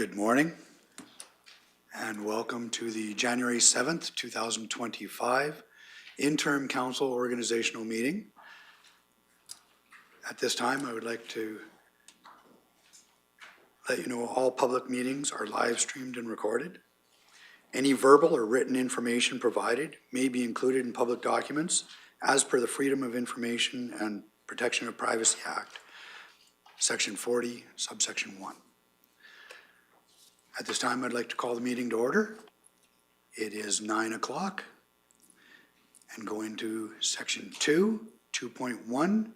Good morning and welcome to the January 7th, 2025 Interim Council Organizational Meeting. At this time, I would like to let you know all public meetings are live streamed and recorded. Any verbal or written information provided may be included in public documents as per the Freedom of Information and Protection of Privacy Act, Section 40, subsection 1. At this time, I'd like to call the meeting to order. It is 9 o'clock and going to Section 2.1,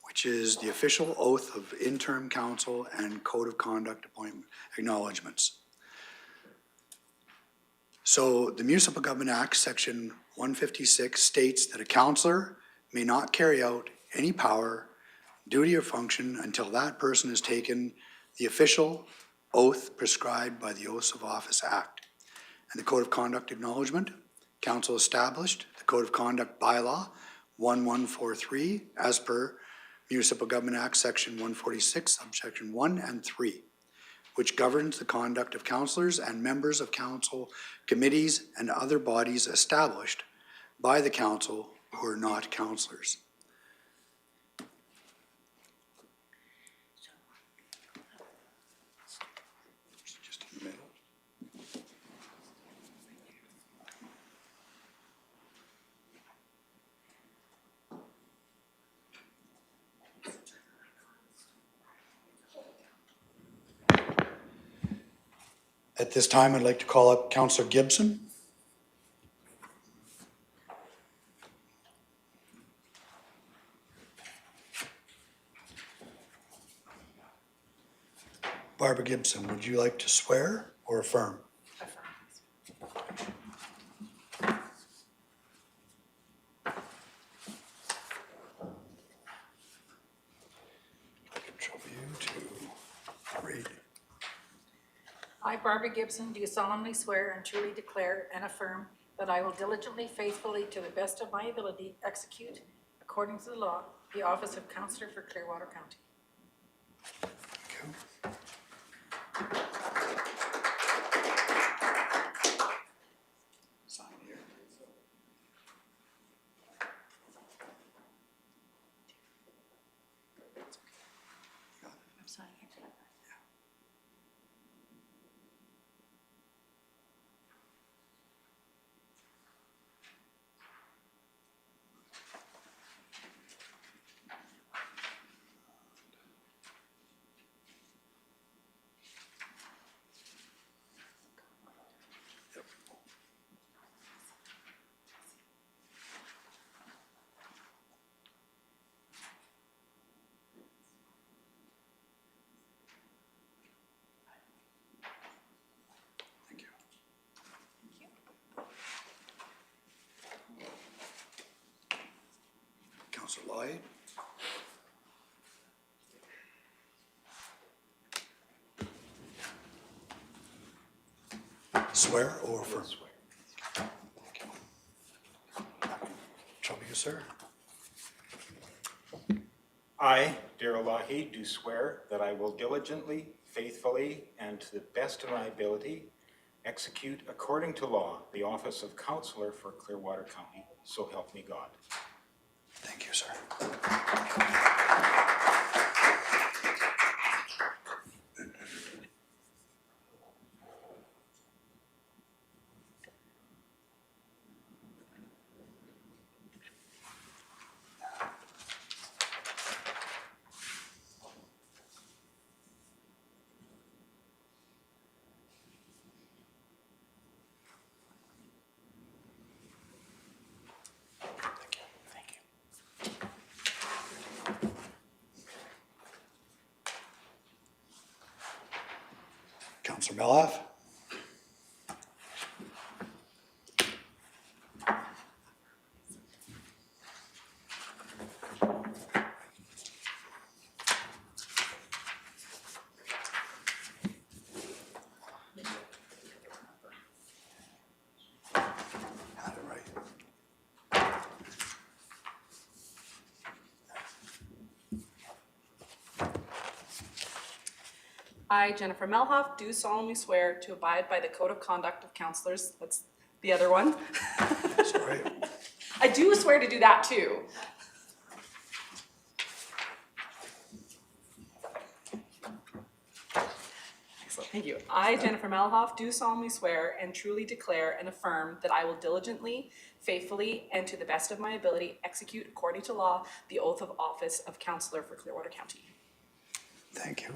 which is the official oath of interim council and code of conduct appointment acknowledgements. So the Municipal Government Act, Section 156, states that a councillor may not carry out any power, duty, or function until that person has taken the official oath prescribed by the Oaths of Office Act. And the Code of Conduct Acknowledgement, Council established the Code of Conduct Bylaw 1143 as per Municipal Government Act Section 146, subsection 1 and 3, which governs the conduct of councillors and members of council committees and other bodies established by the council who are not councillors. Just in the middle. At this time, I'd like to call up Councillor Gibson. Barbara Gibson, would you like to swear or affirm? I can trouble you to read. I, Barbara Gibson, do solemnly swear and truly declare and affirm that I will diligently, faithfully, to the best of my ability, execute, according to the law, the office of Councillor for Clearwater County. Thank you. Sign here. I'm signing it. Yep. Thank you. Councillor Lloyd. Swear or affirm? Swear. Thank you. Trouble you, sir? I, Darrell Lahi, do swear that I will diligently, faithfully, and to the best of my ability execute according to law the office of Councillor for Clearwater County. So help me God. Thank you, sir. Thank you. Councillor Beloff. Had it right. I, Jennifer Melhoff, do solemnly swear to abide by the Code of Conduct of Councillors. That's the other one. Sorry. I do swear to do that too. Excellent, thank you. I, Jennifer Melhoff, do solemnly swear and truly declare and affirm that I will diligently, faithfully, and to the best of my ability execute according to law the oath of office of Councillor for Clearwater County. Thank you.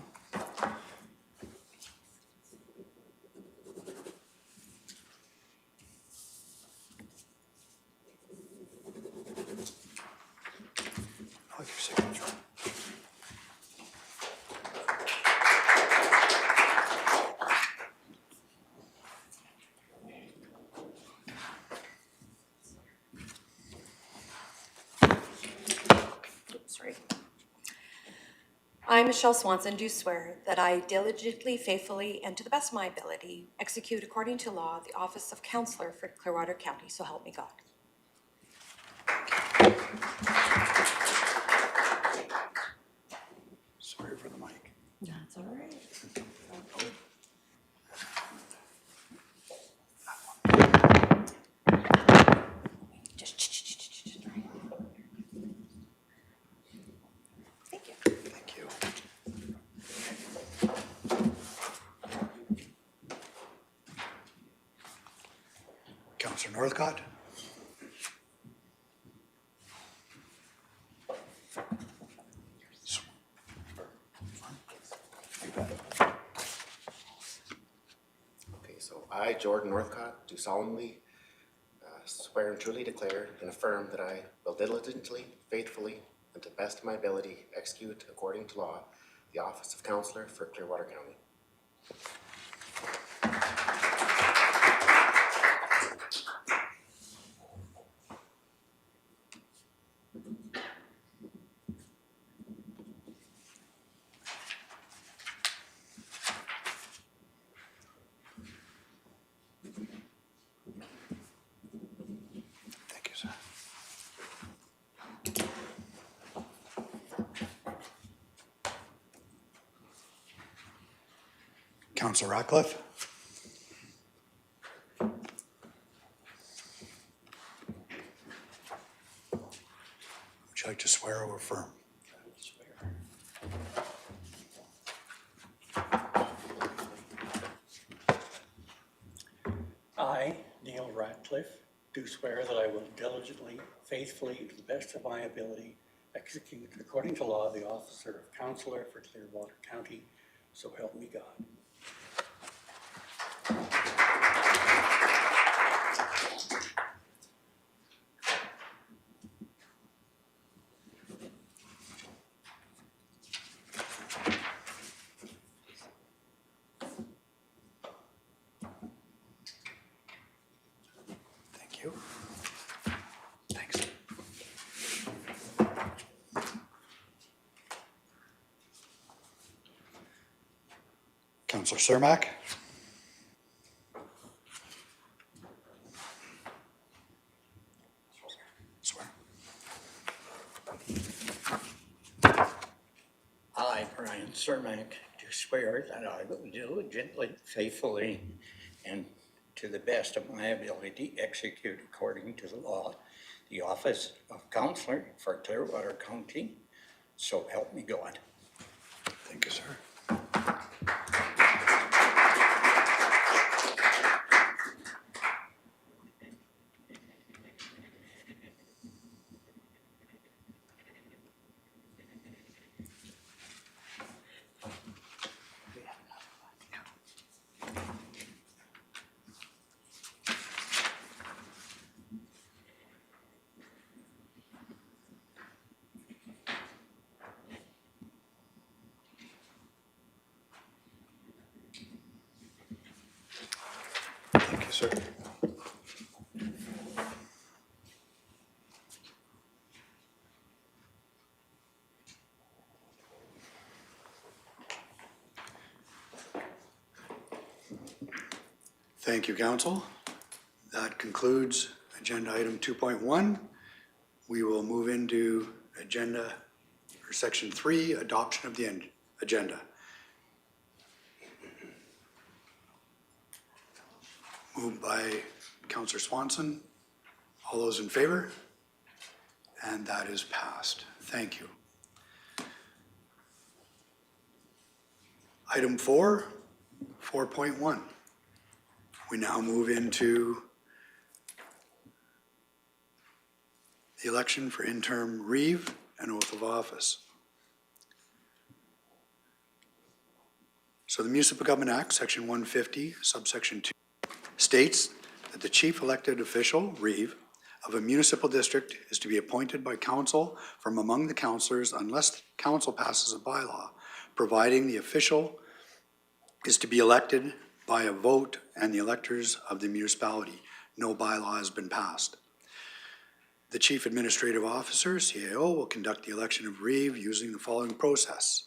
I like your signature. Sorry. I, Michelle Swanson, do swear that I diligently, faithfully, and to the best of my ability execute according to law the office of Councillor for Clearwater County, so help me God. Sorry for the mic. That's all right. Thank you. Thank you. Councillor Northcott? Okay, so I, Jordan Northcott, do solemnly swear and truly declare and affirm that I will diligently, faithfully, and to the best of my ability execute according to law the office of Councillor for Clearwater County. Thank you, sir. Councillor Ratcliffe? Would you like to swear or affirm? I, Neil Ratcliffe, do swear that I will diligently, faithfully, and to the best of my ability, execute according to law the officer of Councillor for Clearwater County, so help me God. Thank you. Thanks. Councillor Cermak? Swear. I, Brian Cermak, do swear that I will diligently, faithfully, and to the best of my ability execute according to the law the office of Councillor for Clearwater County, so help me God. Thank you, sir. Thank you, sir. Thank you, council. That concludes agenda item 2.1. We will move into agenda, or section 3, adoption of the agenda. Moved by Councillor Swanson. All those in favor? And that is passed. Thank you. Item 4, 4.1. We now move into the election for interim Reeve and oath of office. So the Municipal Government Act, Section 150, subsection 2, states that the chief elected official, Reeve, of a municipal district is to be appointed by council from among the councillors unless the council passes a bylaw, providing the official is to be elected by a vote and the electors of the municipality. No bylaw has been passed. The Chief Administrative Officer, CAO, will conduct the election of Reeve using the following process.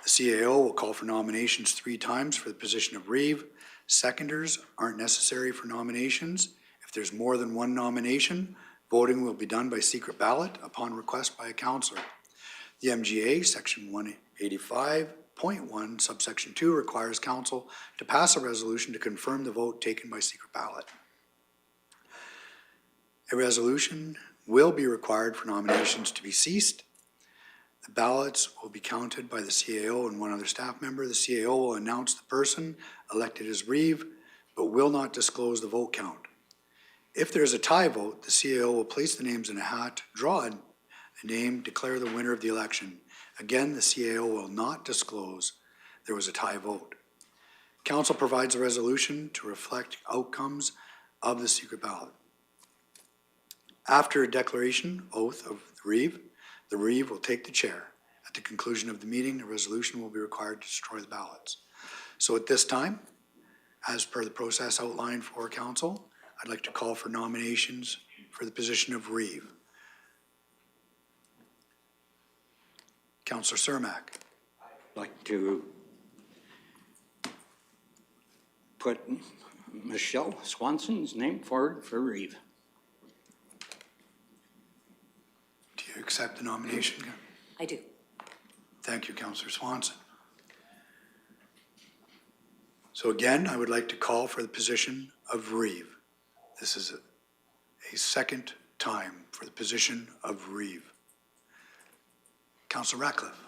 The CAO will call for nominations 3 times for the position of Reeve. Seconders aren't necessary for nominations. If there's more than 1 nomination, voting will be done by secret ballot upon request by a councillor. The MGA, Section 185.1, subsection 2, requires council to pass a resolution to confirm the vote taken by secret ballot. A resolution will be required for nominations to be ceased. The ballots will be counted by the CAO and 1 other staff member. The CAO will announce the person elected as Reeve, but will not disclose the vote count. If there is a tie vote, the CAO will place the names in a hat, draw a name, declare the winner of the election. Again, the CAO will not disclose there was a tie vote. Council provides a resolution to reflect outcomes of the secret ballot. After a declaration, oath of the Reeve will take the chair. At the conclusion of the meeting, a resolution will be required to destroy the ballots. So at this time, as per the process outlined for council, I'd like to call for nominations for the position of Reeve. Councillor Cermak. I'd like to put Michelle Swanson's name forward for Reeve. Do you accept the nomination? I do. Thank you, Councillor Swanson. So again, I would like to call for the position of Reeve. This is a second time for the position of Reeve. Councillor Ratcliffe.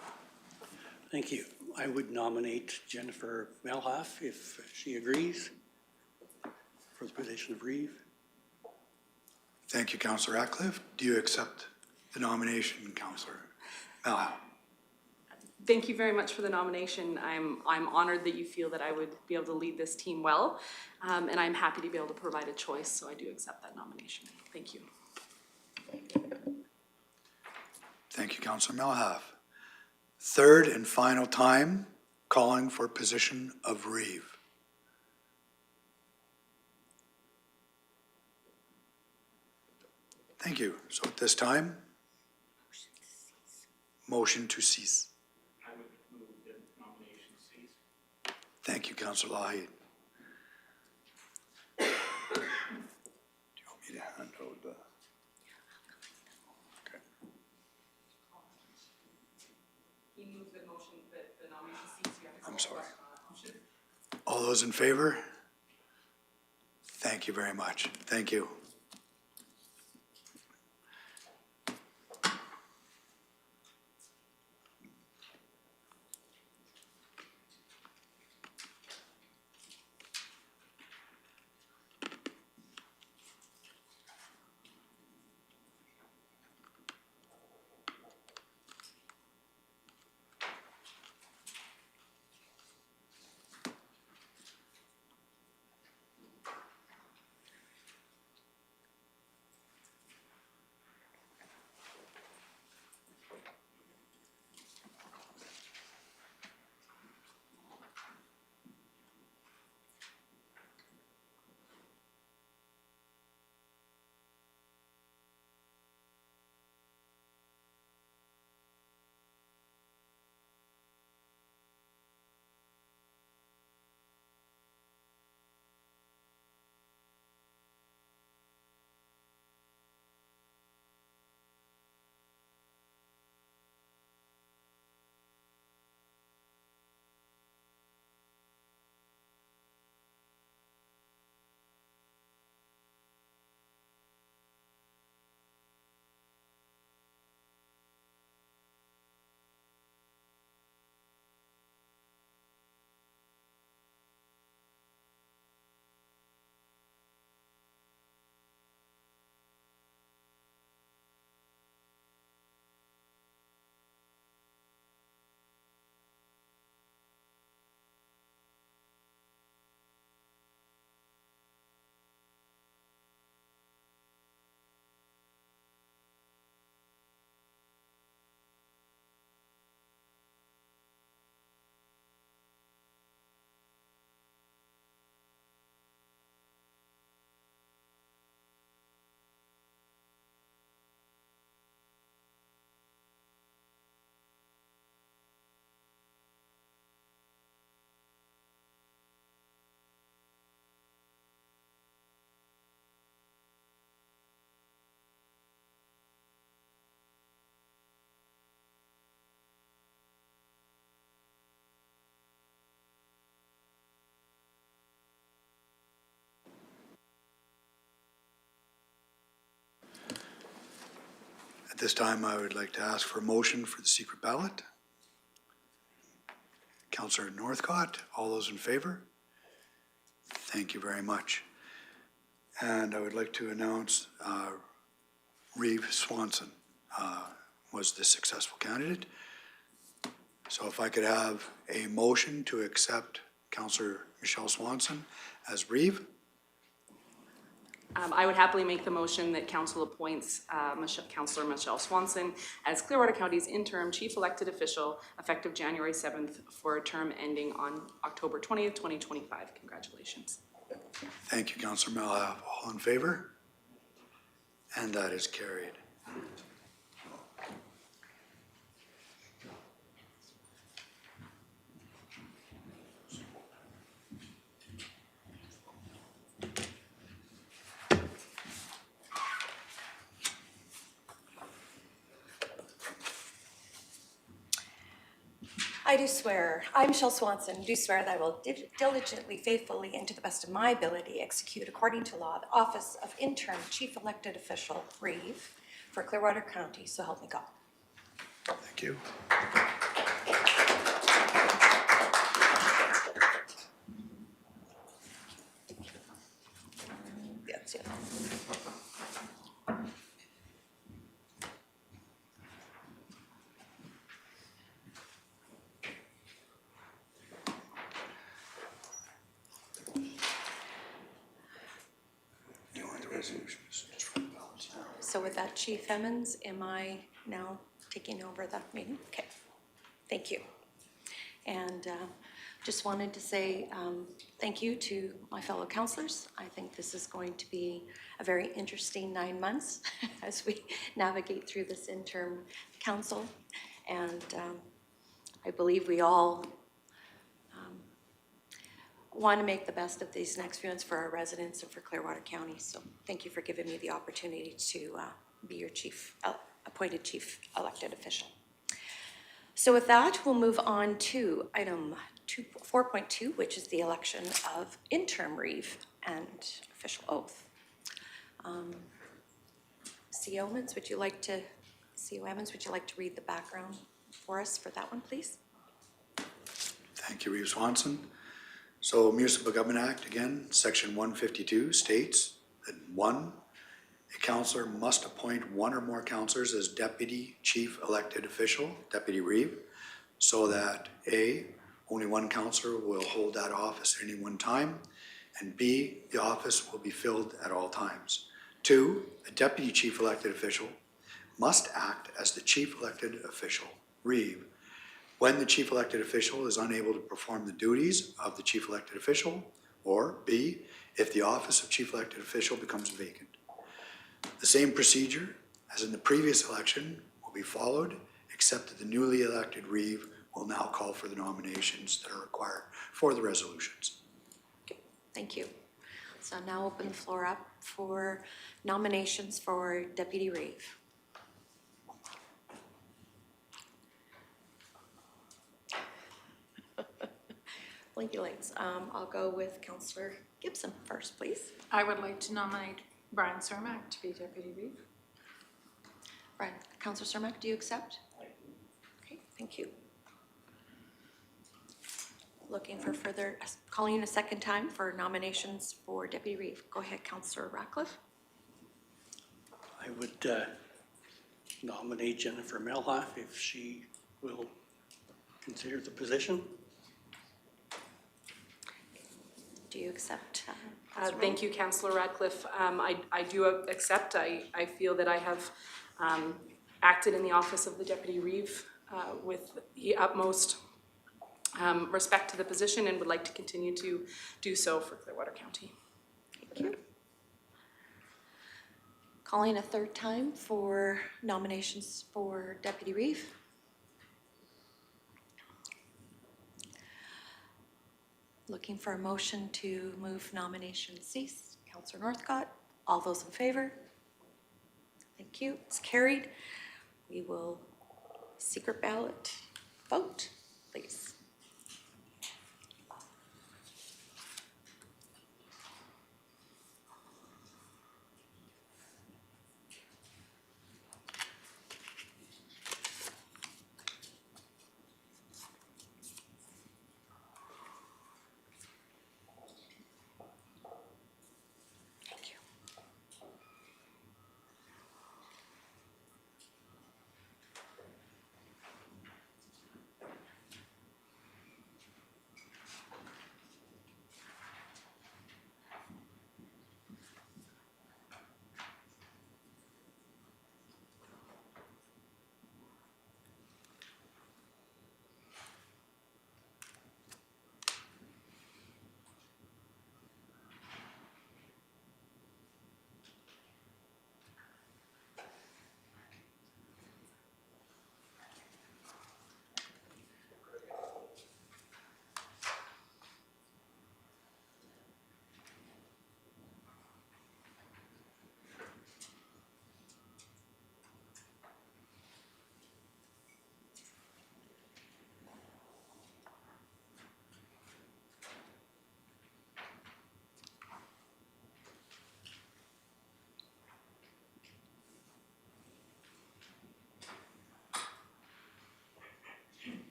Thank you. I would nominate Jennifer Melhoff if she agrees for the position of Reeve. Thank you, Councillor Ratcliffe. Do you accept the nomination, Councillor Malhow? Thank you very much for the nomination. I'm honored that you feel that I would be able to lead this team well, and I'm happy to be able to provide a choice, so I do accept that nomination. Thank you. Thank you, Councillor Malhoff. Third and final time calling for position of Reeve. Thank you. So at this time, motion to cease. I would move the nomination cease. Thank you, Councillor Lahey. Do you want me to hand out the? Okay. He moved the motion that the nomination cease. I'm sorry. All those in favor? Thank you very much. Thank you. this time, I would like to ask for a motion for the secret ballot. Councillor Northcott, all those in favor? Thank you very much. And I would like to announce Reeve Swanson was the successful candidate. So if I could have a motion to accept Councillor Michelle Swanson as Reeve. I would happily make the motion that council appoints Councillor Michelle Swanson as Clearwater County's interim chief elected official effective January 7th for a term ending on October 20th, 2025. Congratulations. Thank you, Councillor Malhab. All in favor? And that is carried. I, Michelle Swanson, do swear that I will diligently, faithfully, and to the best of my ability execute according to law the office of interim chief elected official, Reeve, for Clearwater County, so help me God. Thank you. That's it. You want the resolutions? Just for the ballots. So with that, Chief Emmons, am I now taking over the meeting? Okay, thank you. And just wanted to say thank you to my fellow councillors. I think this is going to be a very interesting 9 months as we navigate through this interim council. And I believe we all want to make the best of these next few months for our residents and for Clearwater County. So thank you for giving me the opportunity to be your appointed chief elected official. So with that, we'll move on to item 4.2, which is the election of interim Reeve and official oath. CO Emmons, would you like to read the background for us for that one, please? Thank you, Reeve Swanson. So Municipal Government Act, again, Section 152 states that 1, a councillor must appoint 1 or more councillors as deputy chief elected official, Deputy Reeve, so that A, only 1 councillor will hold that office at any one time, and B, the office will be filled at all times. 2, a deputy chief elected official must act as the chief elected official, Reeve, when the chief elected official is unable to perform the duties of the chief elected official, or B, if the office of chief elected official becomes vacant. The same procedure as in the previous election will be followed, except that the newly elected Reeve will now call for the nominations that are required for the resolutions. Okay, thank you. So I'll now open the floor up for nominations for Deputy Reeve. Blinky lights. I'll go with Councillor Gibson first, please. I would like to nominate Brian Cermak to be Deputy Reeve. Brian, Councillor Cermak, do you accept? Okay, thank you. Looking for further, calling a second time for nominations for Deputy Reeve. Go ahead, Councillor Ratcliffe. I would nominate Jennifer Melhoff if she will consider the position. Do you accept? Thank you, Councillor Radcliffe. I do accept. I feel that I have acted in the office of the Deputy Reeve with the utmost respect to the position and would like to continue to do so for Clearwater County. Thank you. Calling a third time for nominations for Deputy Reeve. Looking for a motion to move nominations cease. Councillor Northcott, all those in favor? Thank you, it's carried. We will secret ballot vote, please.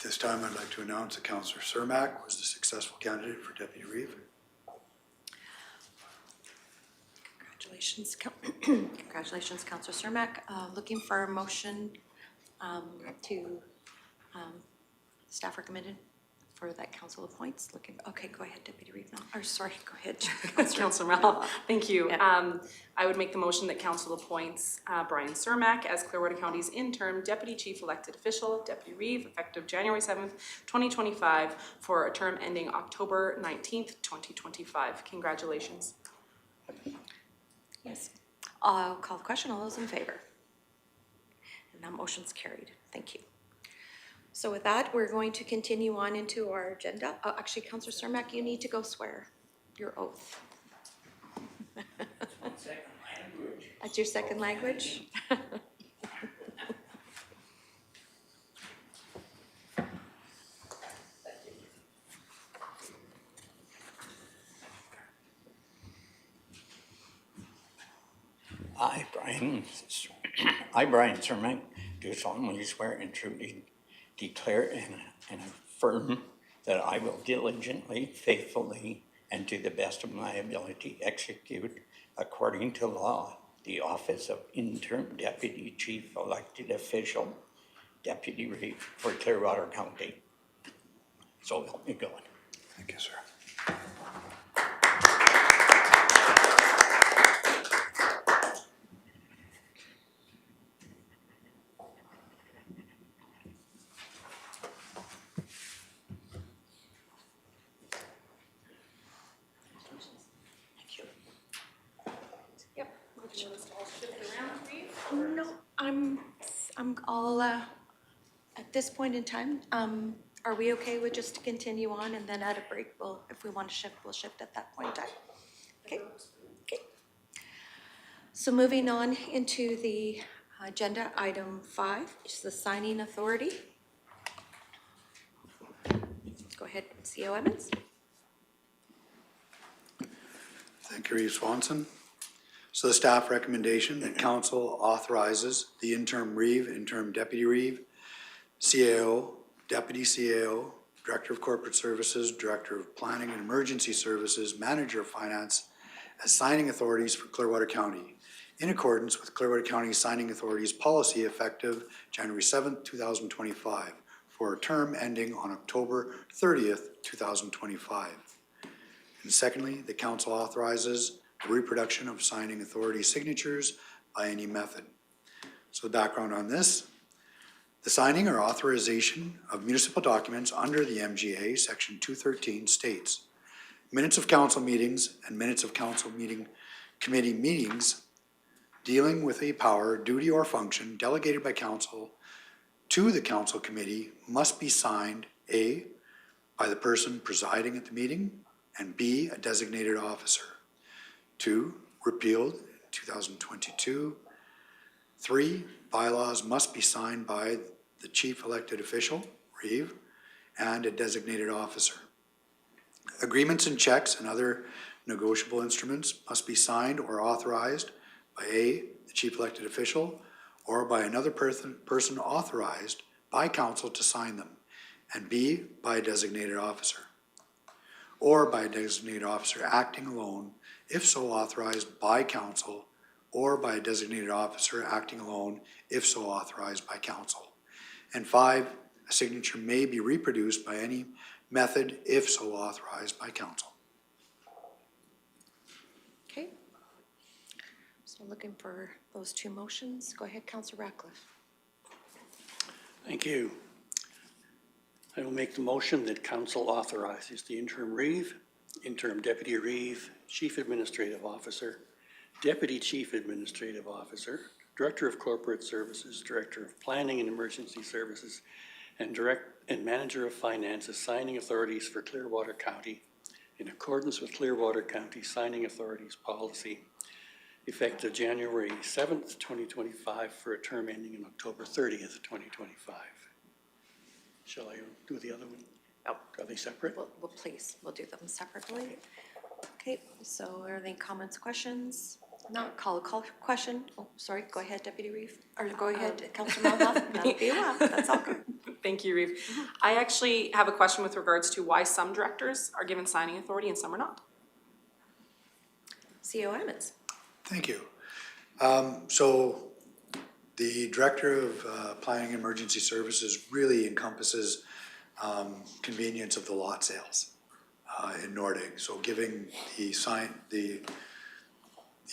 this time, I'd like to announce that Councillor Cermak was the successful candidate for Deputy Reeve. Congratulations, congratulations, Councillor Cermak. Looking for a motion to staff recommended for that council appoints. Okay, go ahead, Deputy Reeve now. Or sorry, go ahead. Councillor Mel, thank you. Yeah. I would make the motion that council appoints Brian Cermak as Clearwater County's interim deputy chief elected official, Deputy Reeve, effective January 7th, 2025, for a term ending October 19th, 2025. Congratulations. Yes. I'll call the question. All those in favor? And that motion's carried. Thank you. So with that, we're going to continue on into our agenda. Actually, Councillor Cermak, you need to go swear your oath. That's your second language? I, Brian Cermak, do solemnly swear and truly declare and affirm that I will diligently, faithfully, and to the best of my ability execute, according to law, the office of interim deputy chief elected official, Deputy Reeve, for Clearwater County. So help me God. Thank you, sir. Yep. Would you want us to all shift around, Reeve? No, I'm all, at this point in time, are we okay with just to continue on and then at a break, if we want to shift, we'll shift at that point in time? Okay, okay. So moving on into the agenda item 5, which is the signing authority. Go ahead, CO Evans. Thank you, Reeve Swanson. So the staff recommendation that council authorizes the interim Reeve, interim deputy Reeve, CAO, deputy CAO, director of corporate services, director of planning and emergency services, manager of finance as signing authorities for Clearwater County in accordance with Clearwater County Signing Authorities policy effective January 7th, 2025 for a term ending on October 30th, 2025. And secondly, the council authorizes the reproduction of signing authority signatures by any method. So the background on this, the signing or authorization of municipal documents under the MGA, section 213 states, minutes of council meetings and minutes of council committee meetings dealing with a power, duty, or function delegated by council to the council committee must be signed, A, by the person presiding at the meeting, and B, a designated officer. 2, repealed in 2022. 3, bylaws must be signed by the chief elected official, Reeve, and a designated officer. Agreements and checks and other negotiable instruments must be signed or authorized by A, the chief elected official, or by another person authorized by council to sign them, and B, by a designated officer, or by a designated officer acting alone if so authorized by council, or by a designated officer acting alone if so authorized by council. And 5, a signature may be reproduced by any method if so authorized by council. Okay. So looking for those 2 motions. Go ahead, Councillor Ratcliffe. Thank you. I will make the motion that council authorizes the interim Reeve, interim deputy Reeve, chief administrative officer, deputy chief administrative officer, director of corporate services, director of planning and emergency services, and manager of finance as signing authorities for Clearwater County in accordance with Clearwater County Signing Authorities policy effective January 7th, 2025 for a term ending on October 30th, 2025. Shall I do the other one? Oh. Are they separate? Well, please, we'll do them separately. Okay, so are there any comments, questions? Not call question. Oh, sorry, go ahead, Deputy Reeve. Or go ahead, Councillor Malhoff. That'll be a while. That's all good. Thank you, Reeve. I actually have a question with regards to why some directors are given signing authority and some are not. CO Emmons. Thank you. So the Director of Planning and Emergency Services really encompasses convenience of the lot sales in Nordic. So giving the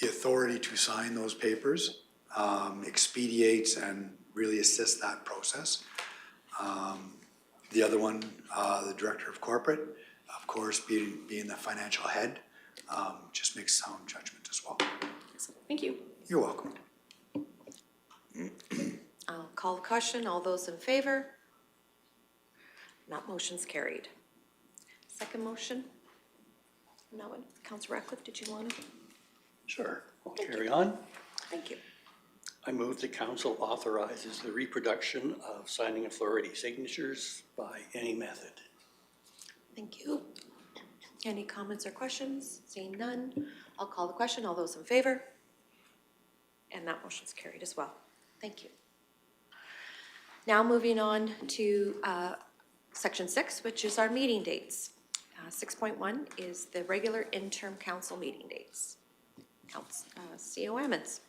authority to sign those papers expedites and really assists that process. The other one, the Director of Corporate, of course, being the financial head, just makes sound judgment as well. Thank you. You're welcome. I'll call the question. All those in favor? That motion's carried. Second motion? No one. Councillor Ratcliffe, did you want to? Sure, I'll carry on. Thank you. I move the council authorizes the reproduction of signing authority signatures by any method. Thank you. Any comments or questions? Seeing none, I'll call the question. All those in favor? And that motion's carried as well. Thank you. Now moving on to section 6, which is our meeting dates. 6.1 is the regular interim council meeting dates. CO Emmons.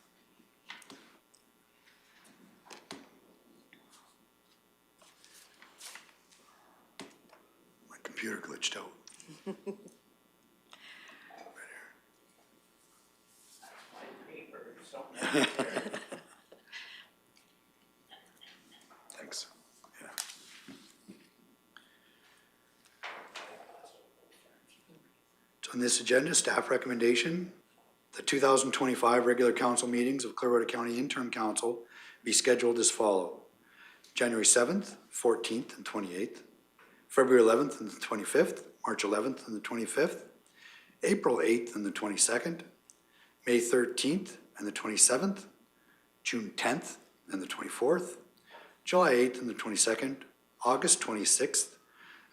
My computer glitched out. Thanks. Yeah. So on this agenda, staff recommendation, the 2025 regular council meetings of Clearwater County Interim Council be scheduled as follow. January 7th, 14th, and 28th, February 11th and the 25th, March 11th and the 25th, April 8th and the 22nd, May 13th and the 27th, June 10th and the 24th, July 8th and the 22nd, August 26th,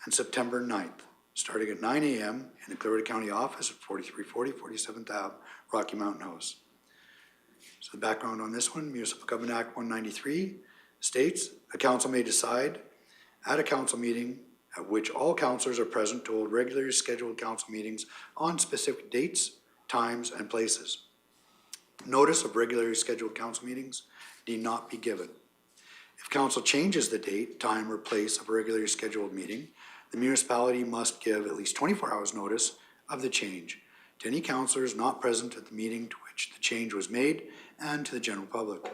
and September 9th, starting at 9 a.m. in the Clearwater County office at 4340 47th Ave, Rocky Mountain House. So the background on this one, Municipal Government Act 193 states, a council may decide at a council meeting at which all councillors are present to hold regularly scheduled council meetings on specific dates, times, and places. Notice of regularly scheduled council meetings need not be given. If council changes the date, time, or place of a regularly scheduled meeting, the municipality must give at least 24 hours notice of the change to any councillors not present at the meeting to which the change was made and to the general public.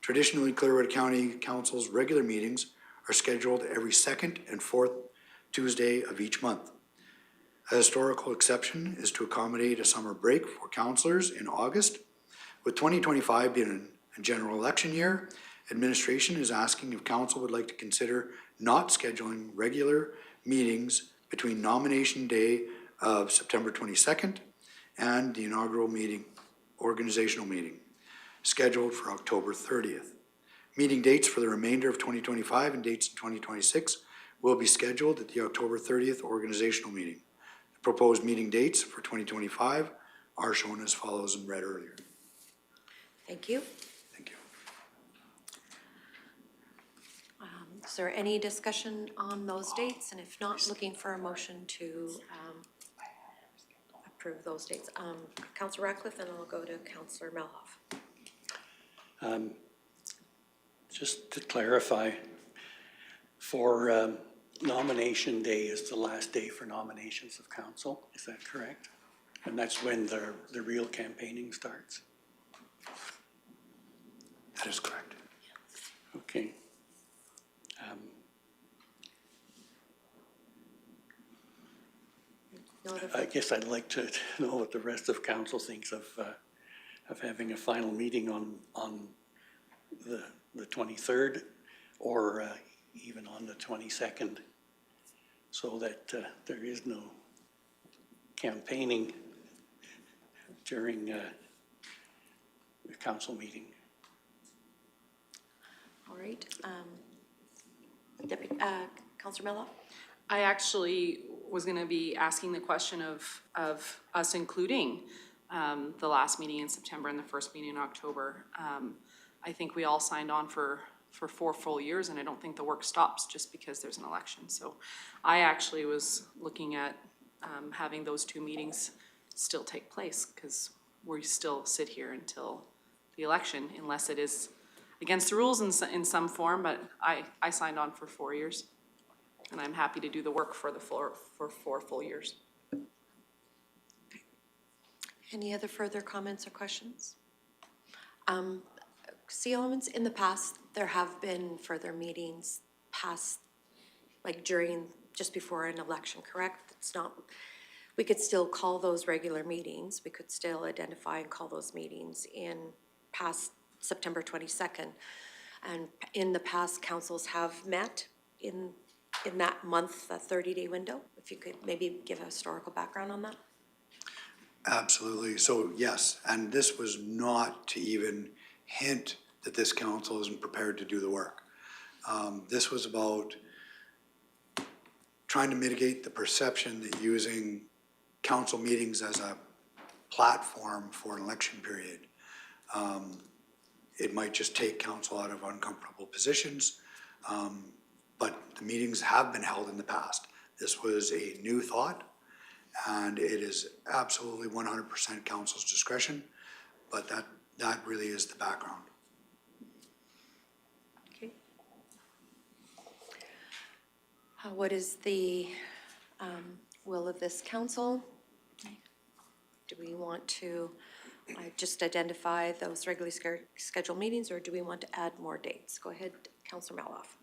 Traditionally, Clearwater County Council's regular meetings are scheduled every second and fourth Tuesday of each month. A historical exception is to accommodate a summer break for councillors in August. With 2025 being a general election year, administration is asking if council would like to consider not scheduling regular meetings between nomination day of September 22nd and the inaugural meeting, organizational meeting, scheduled for October 30th. Meeting dates for the remainder of 2025 and dates in 2026 will be scheduled at the October 30th organizational meeting. The proposed meeting dates for 2025 are shown as follows in red earlier. Thank you. Thank you. Is there any discussion on those dates? And if not, looking for a motion to approve those dates. Councillor Ratcliffe, and I'll go to Councillor Melhoff. Just to clarify, for nomination day is the last day for nominations of council, is that correct? And that's when the real campaigning starts? That is correct. Okay. No other. I guess I'd like to know what the rest of council thinks of having a final meeting on the 23rd or even on the 22nd, so that there is no campaigning during the council meeting. All right. Deputy, Councillor Melhoff? I actually was gonna be asking the question of us including the last meeting in September and the first meeting in October. I think we all signed on for for 4 full years, and I don't think the work stops just because there's an election. So I actually was looking at having those 2 meetings still take place, because we still sit here until the election, unless it is against the rules in some form, but I signed on for 4 years. And I'm happy to do the work for 4 full years. Any other further comments or questions? See, elements in the past, there have been further meetings past, like during, just before an election, correct? It's not, we could still call those regular meetings. We could still identify and call those meetings in past September 22nd. And in the past, councils have met in that month, that 30-day window. If you could maybe give a historical background on that. Absolutely. So yes, and this was not to even hint that this council isn't prepared to do the work. This was about trying to mitigate the perception that using council meetings as a platform for an election period, it might just take council out of uncomfortable positions. But the meetings have been held in the past. This was a new thought, and it is absolutely 100% council's discretion, but that really is the background. Okay. What is the will of this council? Do we want to just identify those regularly scheduled meetings, or do we want to add more dates? Go ahead, Councillor Malhoff.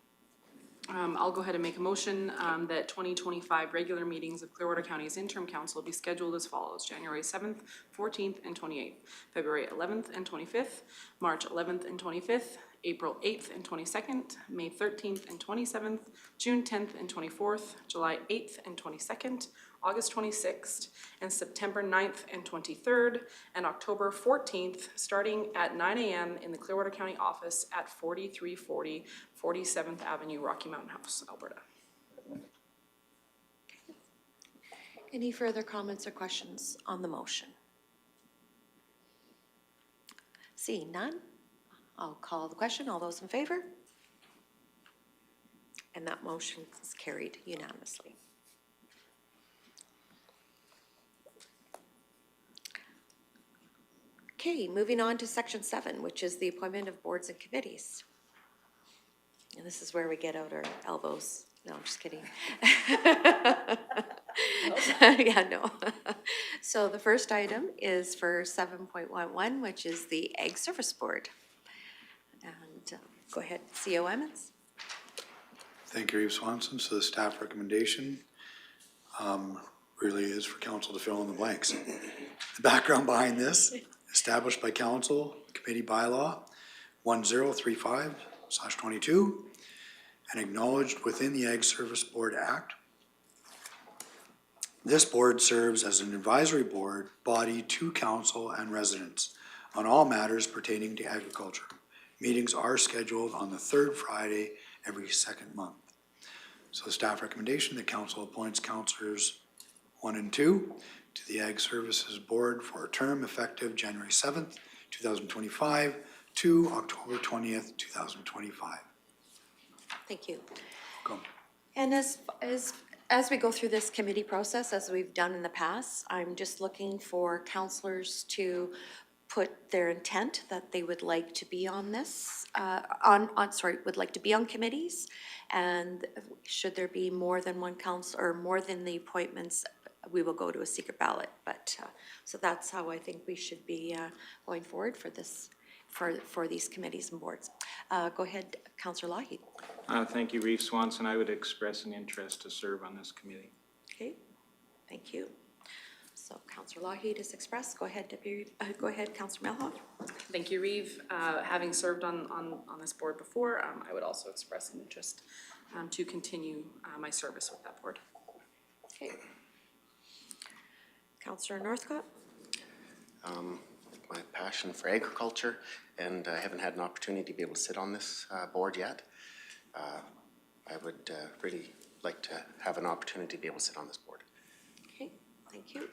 I'll go ahead and make a motion that 2025 regular meetings of Clearwater County's Interim Council be scheduled as follows: January 7th, 14th, and 28th, February 11th and 25th, March 11th and 25th, April 8th and 22nd, May 13th and 27th, June 10th and 24th, July 8th and 22nd, August 26th, and September 9th and 23rd, and October 14th, starting at 9 a.m. in the Clearwater County office at 4340 47th Avenue, Rocky Mountain House, Alberta. Any further comments or questions on the motion? Seeing none, I'll call the question. All those in favor? And that motion is carried unanimously. Okay, moving on to section 7, which is the appointment of boards and committees. And this is where we get out our elbows. No, I'm just kidding. Yeah, no. So the first item is for 7.11, which is the Ag Service Board. And go ahead, CO Emmons. Thank you, Reeve Swanson. So the staff recommendation really is for council to fill in the blanks. The background behind this, established by council, committee bylaw 1035/22, and acknowledged within the Ag Service Board Act. This board serves as an advisory board body to council and residents on all matters pertaining to agriculture. Meetings are scheduled on the 3rd Friday every 2nd month. So the staff recommendation that council appoints councillors 1 and 2 to the Ag Services Board for a term effective January 7th, 2025 to October 20th, 2025. Thank you. Welcome. And as we go through this committee process, as we've done in the past, I'm just looking for councillors to put their intent that they would like to be on this, would like to be on committees. And should there be more than one council or more than the appointments, we will go to a secret ballot. But so that's how I think we should be going forward for this, for these committees and boards. Go ahead, Councillor Lougheed. Thank you, Reeve Swanson. I would express an interest to serve on this committee. Okay, thank you. So Councillor Lougheed is expressed. Go ahead, Councillor Malhoff. Thank you, Reeve. Having served on this board before, I would also express an interest to continue my service with that board. Okay. Councillor Northcott. My passion for agriculture, and I haven't had an opportunity to be able to sit on this board yet. I would really like to have an opportunity to be able to sit on this board. Okay, thank you.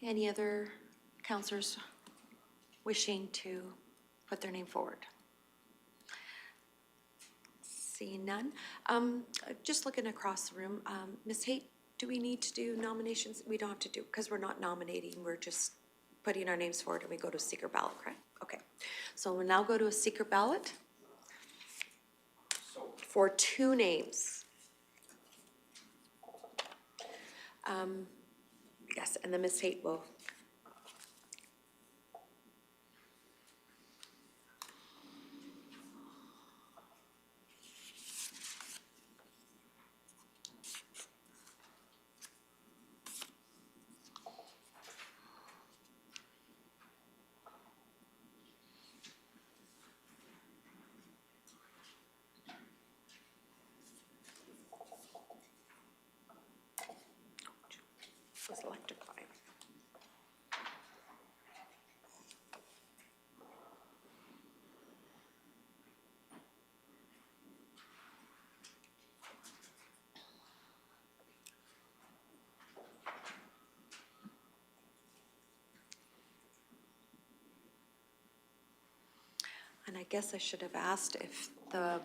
Any other councillors wishing to put their name forward? Seeing none. Just looking across the room, Ms. Haight, do we need to do nominations? We don't have to do, because we're not nominating, we're just putting our names forward and we go to secret ballot, correct? Okay. So we'll now go to a secret ballot for 2 names. Yes, and then Ms. Haight will. Was electrified. And I guess I should have asked if the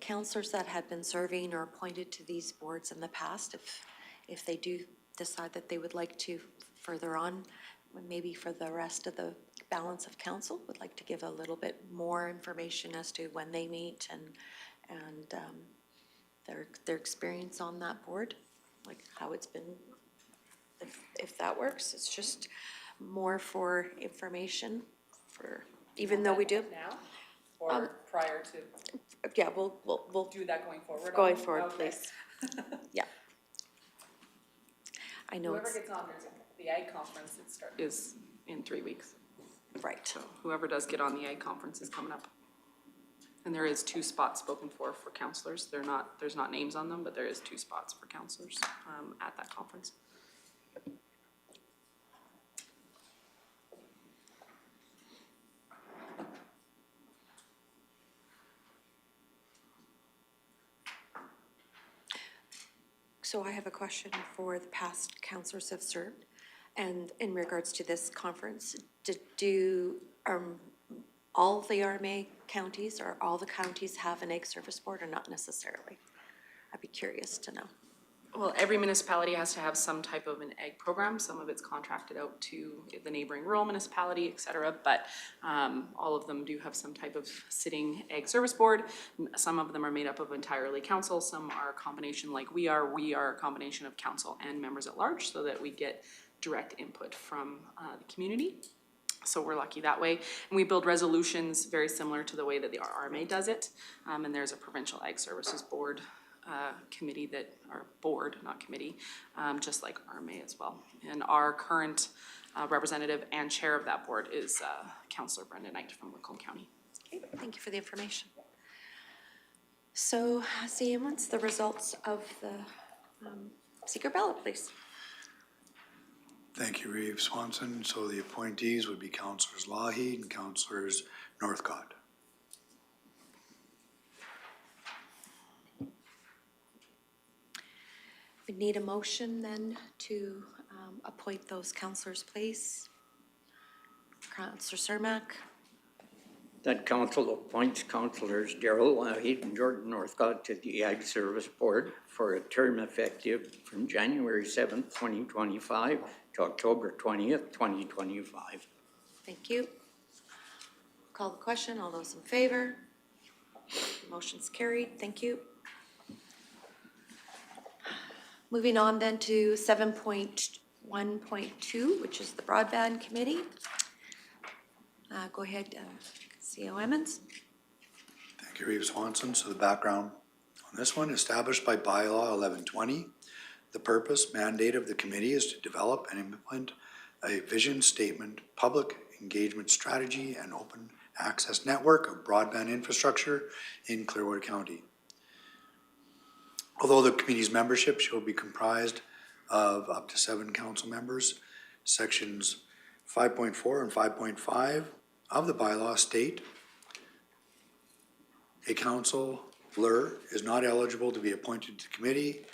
councillors that had been serving or appointed to these boards in the past, if they do decide that they would like to further on, maybe for the rest of the balance of council, would like to give a little bit more information as to when they meet and their experience on that board, like how it's been, if that works. It's just more for information for, even though we do. Now, or prior to Yeah, we'll do that going forward? going forward, Okay. please. Yeah. I know Whoever it's, gets on, there's the Ag conference is in 3 weeks. right. So whoever does get on the Ag conference is coming up. And there is 2 spots spoken for councillors. There's not names on them, but there is 2 spots for councillors at that conference. So I have a question for the past councillors have served. And in regards to this conference, do all of the RMA counties or all the counties have an Ag Service Board or not necessarily? I'd be curious to know. Well, every municipality has to have some type of an ag program. Some of it's contracted out to the neighboring rural municipality, et cetera, but all of them do have some type of sitting ag service board. Some of them are made up of entirely council. Some are a combination like we are. We are a combination of council and members at large so that we get direct input from the community. So we're lucky that way. And we build resolutions very similar to the way that the RMA does it. And there's a provincial ag services board committee that, or board, not committee, just like RMA as well. And our current representative and chair of that board is Councillor Brenda Knight from Macomb County. Okay, thank you for the information. So, Sian, what's the results of the secret ballot, please? Thank you, Reeve Swanson. So the appointees would be Councillors Lougheed and Councillors Northcott. We need a motion then to appoint those councillors, please. Councillor Cermak. That council appoints councillors Darrell Lougheed and Jordan Northcott to the Ag Service Board for a term effective from January 7th, 2025 to October 20th, 2025. Thank you. Call the question. All those in favor? Motion's carried. Thank you. Moving on then to 7.1.2, which is the Broadband Committee. Go ahead, CO Emmons. Thank you, Reeve Swanson. So the background on this one, established by Bylaw 1120, the purpose, mandate of the committee is to develop and implement a vision statement, public engagement strategy, and open access network of broadband infrastructure in Clearwater County. Although the committee's membership shall be comprised of up to 7 council members, sections 5.4 and 5.5 of the bylaw state a councillor is not eligible to be appointed to the committee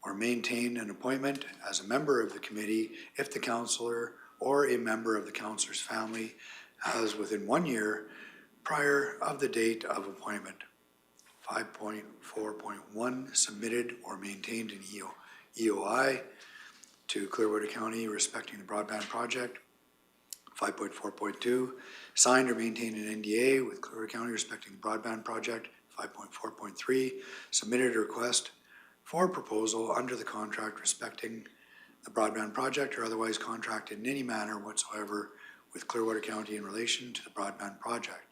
or maintain an appointment as a member of the committee if the councillor or a member of the councillor's family has within 1 year prior of the date of appointment. 5.4.1, submitted or maintained an EOI to Clearwater County respecting the broadband project. 5.4.2, signed or maintained an NDA with Clearwater County respecting the broadband project. 5.4.3, submitted a request for proposal under the contract respecting the broadband project or otherwise contracted in any manner whatsoever with Clearwater County in relation to the broadband project.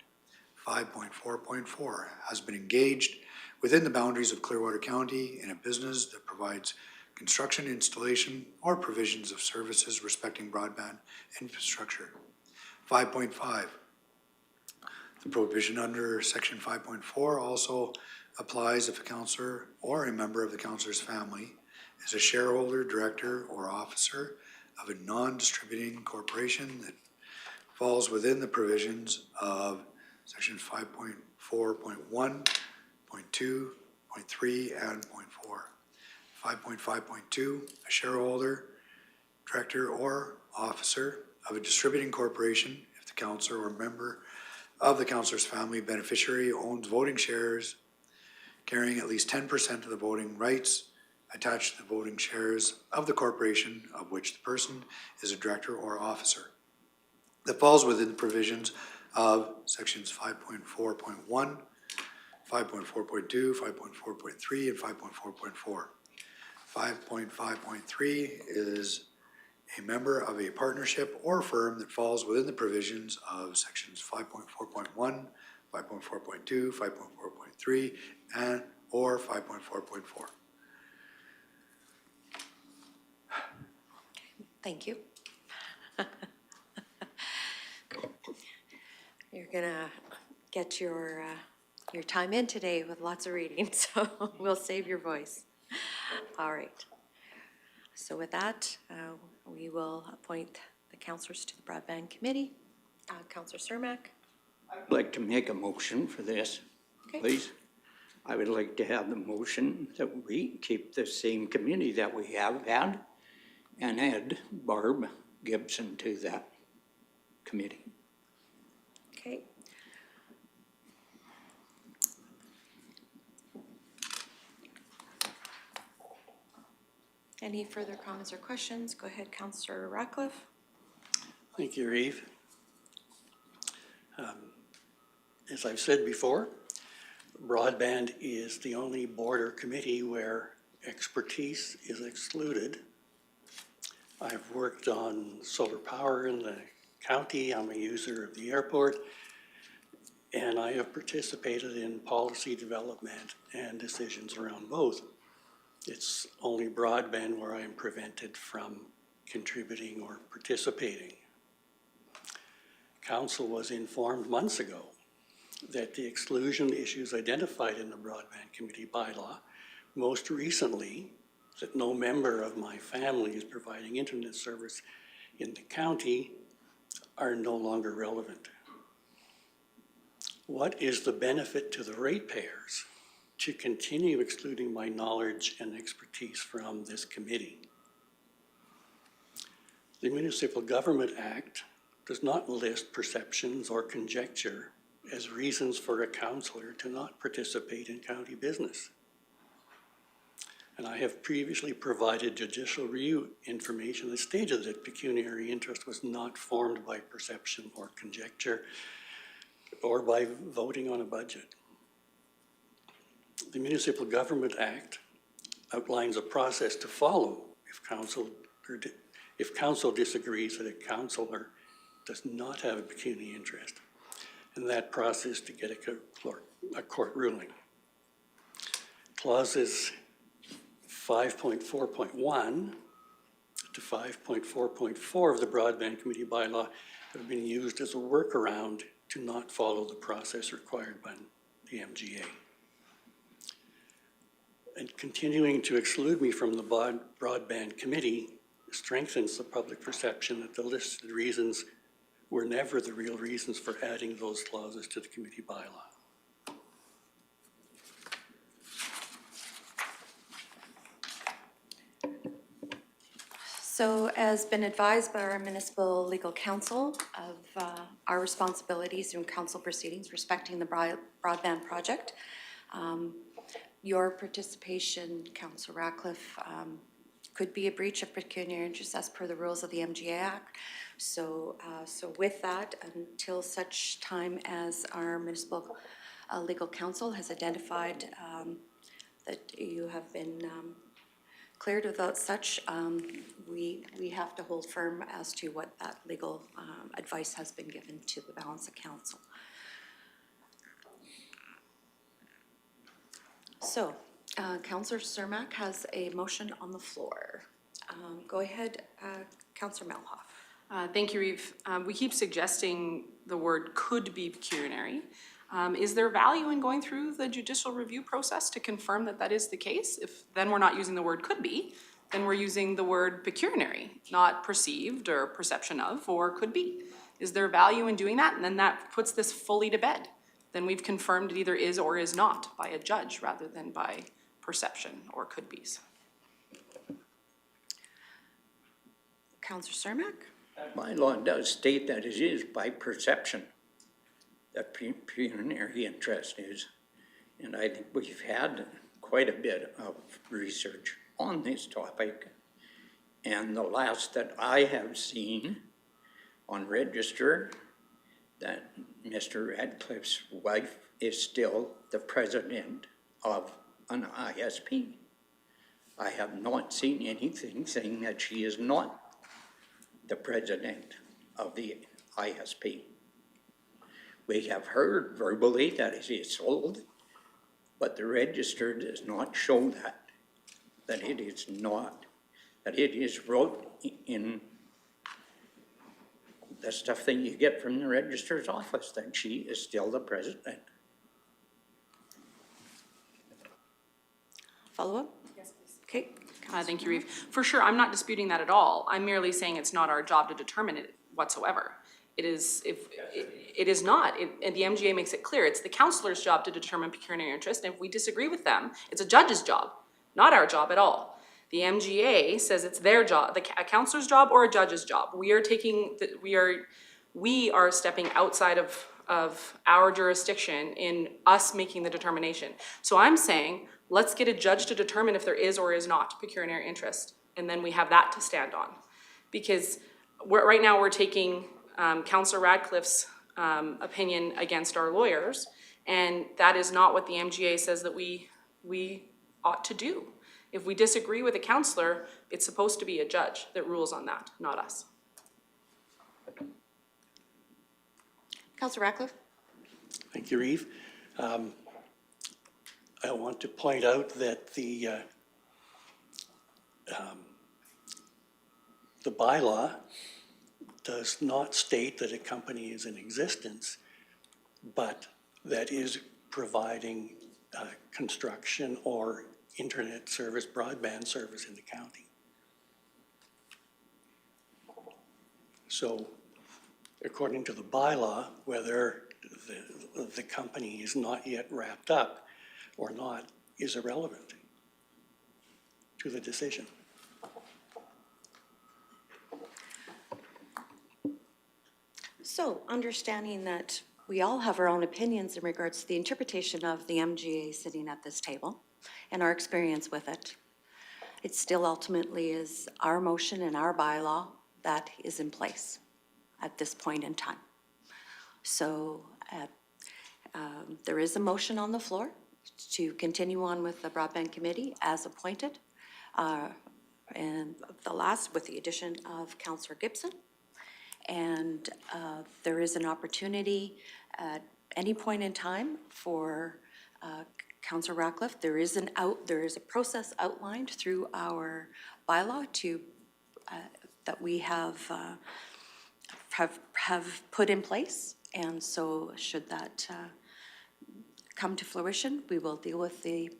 5.4.4, has been engaged within the boundaries of Clearwater County in a business that provides construction, installation, or provisions of services respecting broadband infrastructure. 5.5, the provision under section 5.4 also applies if a councillor or a member of the councillor's family is a shareholder, director, or officer of a non-distributing corporation that falls within the provisions of section 5.4.1, .2, .3, and .4. 5.5.2, a shareholder, director, or officer of a distributing corporation if the councillor or member of the councillor's family beneficiary owns voting shares carrying at least 10% of the voting rights attached to the voting shares of the corporation of which the person is a director or officer. That falls within the provisions of sections 5.4.1, 5.4.2, 5.4.3, and 5.4.4. 5.5.3 is a member of a partnership or firm that falls within the provisions of sections 5.4.1, 5.4.2, 5.4.3, and or 5.4.4. Thank you. You're gonna get your time in today with lots of reading, so we'll save your voice. All right. So with that, we will appoint the councillors to the Broadband Committee. Councillor Cermak. I'd like to make a motion for this, Okay. please. I would like to have the motion that we keep the same committee that we have had and add Barb Gibson to that committee. Okay. Any further comments or questions? Go ahead, Councillor Ratcliffe. Thank you, Reeve. As I've said before, broadband is the only board or committee where expertise is excluded. I've worked on solar power in the county. I'm a user of the airport, and I have participated in policy development and decisions around both. It's only broadband where I am prevented from contributing or participating. Council was informed months ago that the exclusion issues identified in the Broadband Committee bylaw, most recently that no member of my family is providing internet service in the county, are no longer relevant. What is the benefit to the ratepayers to continue excluding my knowledge and expertise from this committee? The Municipal Government Act does not list perceptions or conjecture as reasons for a councillor to not participate in county business. And I have previously provided judicial review information that stated that pecuniary interest was not formed by perception or conjecture or by voting on a budget. The Municipal Government Act outlines a process to follow if council disagrees that a councillor does not have a pecuniary interest, and that process to get a court ruling. Clauses 5.4.1 to 5.4.4 of the Broadband Committee bylaw have been used as a workaround to not follow the process required by the MGA. And continuing to exclude me from the Broadband Committee strengthens the public perception that the listed reasons were never the real reasons for adding those clauses to the committee bylaw. So as been advised by our municipal legal counsel of our responsibilities in council proceedings respecting the broadband project, your participation, Councillor Ratcliffe, could be a breach of pecuniary interest as per the rules of the MGA Act. So with that, until such time as our municipal legal counsel has identified that you have been cleared without such, we have to hold firm as to what that legal advice has been given to the balance of council. So, Councillor Cermak has a motion on the floor. Go ahead, Councillor Malhoff. Thank you, Reeve. We keep suggesting the word could be pecuniary. Is there value in going through the judicial review process to confirm that that is the case? If then we're not using the word could be, then we're using the word pecuniary, not perceived or perception of, or could be. Is there value in doing that? And then that puts this fully to bed. Then we've confirmed it either is or is not by a judge rather than by perception or could be's. Councillor Cermak? Bylaw does state that it is by perception that pecuniary interest is. And I think we've had quite a bit of research on this topic. And the last that I have seen on Register, that Mr. Radcliffe's wife is still the president of an ISP. I have not seen anything saying that she is not the president of the ISP. We have heard verbally that it is sold, but the Register does not show that it is not, that it is wrote in the stuff that you get from the Register's office, that she is still the president. Follow up? Yes, please. Okay. Thank you, Reeve. For sure, I'm not disputing that at all. I'm merely saying it's not our job to determine it whatsoever. It is, it is not, and the MGA makes it clear, it's the councillor's job to determine pecuniary interest, and if we disagree with them, it's a judge's job, not our job at all. The MGA says it's their job, a councillor's job or a judge's job. We are stepping outside of our jurisdiction in us making the determination. So I'm saying, let's get a judge to determine if there is or is not pecuniary interest, and then we have that to stand on. Because right now we're taking Councillor Radcliffe's opinion against our lawyers, and that is not what the MGA says that we ought to do. If we disagree with a councillor, it's supposed to be a judge that rules on that, not us. Councillor Ratcliffe? Thank you, Reeve. I want to point out that the bylaw does not state that a company is in existence, but that is providing construction or internet service, broadband service in the county. So according to the bylaw, whether the company is not yet wrapped up or not is irrelevant to the decision. So, understanding that we all have our own opinions in regards to the interpretation of the MGA sitting at this table and our experience with it, it still ultimately is our motion and our bylaw that is in place at this point in time. So, there is a motion on the floor to continue on with the Broadband Committee as appointed, and the last with the addition of Councillor Gibson. And there is an opportunity at any point in time for Councillor Ratcliffe. There is a process outlined through our bylaw to that we have put in place, and so should that come to fruition, we will deal with the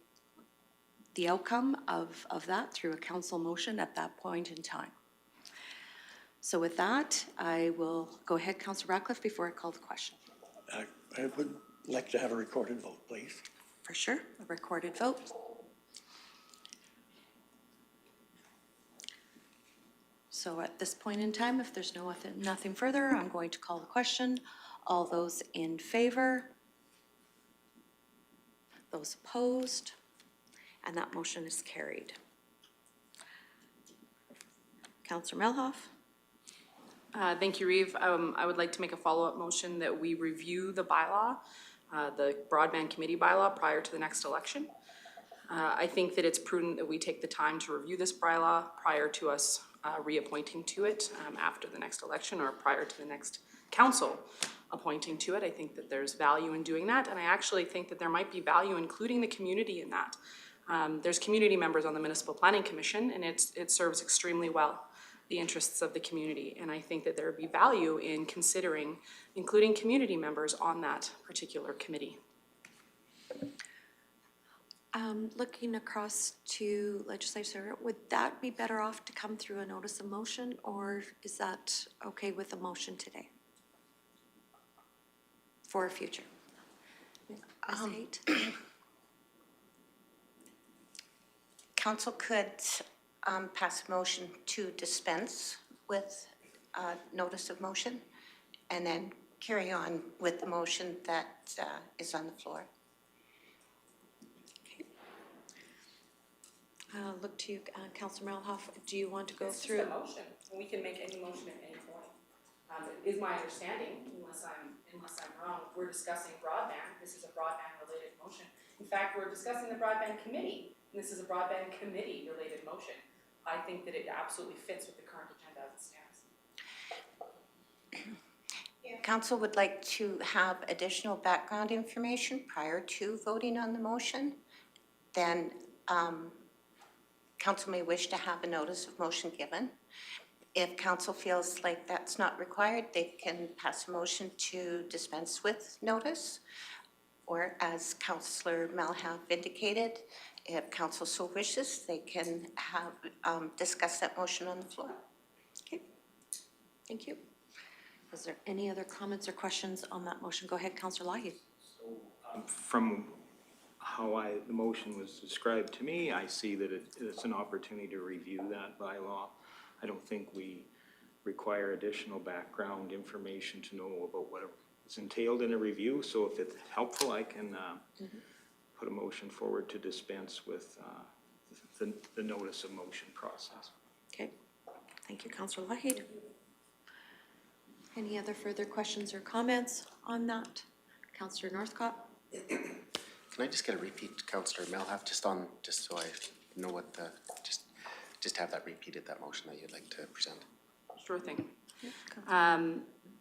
outcome of that through a council motion at that point in time. So with that, I will go ahead, Councillor Ratcliffe, before I call the question. I would like to have a recorded vote, please. For sure, a recorded vote. So at this point in time, if there's nothing further, I'm going to call the question. All those in favor? Those opposed? And that motion is carried. Councillor Melhoff? Thank you, Reeve. I would like to make a follow-up motion that we review the bylaw, the Broadband Committee bylaw, prior to the next election. I think that it's prudent that we take the time to review this bylaw prior to us reappointing to it after the next election or prior to the next council appointing to it. I think that there's value in doing that, and I actually think that there might be value including the community in that. There's community members on the Municipal Planning Commission, and it serves extremely well the interests of the community, and I think that there would be value in considering including community members on that particular committee. Looking across to legislature, would that be better off to come through a notice of motion, or is that okay with a motion today? For a future? Ms. Haight? Council could pass a motion to dispense with notice of motion and then carry on with the motion that is on the floor. Look to you, Councillor Melhoff. Do you want to go It's through? just a motion. We can make any motion at any point. It is my understanding, unless I'm wrong, we're discussing broadband. This is a broadband-related motion. In fact, we're discussing the Broadband Committee, and this is a Broadband Committee-related motion. I think that it absolutely fits with the current agenda as it stands. If council would like to have additional background information prior to voting on the motion, then council may wish to have a notice of motion given. If council feels like that's not required, they can pass a motion to dispense with notice. Or as Councillor Melhoff indicated, if council so wishes, they can have discuss that motion on the floor. Okay, thank you. Is there any other comments or questions on that motion? Go ahead, Councillor Lahey. From how the motion was described to me, I see that it's an opportunity to review that bylaw. I don't think we require additional background information to know about what is entailed in a review. So if it's helpful, I can put a motion forward to dispense with the notice of motion process. Okay, thank you, Councillor Lahey. Any other further questions or comments on that? Councillor Northcott? Can I just get a repeat, Councillor Melhoff, just so I know what just have that repeated, that motion that you'd like to present? Sure thing.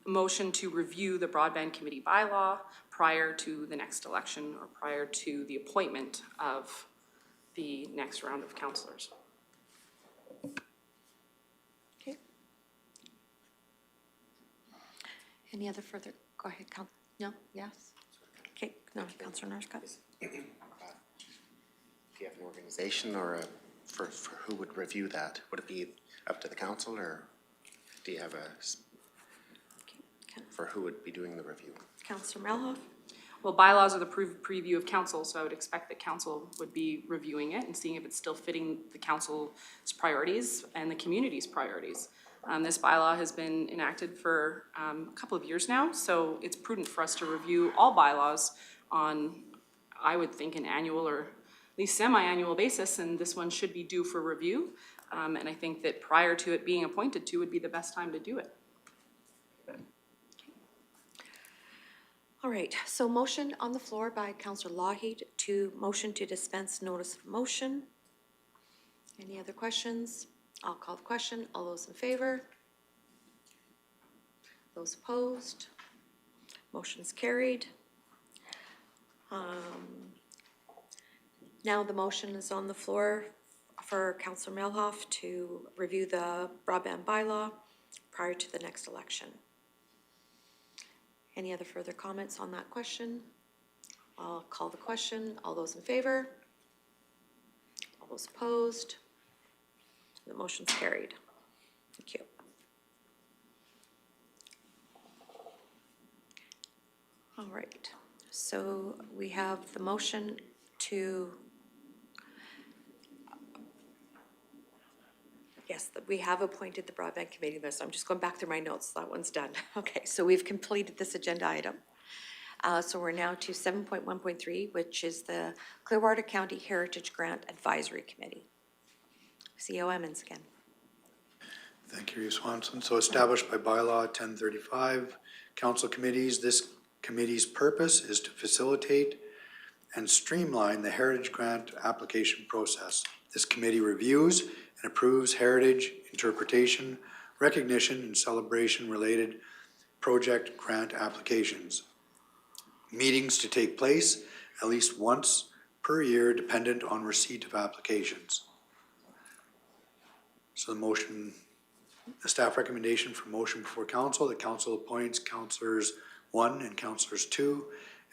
Motion to review the Broadband Committee bylaw prior to the next election or prior to the appointment of the next round of councillors. Okay. Any other further, go ahead, no, yes? Okay, no, Councillor Northcott. Do you have an organization or for who would review that? Would it be up to the council, or do you have for who would be doing the review? Councillor Melhoff? Well, bylaws are the preview of council, so I would expect that council would be reviewing it and seeing if it's still fitting the council's priorities and the community's priorities. This bylaw has been enacted for a couple of years now, so it's prudent for us to review all bylaws on, I would think, an annual or at least semi-annual basis, and this one should be due for review. And I think that prior to it being appointed to would be the best time to do it. All right, so motion on the floor by Councillor Lahey to motion to dispense notice of motion. Any other questions? I'll call the question. All those in favor? Those opposed? Motion is carried. Now the motion is on the floor for Councillor Melhoff to review the broadband bylaw prior to the next election. Any other further comments on that question? I'll call the question. All those in favor? All those opposed? The motion's carried. Thank you. All right, so we have the motion to Yes, we have appointed the Broadband Committee list. I'm just going back through my notes. That one's done. Okay, so we've completed this agenda item. So we're now to 7.1.3, which is the Clearwater County Heritage Grant Advisory Committee. CO Emmons again. Thank you, Reeve Swanson. So established by bylaw 1035, council committees. This committee's purpose is to facilitate and streamline the heritage grant application process. This committee reviews and approves heritage interpretation, recognition, and celebration related project grant applications. Meetings to take place at least once per year, dependent on receipt of applications. So the staff recommendation for motion before council, the council appoints councillors 1 and councillors 2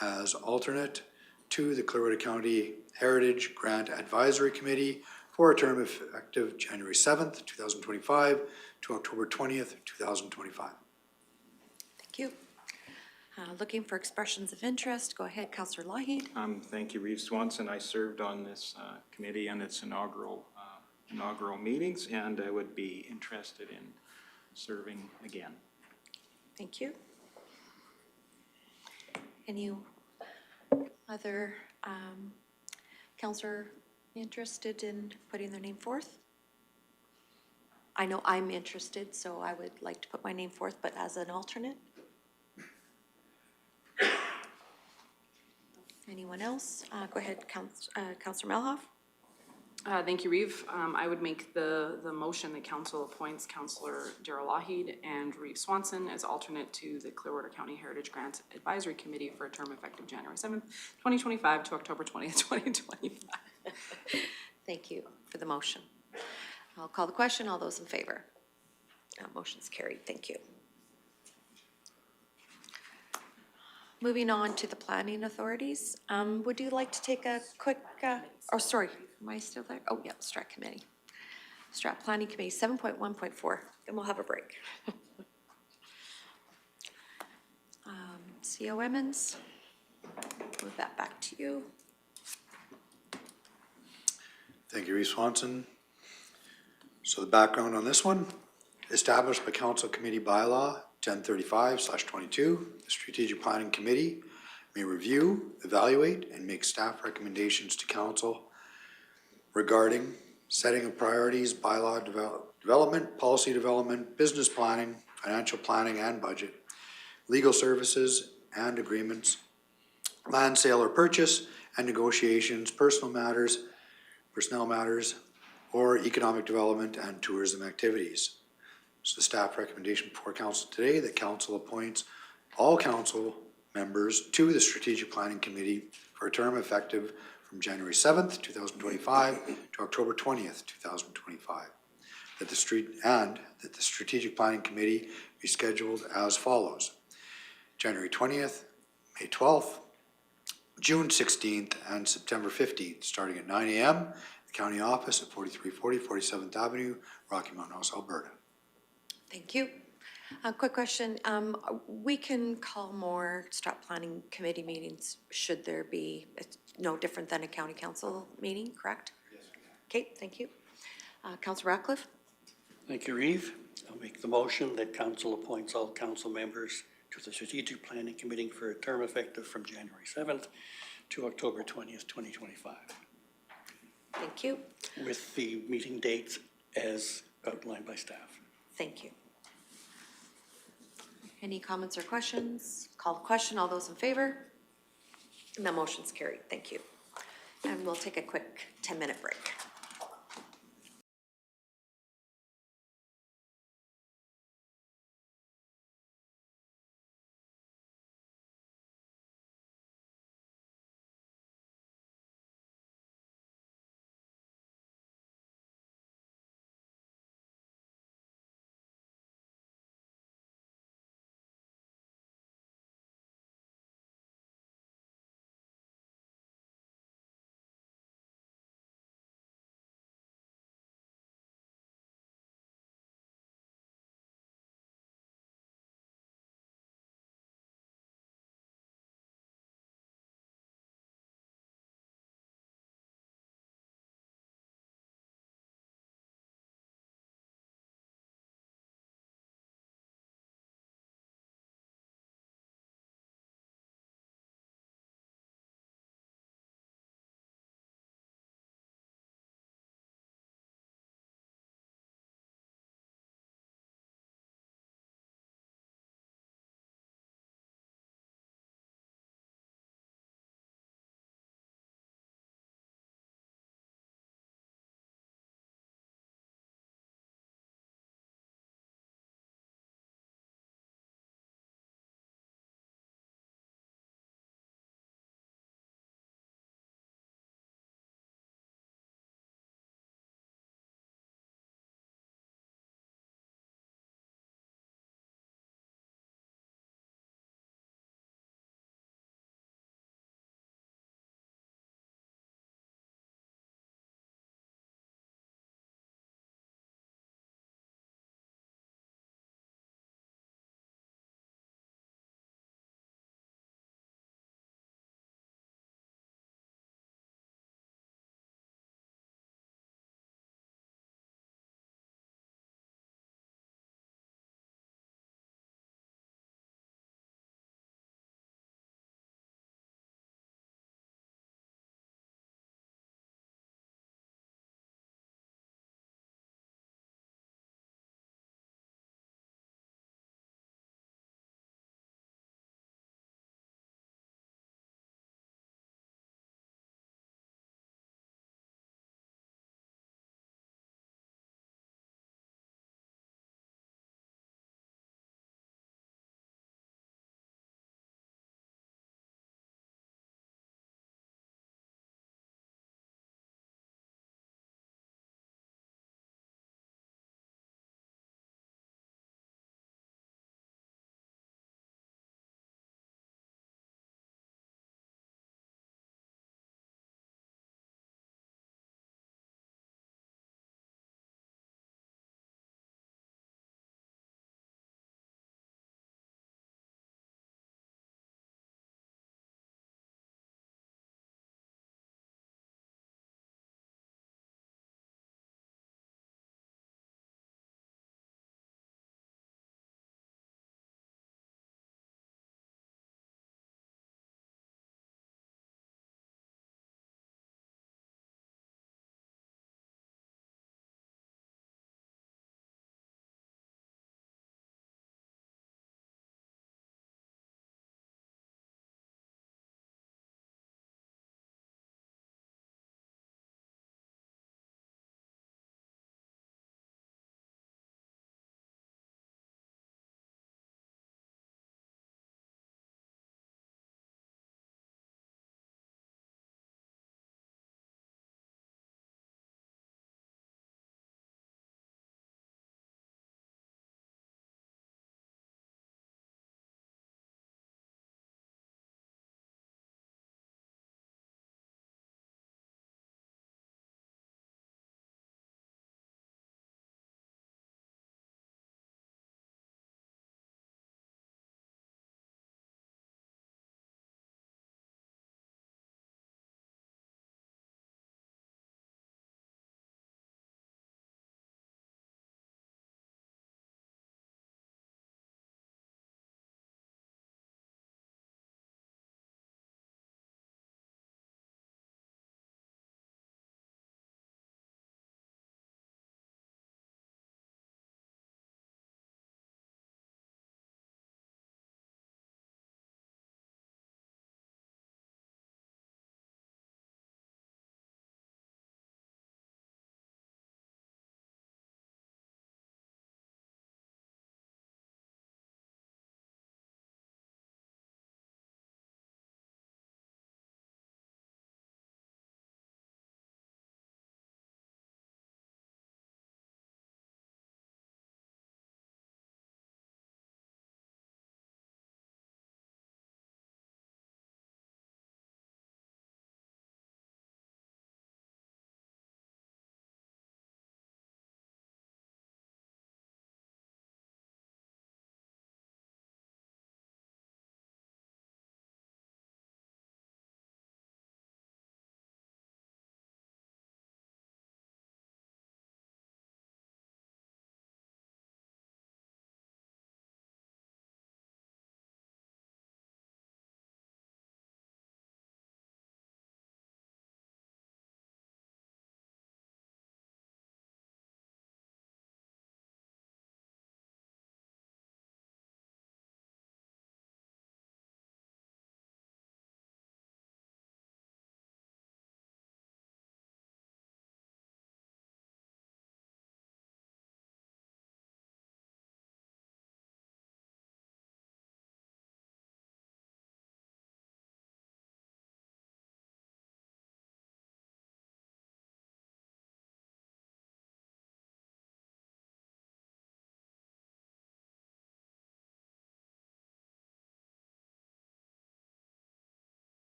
as alternate to the Clearwater County Heritage Grant Advisory Committee for a term effective January 7th, 2025 to October 20th, 2025. Thank you. Looking for expressions of interest. Go ahead, Councillor Lougheed. Thank you, Reeve Swanson. I served on this committee and its inaugural meetings, and I would be interested in serving again. Thank you. Any other councillor interested in putting their name forth? I know I'm interested, so I would like to put my name forth, but as an alternate. Anyone else? Go ahead, Councillor Malhoff. Thank you, Reeve. I would make the motion that council appoints Councillor Darrell Lougheed and Reeve Swanson as alternate to the Clearwater County Heritage Grants Advisory Committee for a term effective January 7th, 2025 to October 20th, 2025. Thank you for the motion. I'll call the question. All those in favor? Motion's carried. Thank you. Moving on to the planning authorities. Would you like to take a quick, oh, sorry, am I still there? Oh, yeah, Strat Committee. Strat Planning Committee, 7.1.4, then we'll have a break. CO Emmons, move that back to you. Thank you, Reeve Swanson. So the background on this one, established by Council Committee Bylaw 1035/22, the Strategic Planning Committee may review, evaluate, and make staff recommendations to council regarding setting of priorities, bylaw development, policy development, business planning, financial planning and budget, legal services and agreements, land sale or purchase and negotiations, personnel matters, or economic development and tourism activities. So the staff recommendation before council today, that council appoints all council members to the Strategic Planning Committee for a term effective from January 7th, 2025 to October 20th, 2025. That the Strategic Planning Committee be scheduled as follows: January 20th, May 12th, June 16th, and September 15th, starting at 9 a.m. the county office at 4340 47th Avenue, Rocky Mountain House, Alberta. Thank you. A quick question. We can call more Strat Planning Committee meetings should there be, it's no different than a county council meeting, correct? Yes. Okay, thank you. Councillor Ratcliffe? Thank you, Reeve. I'll make the motion that council appoints all council members to the Strategic Planning Committee for a term effective from January 7th to October 20th, 2025. Thank you. With the meeting dates as outlined by staff. Thank you. Any comments or questions? Call the question. All those in favor? And the motion's carried. Thank you. And we'll take a quick 10-minute break.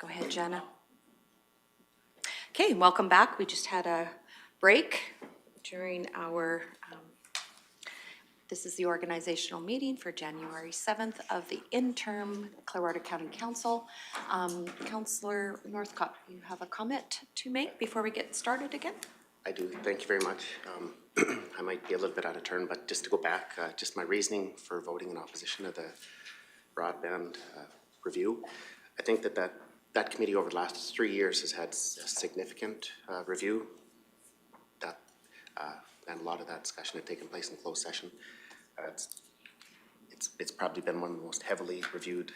Go ahead, Jenna. Okay, welcome back. We just had a break during our, this is the organizational meeting for January 7th of the interim Clearwater County Council. Councillor Northcott, you have a comment to make before we get started again? I do, thank you very much. I might be a little bit out of turn, but just to go back, just my reasoning for voting in opposition to the broadband review. I think that committee over the last 3 years has had a significant review. And a lot of that discussion had taken place in closed session. It's probably been one of the most heavily reviewed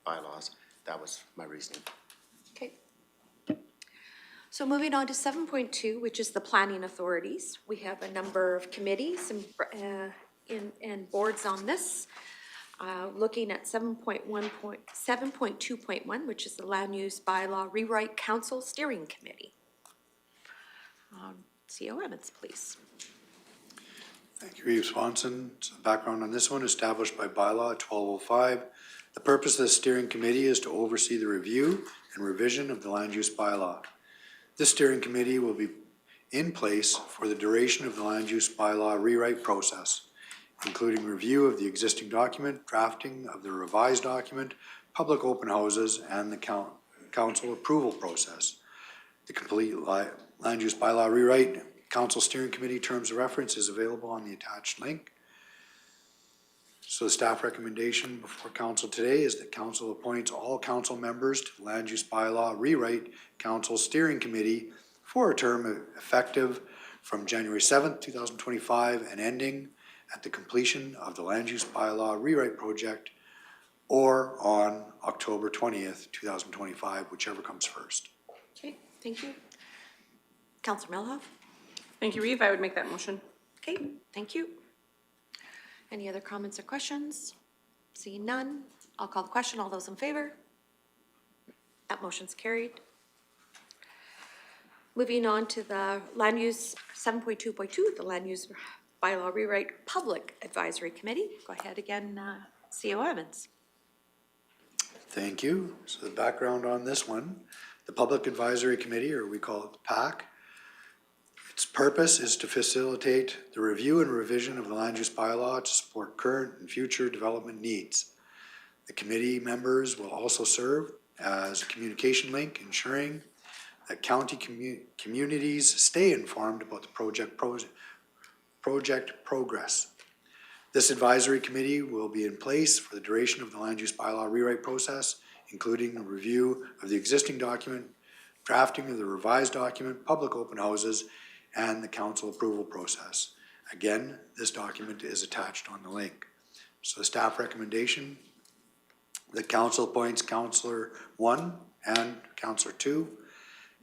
bylaws. That was my reasoning. Okay. So moving on to 7.2, which is the planning authorities. We have a number of committees and boards on this. Looking at 7.2.1, which is the Land Use Bylaw Rewrite Council Steering Committee. CO Evans, please. Thank you, Reeve Swanson. So background on this one, established by bylaw 1205. The purpose of the steering committee is to oversee the review and revision of the land use bylaw. This steering committee will be in place for the duration of the land use bylaw rewrite process, including review of the existing document, drafting of the revised document, public open houses, and the council approval process. The complete land use bylaw rewrite council steering committee terms of reference is available on the attached link. So the staff recommendation before council today is that council appoints all council members to the land use bylaw rewrite council steering committee for a term effective from January 7th, 2025 and ending at the completion of the land use bylaw rewrite project or on October 20th, 2025, whichever comes first. Okay, thank you. Councillor Melhoff? Thank you, Reeve. I would make that motion. Okay, thank you. Any other comments or questions? Seeing none, I'll call the question. All those in favor? That motion's carried. Moving on to the land use 7.2.2, the land use bylaw rewrite public advisory committee. Go ahead again, CO Evans. Thank you. So the background on this one, the Public Advisory Committee, or we call it the PAC, its purpose is to facilitate the review and revision of the land use bylaw to support current and future development needs. The committee members will also serve as a communication link, ensuring that county communities stay informed about the project progress. This advisory committee will be in place for the duration of the land use bylaw rewrite process, including a review of the existing document, drafting of the revised document, public open houses, and the council approval process. Again, this document is attached on the link. So the staff recommendation, the council appoints Councillor 1 and Councillor 2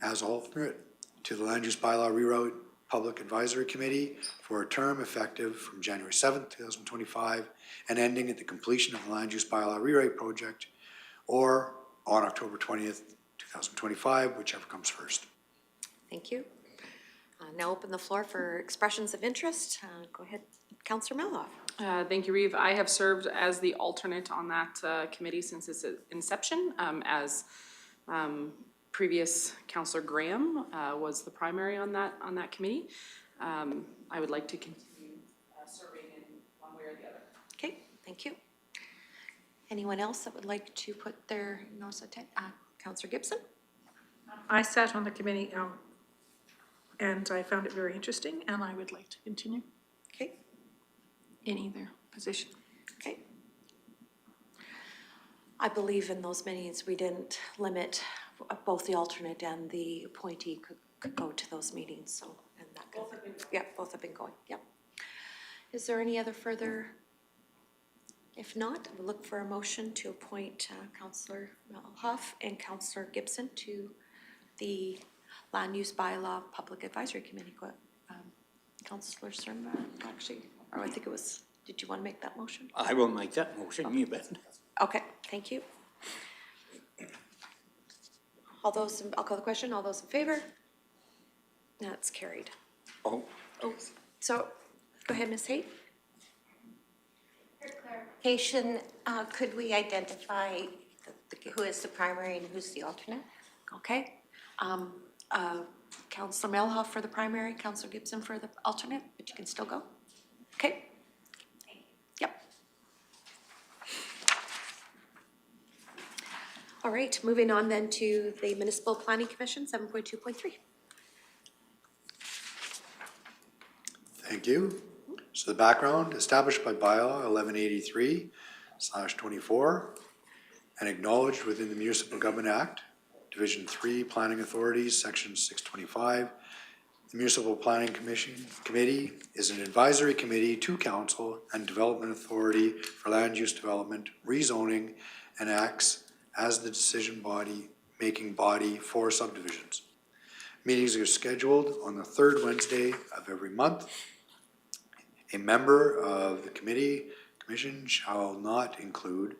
as alternate to the land use bylaw rewrite Public Advisory Committee for a term effective from January 7th, 2025 and ending at the completion of the land use bylaw rewrite project or on October 20th, 2025, whichever comes first. Thank you. Now open the floor for expressions of interest. Go ahead, Councillor Melhoff. Thank you, Reeve. I have served as the alternate on that committee since its inception, as previous Councillor Graham was the primary on that committee. I would like to continue serving in one way or the other. Okay, thank you. Anyone else that would like to put their nose at Councillor Gibson? I sat on the committee and I found it very interesting and I would like to continue Okay, in either position. okay. I believe in those meetings, we didn't limit both the alternate and the appointee could go to those meetings, so. And that both have been going. Yeah, both have been going, yep. Is there any other further? If not, I will look for a motion to appoint Councillor Melhoff and Councillor Gibson to the Land Use Bylaw Public Advisory Committee. Councillor Serma, actually, or I think it was, did you want to make that motion? I will make that motion, you bet. Okay, thank you. All those, I'll call the question, all those in favor? That's carried. Oh, So, go ahead, Ms. Haight. Clarification, could we identify the Who is the primary and who's the alternate? Okay. Councillor Melhoff for the primary, Councillor Gibson for the alternate, but you can still go. Okay. Yep. All right, moving on then to the Municipal Planning Commission, 7.2.3. Thank you. So the background, established by Bylaw 1183/24 and acknowledged within the Municipal Government Act, Division 3, Planning Authorities, Section 625. The Municipal Planning Committee is an advisory committee to Council and Development Authority for land use development, rezoning, and acts as the decision-making body for subdivisions. Meetings are scheduled on the third Wednesday of every month. A member of the commission shall not include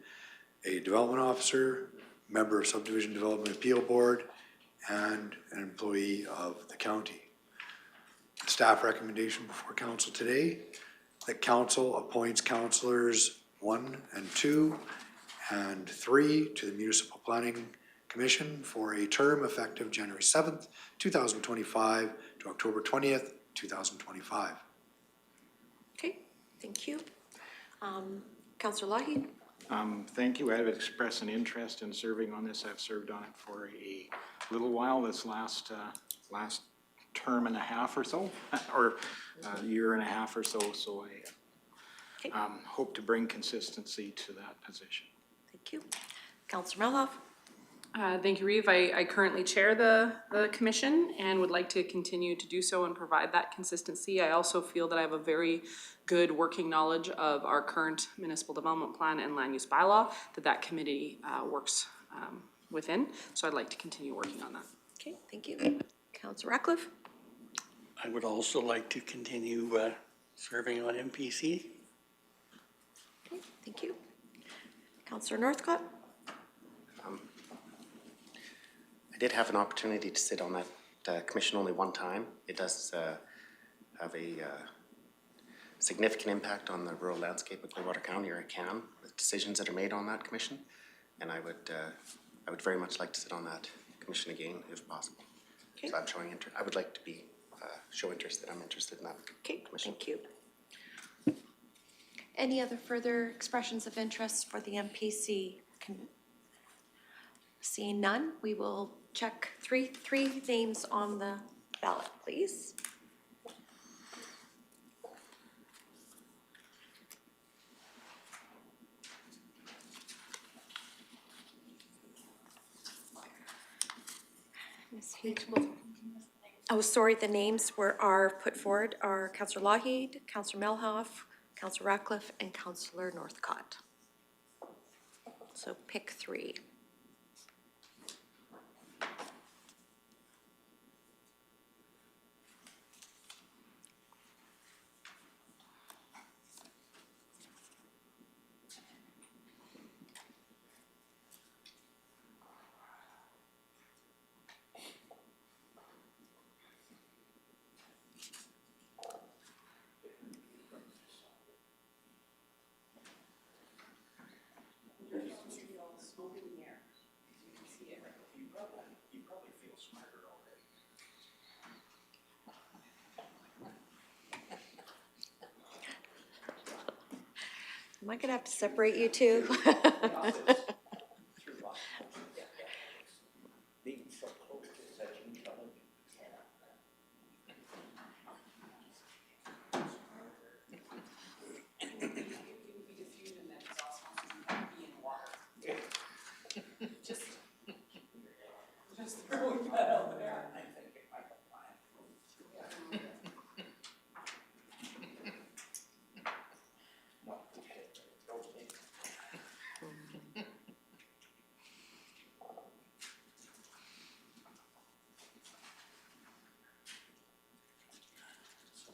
a development officer, member of subdivision development appeal board, and an employee of the county. Staff recommendation before council today, that council appoints councillors 1 and 2 and 3 to the Municipal Planning Commission for a term effective January 7th, 2025 to October 20th, 2025. Okay, thank you. Councillor Lougheed? Thank you. I have expressed an interest in serving on this. I've served on it for a little while, this last term and a half or so, or a year and a half or so. So I hope to bring consistency to that position. Thank you. Councillor Melhoff? Thank you, Reeve. I currently chair the commission and would like to continue to do so and provide that consistency. I also feel that I have a very good working knowledge of our current municipal development plan and land use bylaw that committee works within. So I'd like to continue working on that. Okay, thank you. Councillor Ratcliffe? I would also like to continue serving on MPC. Okay, thank you. Councillor Northcott? I did have an opportunity to sit on that commission only one time. It does have a significant impact on the rural landscape of Clearwater County, or it can, with decisions that are made on that commission. And I would very much like to sit on that commission again, if possible. Okay. So I'm showing interest. I would like to be show interest that I'm interested in that commission. Thank you. Any other further expressions of interest for the MPC? Seeing none, we will check three names on the ballot, please. Oh, sorry, the names are put forward are Councillor Lougheed, Councillor Melhoff, Councillor Ratcliffe, and Councillor Northcott. So pick 3. Am I gonna have to separate you two?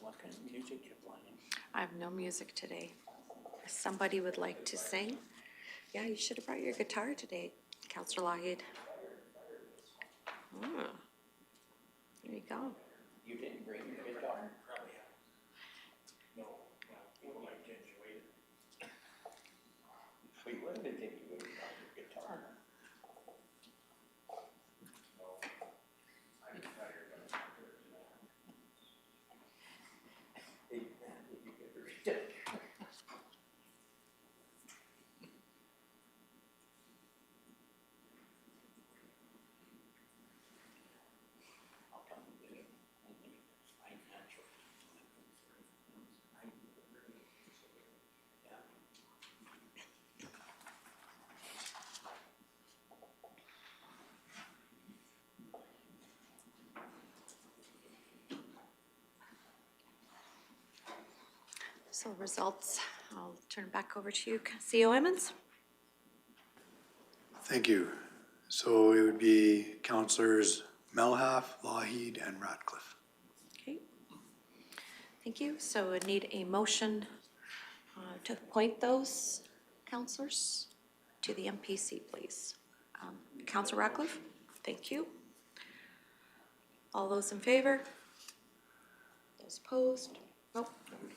What kind of music you're playing? I have no music today. If somebody would like to sing. Yeah, you should have brought your guitar today, Councillor Lougheed. There you go. You didn't bring your guitar? No, you would like to enjoy it. We would have if you would have brought your guitar. So results, I'll turn it back over to you, CO Emmons. Thank you. So it would be Councillors Melhalf, Lougheed, and Ratcliffe. Okay. Thank you. So I need a motion to appoint those councillors to the MPC, please. Councillor Ratcliffe, thank you. All those in favor? Those opposed? Nope.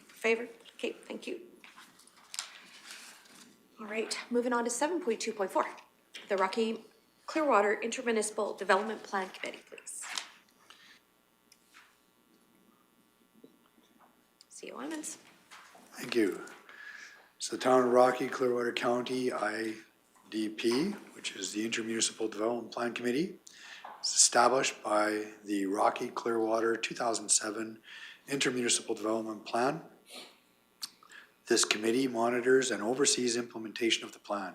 Favor? Okay, thank you. All right, moving on to 7.2.4, the Rocky Clearwater Intermunicipal Development Plan Committee, please. CO Emmons. Thank you. So the Town of Rocky, Clearwater County, IDP, which is the Intermunicipal Development Plan Committee, is established by the Rocky Clearwater 2007 Intermunicipal Development Plan. This committee monitors and oversees implementation of the plan,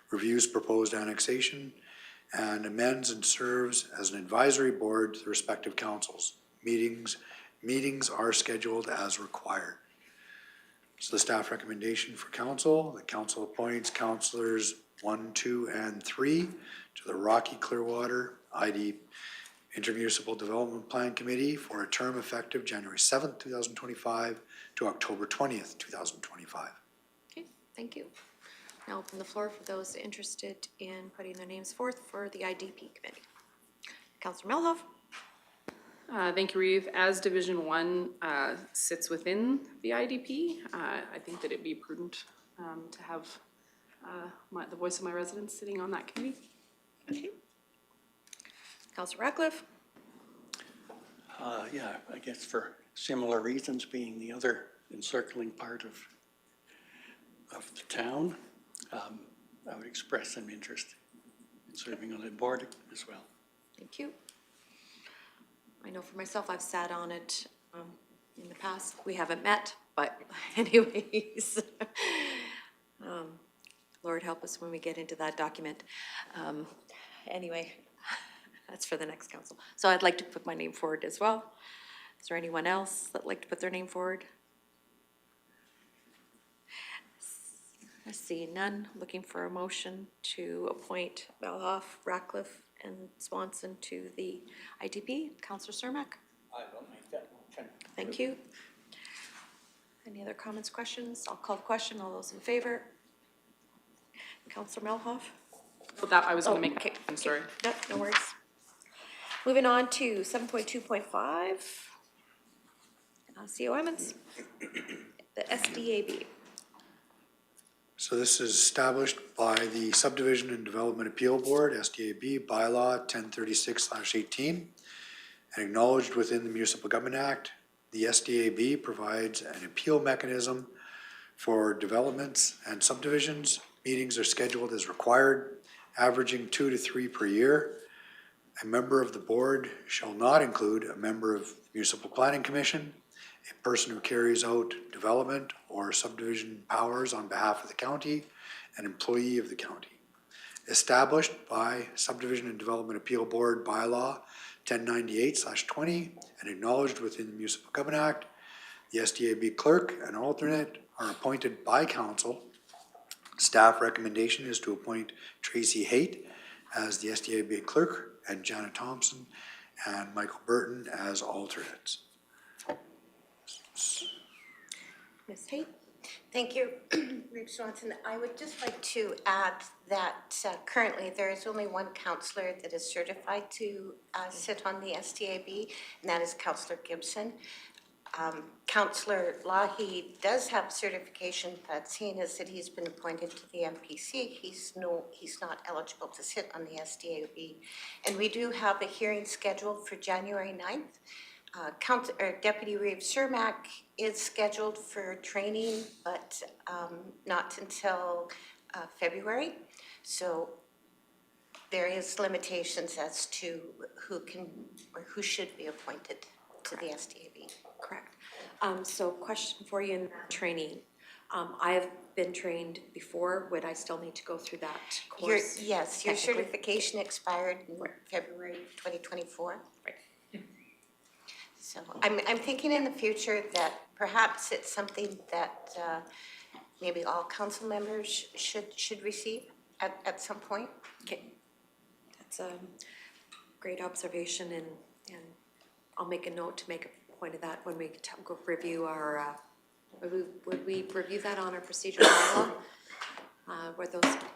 reviews proposed annexation, and amends and serves as an advisory board to the respective councils. Meetings are scheduled as required. So the staff recommendation for council, the council appoints councillors 1, 2, and 3 to the Rocky Clearwater ID Intermunicipal Development Plan Committee for a term effective January 7th, 2025 to October 20th, 2025. Okay, thank you. Now open the floor for those interested in putting their names forth for the IDP committee. Councillor Melhoff. Thank you, Reeve. As Division 1 sits within the IDP, I think that it'd be prudent to have the voice of my residents sitting on that committee. Okay. Councillor Ratcliffe. Yeah, I guess for similar reasons, being the other encircling part of the town, I would express some interest in serving on the board as well. Thank you. I know for myself, I've sat on it in the past. We haven't met, but anyways. Lord help us when we get into that document. Anyway, that's for the next council. So I'd like to put my name forward as well. Is there anyone else that'd like to put their name forward? I see none. Looking for a motion to appoint Melhoff, Ratcliffe, and Swanson to the IDP. Councillor Cermak. I will make that motion. Thank you. Any other comments, questions? I'll call the question. All those in favor? Councillor Melhoff? But that, I was gonna Oh, make, okay, I'm sorry. No, no worries. Moving on to 7.2.5. CO Emmons. The SDAB. So this is established by the Subdivision and Development Appeal Board, SDAB, Bylaw 1036/18, and acknowledged within the Municipal Government Act. The SDAB provides an appeal mechanism for developments and subdivisions. Meetings are scheduled as required, averaging 2 to 3 per year. A member of the board shall not include a member of the Municipal Planning Commission, a person who carries out development or subdivision powers on behalf of the county, an employee of the county. Established by Subdivision and Development Appeal Board Bylaw 1098/20 and acknowledged within the Municipal Government Act, the SDAB clerk and alternate are appointed by council. Staff recommendation is to appoint Tracy Haight as the SDAB clerk and Janet Thompson and Michael Burton as alternates. Ms. Haight? Thank you, Reeve Swanson. I would just like to add that currently there is only one councillor that is certified to sit on the SDAB, and that is Councillor Gibson. Councillor Lougheed does have certification, but seeing as that he's been appointed to the MPC, he's not eligible to sit on the SDAB. And we do have a hearing scheduled for January 9th. Deputy Reeve Cermak is scheduled for training, but not until February. So there is limitations as to who can or who should be appointed to the SDAB. Correct. So question for you in training. I have been trained before. Would I still need to go through that course? Yes, your technically? certification expired in February 2024. Right. So I'm thinking in the future that perhaps it's something that maybe all council members should receive at some point. Okay. That's a great observation, and I'll make a note to make a point of that when we go review our, would we review that on our procedural bylaw?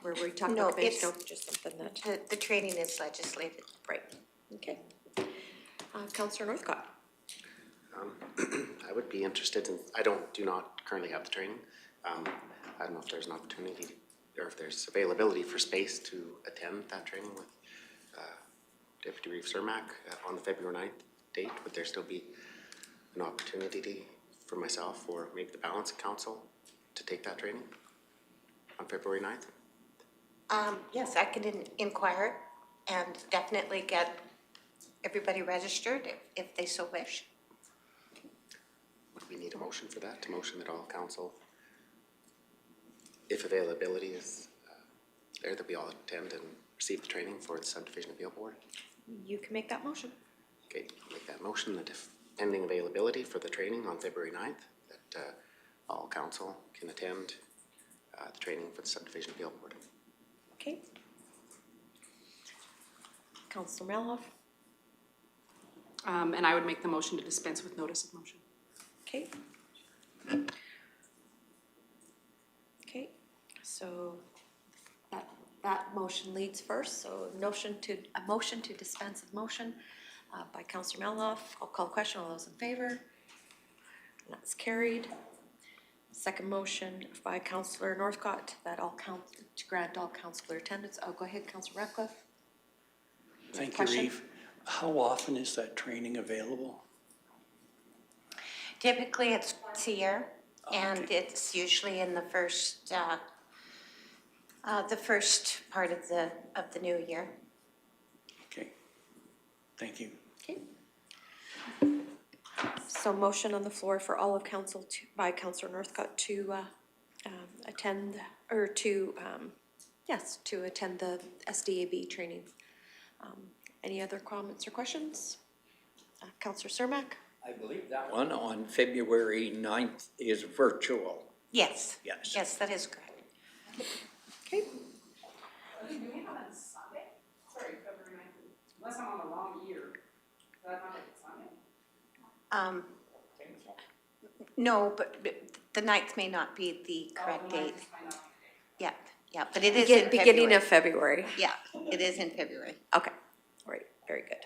Where we talk No, about the bench, it's- no, just something that, The training is legislated. right, okay. Councillor Northcott. I would be interested in, do not currently have the training. I don't know if there's an opportunity or if there's availability for space to attend that training with Deputy Reeve Cermak on the February 9th date. Would there still be an opportunity for myself or maybe the balance of council to take that training on February 9th? Yes, I can inquire and definitely get everybody registered if they so wish. Would we need a motion for that, to motion that all council, if availability is there, that we all attend and receive the training for the subdivision appeal board? You can make that motion. Okay, I'll make that motion that if pending availability for the training on February 9th, that all council can attend the training for the subdivision appeal board. Okay. Councillor Malhoff. And I would make the motion to dispense with notice of motion. Okay. Okay, so that motion leads first, so a motion to dispense with motion by Councillor Malhoff. I'll call the question, all those in favor? And that's carried. Second motion by Councillor Northcott, that to grant all councillor attendance. Oh, go ahead, Councillor Ratcliffe. Thank you, Question? Reeve. How often is that training available? Typically, it's once a year, and it's usually in the first part of the new year. Okay, thank you. Okay. So motion on the floor for all of council by Councillor Northcott to attend, or to attend the SDAB training. Any other comments or questions? Councillor Cermak? I believe that one on February 9th is virtual. Yes. Yes. Yes, that is correct. Okay. Do we have that Sunday? Sorry, February 9th. Unless I'm on the wrong year. Is that not like Sunday? No, but the 9th may not be the correct date. Yeah, but it is in February. Beginning of February. Yeah, it is in February. Okay, all right, very good.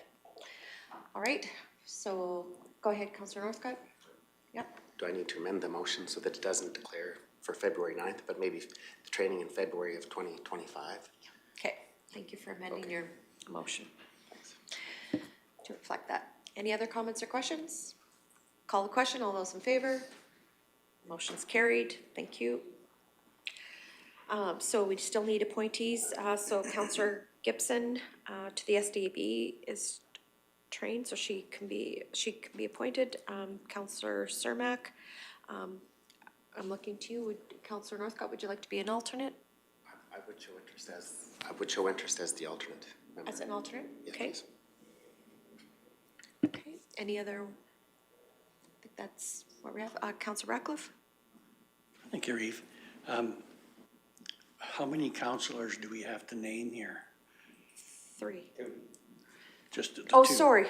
All right, so go ahead, Councillor Northcott. Yep. Do I need to amend the motion so that it doesn't declare for February 9th, but maybe the training in February of 2025? Okay, thank you for amending your motion to reflect that. Any other comments or questions? Call the question, all those in favor? Motion's carried, thank you. So we still need appointees, so Councillor Gibson to the SDAB is trained, so she can be appointed. Councillor Cermak, I'm looking to you. Councillor Northcott, would you like to be an alternate? I would show interest as the alternate member. As an alternate? Yes, Okay. please. Okay, any other, I think that's what we have. Councillor Ratcliffe? Thank you, Reeve. How many councillors do we have to name here? 3. Just the two? Oh, sorry.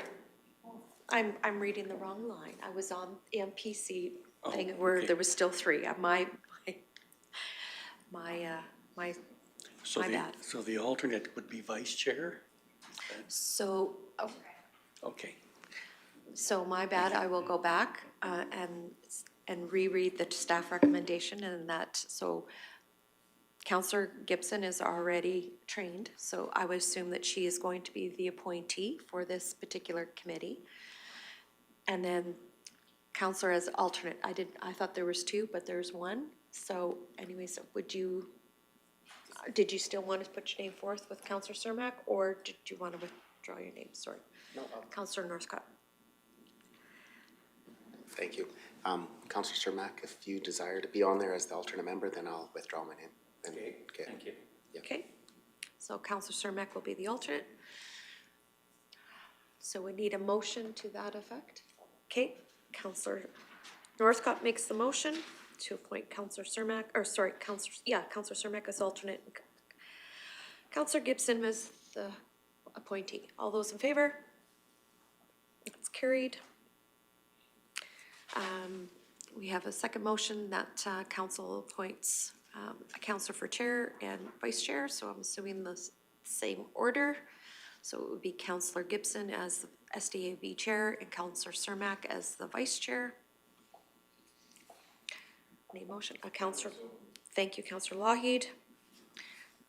I'm reading the wrong line. I was on the MPC thing where okay. there was still 3. My So my the- bad. So the alternate would be vice chair? So, Okay, so my bad, I will go back and reread the staff recommendation, and that, so Councillor Gibson is already trained, so I would assume that she is going to be the appointee for this particular committee. And then Councillor as alternate, I thought there was 2, but there's 1. So anyways, did you still want to put your name forth with Councillor Cermak, or did you want to withdraw your name? Sorry. No. Councillor Northcott. Thank you. Councillor Cermak, if you desire to be on there as the alternate member, then I'll withdraw my name. Okay, thank you. Okay, so Councillor Cermak will be the alternate. So we need a motion to that effect. Okay, Councillor Northcott makes the motion to appoint Councillor Cermak, or sorry, Councillor Cermak as alternate. Councillor Gibson as the appointee. All those in favor? That's carried. We have a second motion that council appoints a councillor for chair and vice chair, so I'm assuming the same order. So it would be Councillor Gibson as the SDAB chair and Councillor Cermak as the vice chair. Any motion? Councillor, thank you, Councillor Lougheed.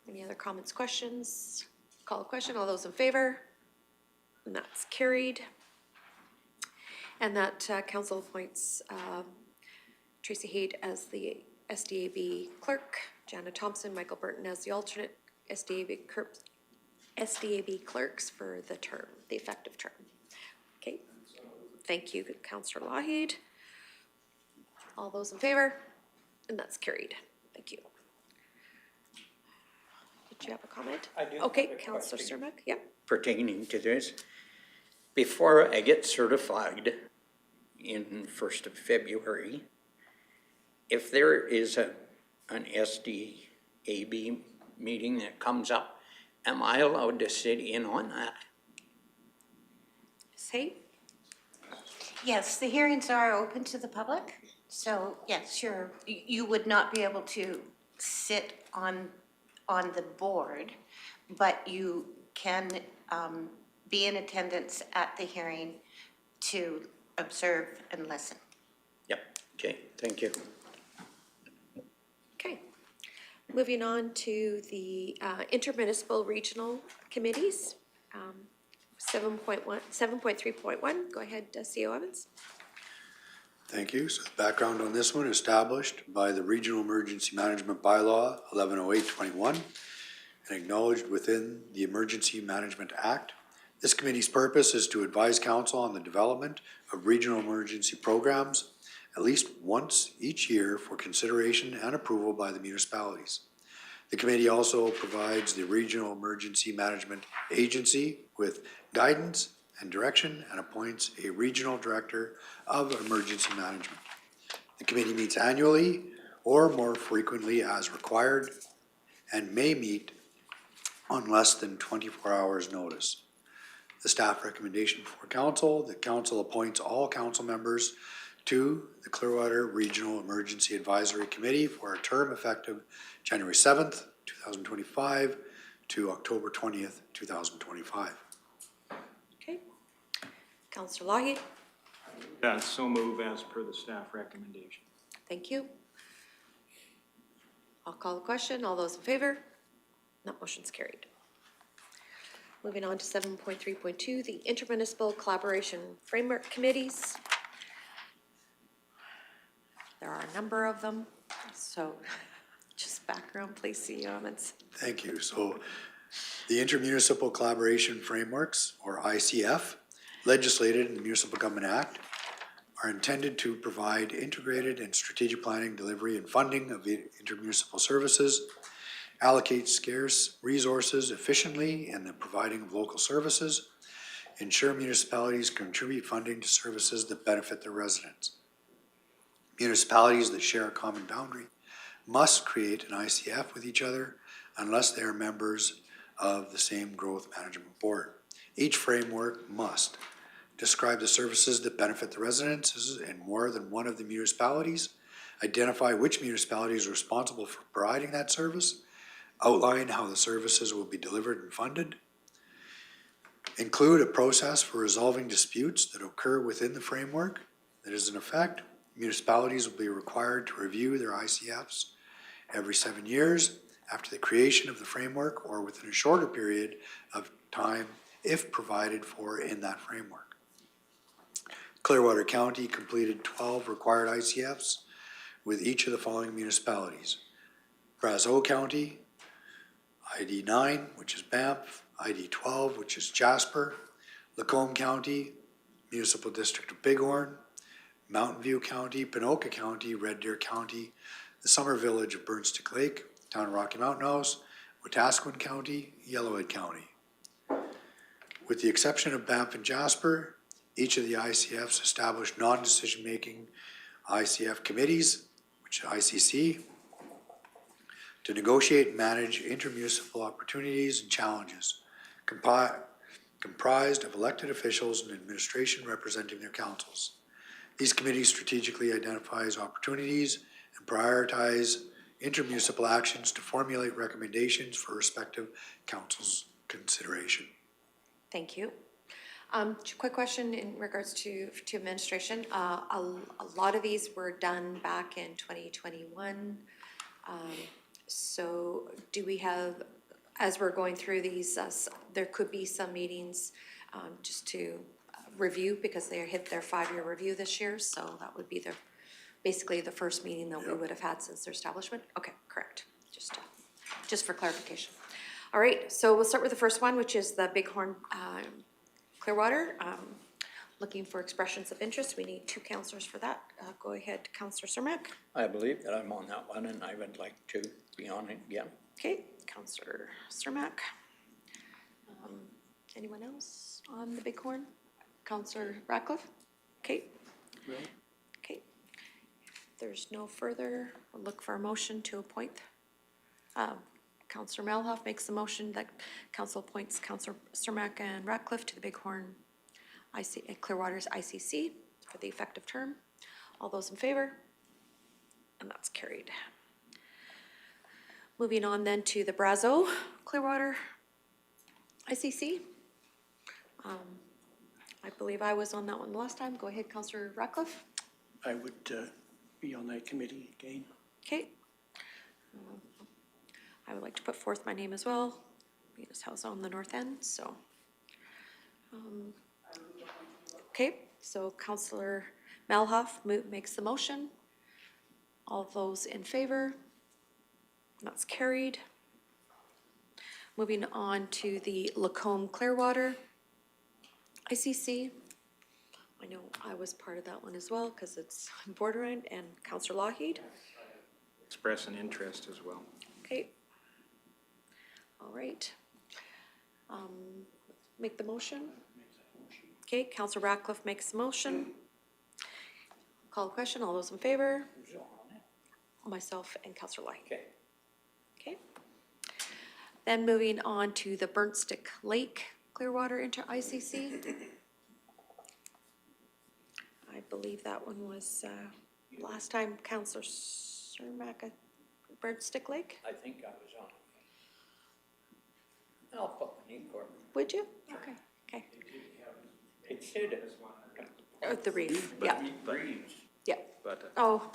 Any other comments, questions? Call a question. All those in favor? And that's carried. And that council appoints Tracy Haight as the SDAB clerk, Jana Thompson, Michael Burton as the alternate SDAB clerks for the term, the effective term. Okay, thank you, Councillor Lougheed. All those in favor? And that's carried. Thank you. Did you have a comment? I do. Okay, Councillor Cermak, yeah. Pertaining to this, before I get certified in 1st of February, if there is an SDAB meeting that comes up, am I allowed to sit in on that? Say, Yes, the hearings are open to the public, so yes, you would not be able to sit on the board, but you can be in attendance at the hearing to observe and listen. Yep, okay, thank you. okay. Moving on to the intermunicipal regional committees. 7.3.1, go ahead, CEO Evans. Thank you. So the background on this one, established by the Regional Emergency Management Bylaw 110821 and acknowledged within the Emergency Management Act. This committee's purpose is to advise council on the development of regional emergency programs at least once each year for consideration and approval by the municipalities. The committee also provides the Regional Emergency Management Agency with guidance and direction and appoints a regional director of emergency management. The committee meets annually or more frequently as required and may meet on less than 24 hours notice. The staff recommendation for council, the council appoints all council members to the Clearwater Regional Emergency Advisory Committee for a term effective January 7th, 2025 to October 20th, 2025. Okay. Councillor Lougheed, So move as per the staff recommendation. thank you. I'll call the question. All those in favor? That motion's carried. Moving on to 7.3.2, the Intermunicipal Collaboration Framework Committees. There are a number of them, so just background, please, CEO Evans. Thank you. So the Intermunicipal Collaboration Frameworks, or ICF, legislated in the Municipal Government Act, are intended to provide integrated and strategic planning, delivery, and funding of the intermunicipal services, allocate scarce resources efficiently in the providing of local services, ensure municipalities contribute funding to services that benefit their residents. Municipalities that share a common boundary must create an ICF with each other unless they are members of the same growth management board. Each framework must describe the services that benefit the residents in more than one of the municipalities, identify which municipality is responsible for providing that service, outline how the services will be delivered and funded, include a process for resolving disputes that occur within the framework that is in effect. Municipalities will be required to review their ICFs every 7 years after the creation of the framework or within a shorter period of time if provided for in that framework. Clearwater County completed 12 required ICFs with each of the following municipalities: Brazeau County, ID 9, which is Banff, ID 12, which is Jasper, Lacombe County, Municipal District of Bighorn, Mountain View County, Pinoka County, Red Deer County, the Summer Village of Burnstick Lake, Town of Rocky Mountain House, Wetaskiwin County, Yellowhead County. With the exception of Banff and Jasper, each of the ICFs establish non-decision-making ICF committees, which is ICC, to negotiate and manage intermunicipal opportunities and challenges, comprised of elected officials and administration representing their councils. These committees strategically identifies opportunities and prioritize intermunicipal actions to formulate recommendations for respective councils' consideration. Thank you. Quick question in regards to administration. A lot of these were done back in 2021. So do we have, as we're going through these, there could be some meetings just to review because they hit their 5-year review this year. So that would be basically the first meeting that we would have had since their establishment? Okay, correct. Just for clarification. All right, so we'll start with the first one, which is the Bighorn Clearwater. Looking for expressions of interest. We need 2 councillors for that. Go ahead, Councillor Cermak. I believe that I'm on that one and I would like to be on it again. Okay, Councillor Cermak. Anyone else on the Bighorn? Councillor Ratcliffe? Okay. Okay. If there's no further, we'll look for a motion to appoint. Councillor Malhoff makes the motion that council appoints Councillor Cermak and Ratcliffe to the Bighorn Clearwater's ICC for the effective term. All those in favor? And that's carried. Moving on then to the Brazeau Clearwater ICC. I believe I was on that one last time. Go ahead, Councillor Ratcliffe. I would be on that committee again. Okay. I would like to put forth my name as well. Being this house on the north end, so. Okay, so Councillor Malhoff makes the motion. All those in favor? That's carried. Moving on to the Lacombe Clearwater ICC. I know I was part of that one as well because it's borderline, and Councillor Lougheed. Express an interest as well. Okay. All right. Make the motion. Okay, Councillor Ratcliffe makes the motion. Call the question. All those in favor? Myself and Councillor Lougheed. Okay. Okay. Then moving on to the Burnt Stick Lake Clearwater ICC. I believe that one was last time Councillor Cermak at Burnt Stick Lake. I think I was on. I'll put my name for it. Would you? Okay. Okay. It said it. The Reeve. Yeah. Reeves. Yeah. But Oh,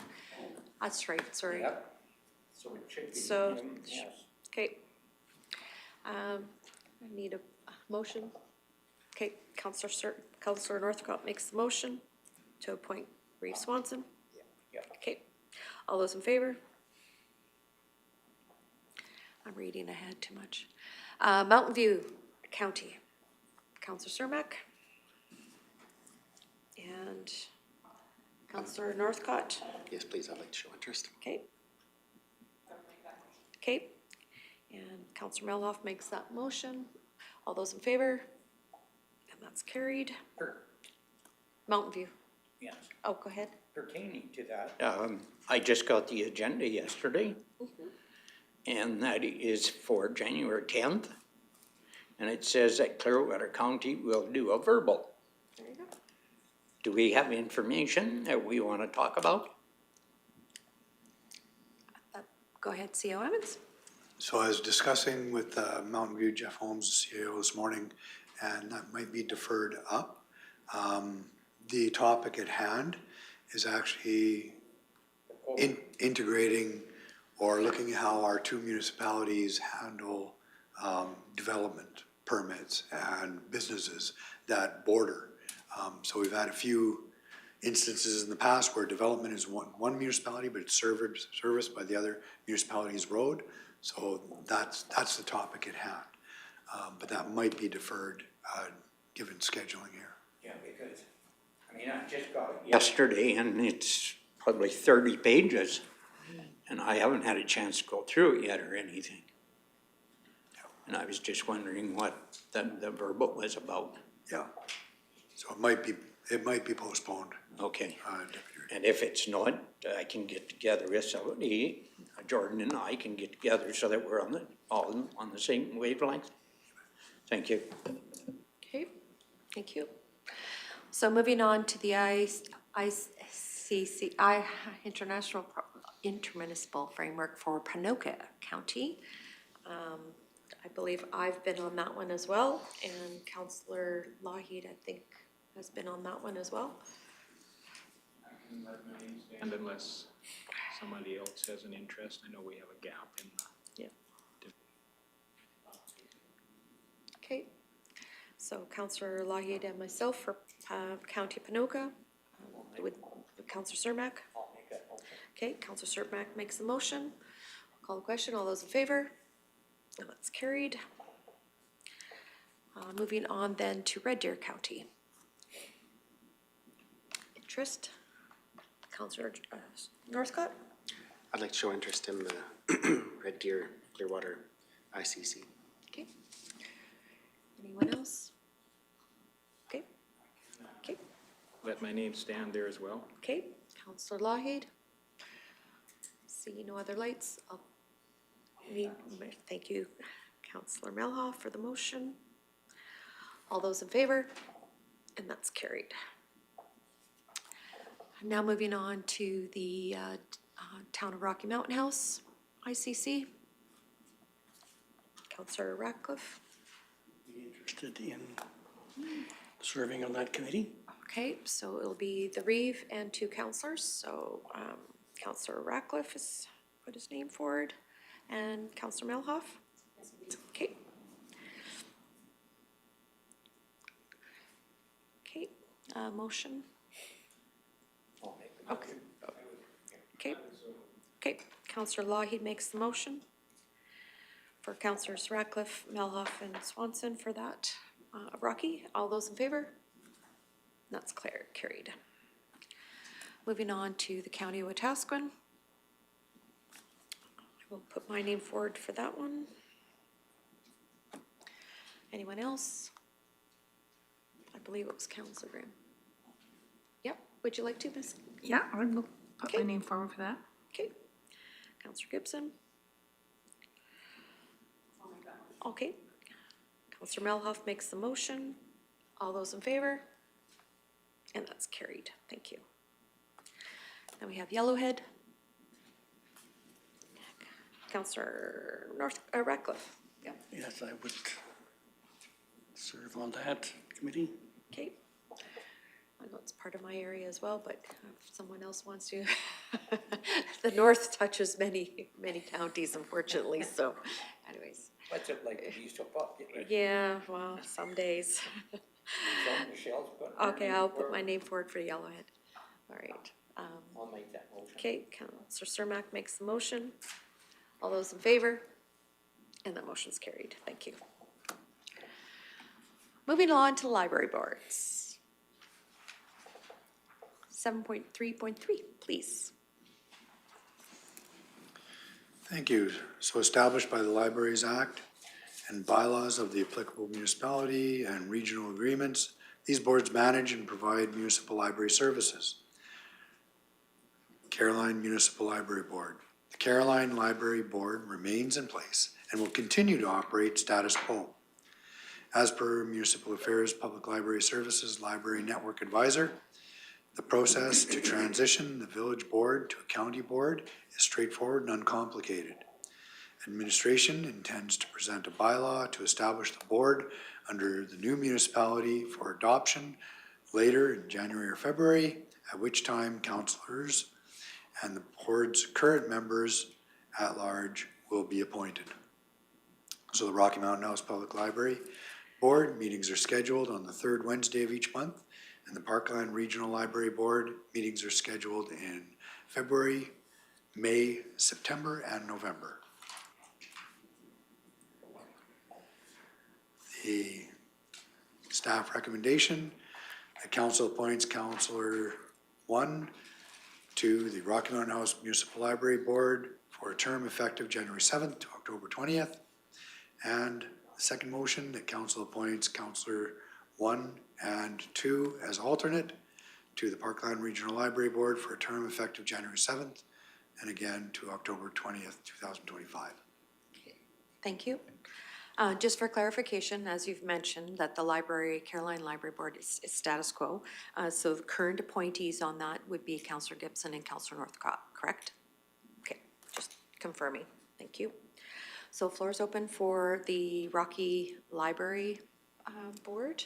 that's right. Sorry. Yep. So it should be. So- him, yes. Okay. I need a motion. Okay, Councillor Northcott makes the motion to appoint Reeve Swanson. Yeah. Okay, all those in favor? I'm reading ahead too much. Mountain View County, Councillor Cermak. And Councillor Northcott. Yes, please, I'd like to show interest. Okay. Okay, and Councillor Malhoff makes that motion. All those in favor? And that's carried. Mountain View. Yes. Oh, go ahead. Pertaining to that, I just got the agenda yesterday, and that is for January 10th. And it says that Clearwater County will do a verbal. There you go. Do we have information that we want to talk about? Go ahead, CO Evans. So I was discussing with Mountain View, Jeff Holmes, the CEO, this morning, and that might be deferred up. The topic at hand is actually integrating or looking at how our 2 municipalities handle development permits and businesses that border. So we've had a few instances in the past where development is one municipality, but it's serviced by the other municipality's road. So that's the topic at hand. But that might be deferred given scheduling here. Yeah, because, I mean, I just got it yesterday and it's probably 30 pages. And I haven't had a chance to go through it yet or anything. And I was just wondering what the verbal was about. Yeah. So it might be postponed, Okay. Deputy Reeve. And if it's not, I can get together with somebody, Jordan and I can get together so that we're all on the same wavelength. Thank you. Okay, thank you. So moving on to the Intermunicipal Framework for Ponoka County. I believe I've been on that one as well, and Councillor Lougheed, I think, has been on that one as well. And unless somebody else has an interest, I know we have a gap in the. Yeah. Okay, so Councillor Lougheed and myself for County Ponoka. Would Councillor Cermak? Okay, Councillor Cermak makes the motion. Call the question. All those in favor? And that's carried. Moving on then to Red Deer County. Interest? Councillor Northcott? I'd like to show interest in the Red Deer Clearwater ICC. Okay. Anyone else? Okay. Okay. Let my name stand there as well. Okay. Councillor Lougheed? See no other lights. Thank you, Councillor Melhoff, for the motion. All those in favor? And that's carried. Now moving on to the Town of Rocky Mountain House, ICC. Councillor Ratcliffe. Be interested in serving on that committee? Okay, so it'll be the Reeve and two councillors. So Councillor Ratcliffe has put his name forward, and Councillor Melhoff. Okay. Okay, motion. Okay. Okay. Okay, Councillor Lougheed makes the motion for Councillors Ratcliffe, Melhoff, and Swanson for that. Rocky, all those in favor? That's carried. Moving on to the County of Wetaskiwin. I will put my name forward for that one. Anyone else? I believe it was Councillor Graham. Yep, would you like to, Miss? Yeah, I would put my Okay. name forward for that. Okay. Councillor Gibson? Okay. Councillor Melhoff makes the motion. All those in favor? And that's carried. Thank you. Then we have Yellowhead. Councillor Ratcliffe. Yep. Yes, I would serve on that committee. Okay. I know it's part of my area as well, but if someone else wants to. The north touches many counties, unfortunately, so anyways. What's it like to be so popular? Yeah, well, some days. Okay, I'll put my name forward for Yellowhead. All right. I'll make that motion. Okay, Councillor Cermak makes the motion. All those in favor? And that motion's carried. Thank you. Moving on to library boards. 7.3.3, please. Thank you. So established by the Libraries Act and bylaws of the applicable municipality and regional agreements, these boards manage and provide municipal library services. Caroline Municipal Library Board. The Caroline Library Board remains in place and will continue to operate status quo. As per Municipal Affairs Public Library Services Library Network Advisor, the process to transition the village board to a county board is straightforward and uncomplicated. Administration intends to present a bylaw to establish the board under the new municipality for adoption later in January or February, at which time councillors and the board's current members at large will be appointed. So the Rocky Mountain House Public Library Board meetings are scheduled on the third Wednesday of each month, and the Parkland Regional Library Board meetings are scheduled in February, May, September, and November. The staff recommendation, the council appoints Councillor 1 to the Rocky Mountain House Municipal Library Board for a term effective January 7th to October 20th. And the second motion, that council appoints Councillor 1 and 2 as alternate to the Parkland Regional Library Board for a term effective January 7th and again to October 20th, 2025. Thank you. Just for clarification, as you've mentioned, that the library, Caroline Library Board is status quo. So the current appointees on that would be Councillor Gibson and Councillor Northcott, correct? Okay, just confirming. Thank you. So floor is open for the Rocky Library Board.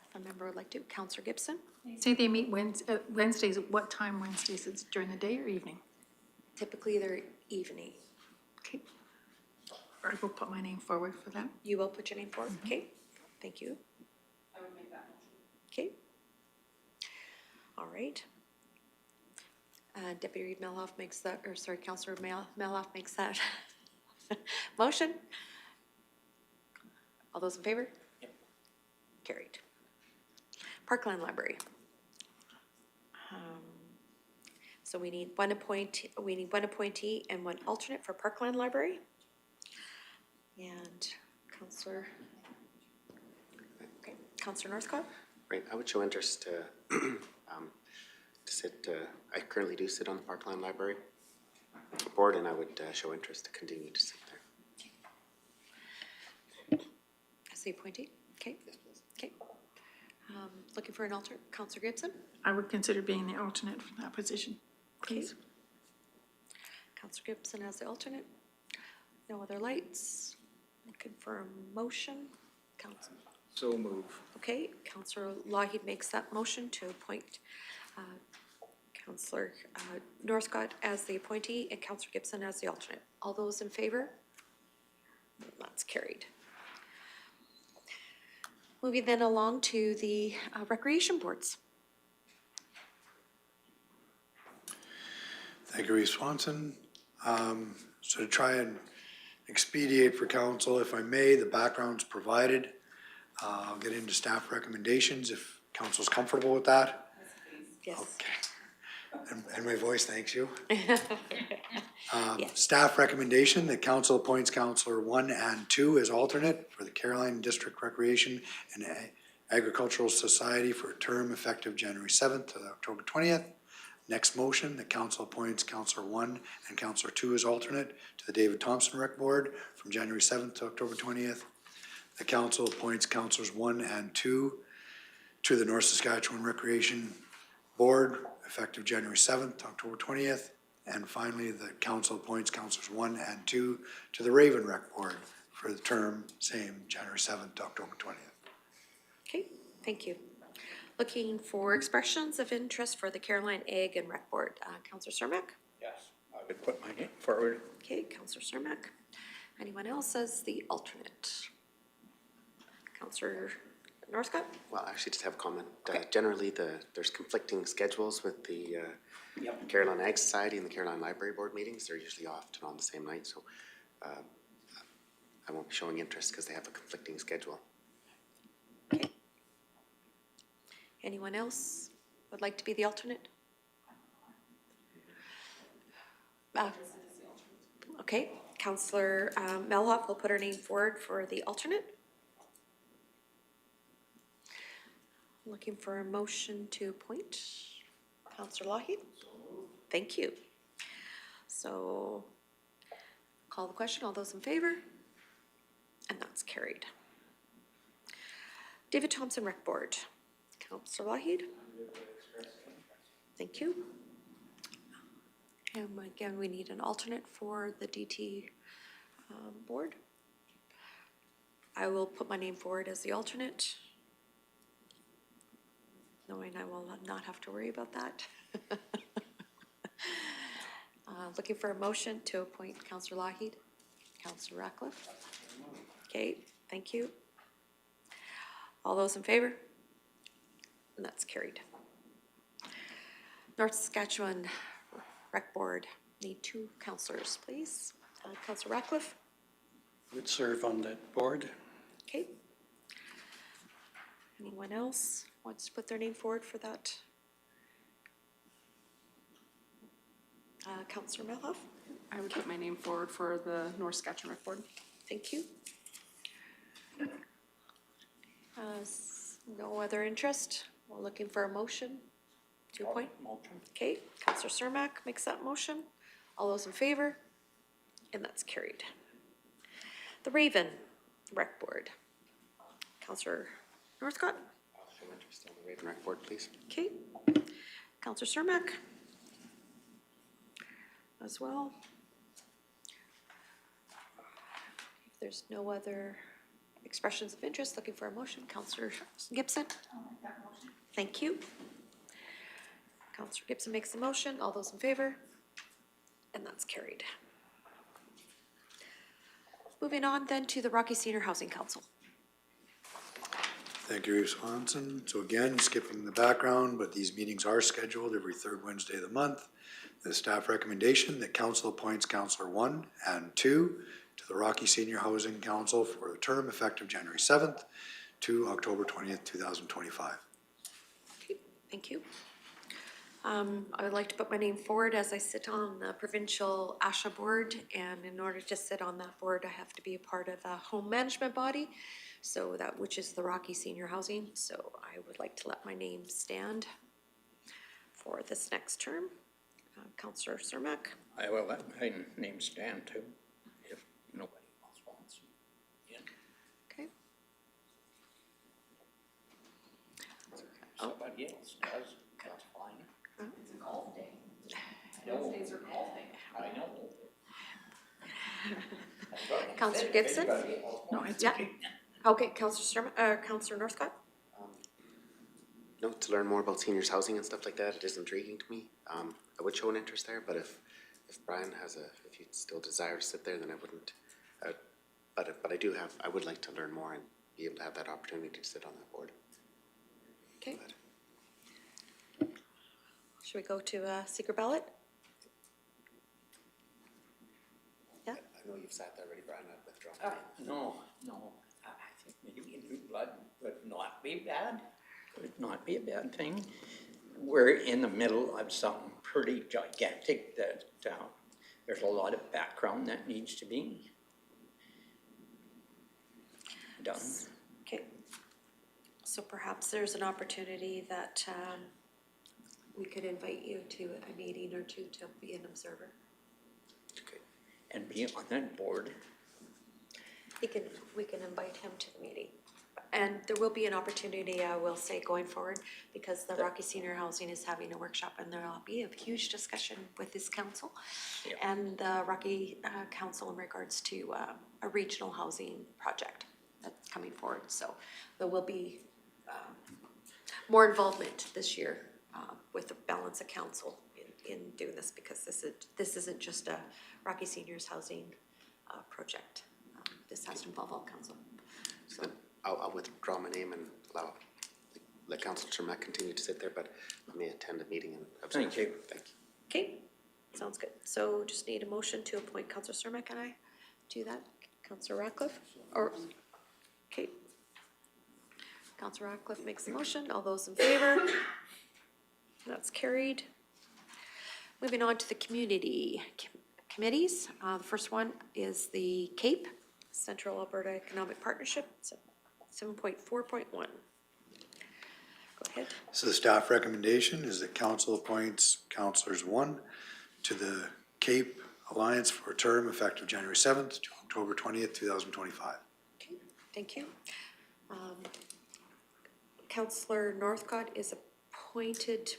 If a member would like to, Councillor Gibson. Say they meet Wednesdays, at what time Wednesdays? It's during the day or evening? Typically they're evening. Okay. I will put my name forward for that. You will put your name forward? Okay, thank you. I would make that motion. Okay. All right. Deputy Reeve Melhoff makes that, or sorry, Councillor Melhoff makes that motion. All those in favor? Yep. Carried. Parkland Library. So we need one appointee and one alternate for Parkland Library. And Councillor, okay, Councillor Northcott? Right, I would show interest to sit, I currently do sit on the Parkland Library Board, and I would show interest to continue to sit there. As the appointee? Okay. Okay. Looking for an alternate, Councillor Gibson? I would consider being the alternate for that position, please. Councillor Gibson as the alternate. No other lights. Looking for a motion. Council. So move. Okay, Councillor Lougheed makes that motion to appoint Councillor Northcott as the appointee and Councillor Gibson as the alternate. All those in favor? That's carried. Moving then along to the recreation boards. Thank you, Reeve Swanson. So to try and expedite for council, if I may, the background's provided. I'll get into staff recommendations if council's comfortable with that. Yes. Okay. And my voice thanks you. Staff recommendation that council appoints Councillor 1 and 2 as alternate for the Caroline District Recreation and Agricultural Society for a term effective January 7th to October 20th. Next motion, that council appoints Councillor 1 and Councillor 2 as alternate to the David Thompson Rec Board from January 7th to October 20th. The council appoints Councillors 1 and 2 to the North Saskatchewan Recreation Board effective January 7th to October 20th. And finally, the council appoints Councillors 1 and 2 to the Raven Rec Board for the term same January 7th to October 20th. Okay, thank you. Looking for expressions of interest for the Caroline Ag and Rec Board. Councillor Cermak? Yes, I would put my name forward. Okay, Councillor Cermak. Anyone else as the alternate? Councillor Northcott? Well, I actually just have a comment. Generally, there's conflicting schedules with the Caroline Ag Society and the Caroline Library Board meetings. They're usually often on the same night, so I won't be showing interest because they have a conflicting schedule. Okay. Anyone else would like to be the alternate? Okay, Councillor Melhoff will put her name forward for the alternate. Looking for a motion to appoint Councillor Lougheed. Thank you. So call the question. All those in favor? And that's carried. David Thompson Rec Board. Councillor Lougheed. Thank you. And again, we need an alternate for the DT board. I will put my name forward as the alternate, knowing I will not have to worry about that. Looking for a motion to appoint Councillor Lougheed. Councillor Ratcliffe. Okay, thank you. All those in favor? And that's carried. North Saskatchewan Rec Board, need 2 councillors, please. Councillor Ratcliffe. Would serve on that board. Okay. Anyone else wants to put their name forward for that? Councillor Melhoff. I would put my name forward for the North Saskatchewan Rec Board. Thank you. No other interest? We're looking for a motion to appoint. Okay, Councillor Cermak makes that motion. All those in favor? And that's carried. The Raven Rec Board. Councillor Northcott? I'll show interest on the Raven Rec Board, please. Okay. Councillor Cermak? As well. If there's no other expressions of interest, looking for a motion, Councillor Gibson? Thank you. Councillor Gibson makes the motion. All those in favor? And that's carried. Moving on then to the Rocky Senior Housing Council. Thank you, Reeve Swanson. So again, skipping the background, but these meetings are scheduled every third Wednesday of the month. The staff recommendation that council appoints Councillor 1 and 2 to the Rocky Senior Housing Council for a term effective January 7th to October 20th, 2025. Okay, thank you. I would like to put my name forward as I sit on the provincial ASHA board, and in order to sit on that board, I have to be a part of a home management body, so that, which is the Rocky Senior Housing, so I would like to let my name stand for this next term. Councillor Cermak? I will let my name stand too, if nobody else wants. Yeah. Okay. Somebody else does, that's fine. It's a golf day. Wednesdays are golfing. I know. Councillor Gibson? No, it's Yeah. okay. Okay, Councillor Cermak, Councillor Northcott? No, to learn more about seniors housing and stuff like that, it is intriguing to me. I would show an interest there, but if Brian has if he still desires to sit there, then I wouldn't. But I would like to learn more and be able to have that opportunity to sit on that board. Okay. Should we go to a secret ballot? Yeah? I know you've sat there already, Brian, I'd withdraw. No, I think maybe new blood would not be bad, would not be a bad thing. We're in the middle of something pretty gigantic that there's a lot of background that needs to be done. Okay. So perhaps there's an opportunity that we could invite you to a meeting or two to be an observer. Okay. And be on that board. We can invite him to the meeting. And there will be an opportunity, I will say, going forward, because the Rocky Senior Housing is having a workshop, and there will be a huge discussion with this council Yep. and the Rocky Council in regards to a regional housing project that's coming forward. So there will be more involvement this year with the balance of council in doing this, because this isn't just a Rocky Seniors Housing project. This has to involve all council. So. Then I'll withdraw my name and let Councillor Cermak continue to sit there, but I may attend a meeting and observe. Thank you. Thank you. Okay, sounds good. So just need a motion to appoint Councillor Cermak, and I do that. Councillor Ratcliffe, or, okay. Councillor Ratcliffe makes the motion. All those in favor? That's carried. Moving on to the community committees. The first one is the CAPE, Central Alberta Economic Partnership, 7.4.1. Go ahead. So the staff recommendation is that council appoints Councillors 1 to the Cape Alliance for a term effective January 7th to October 20th, 2025. Okay, thank you. Councillor Northcott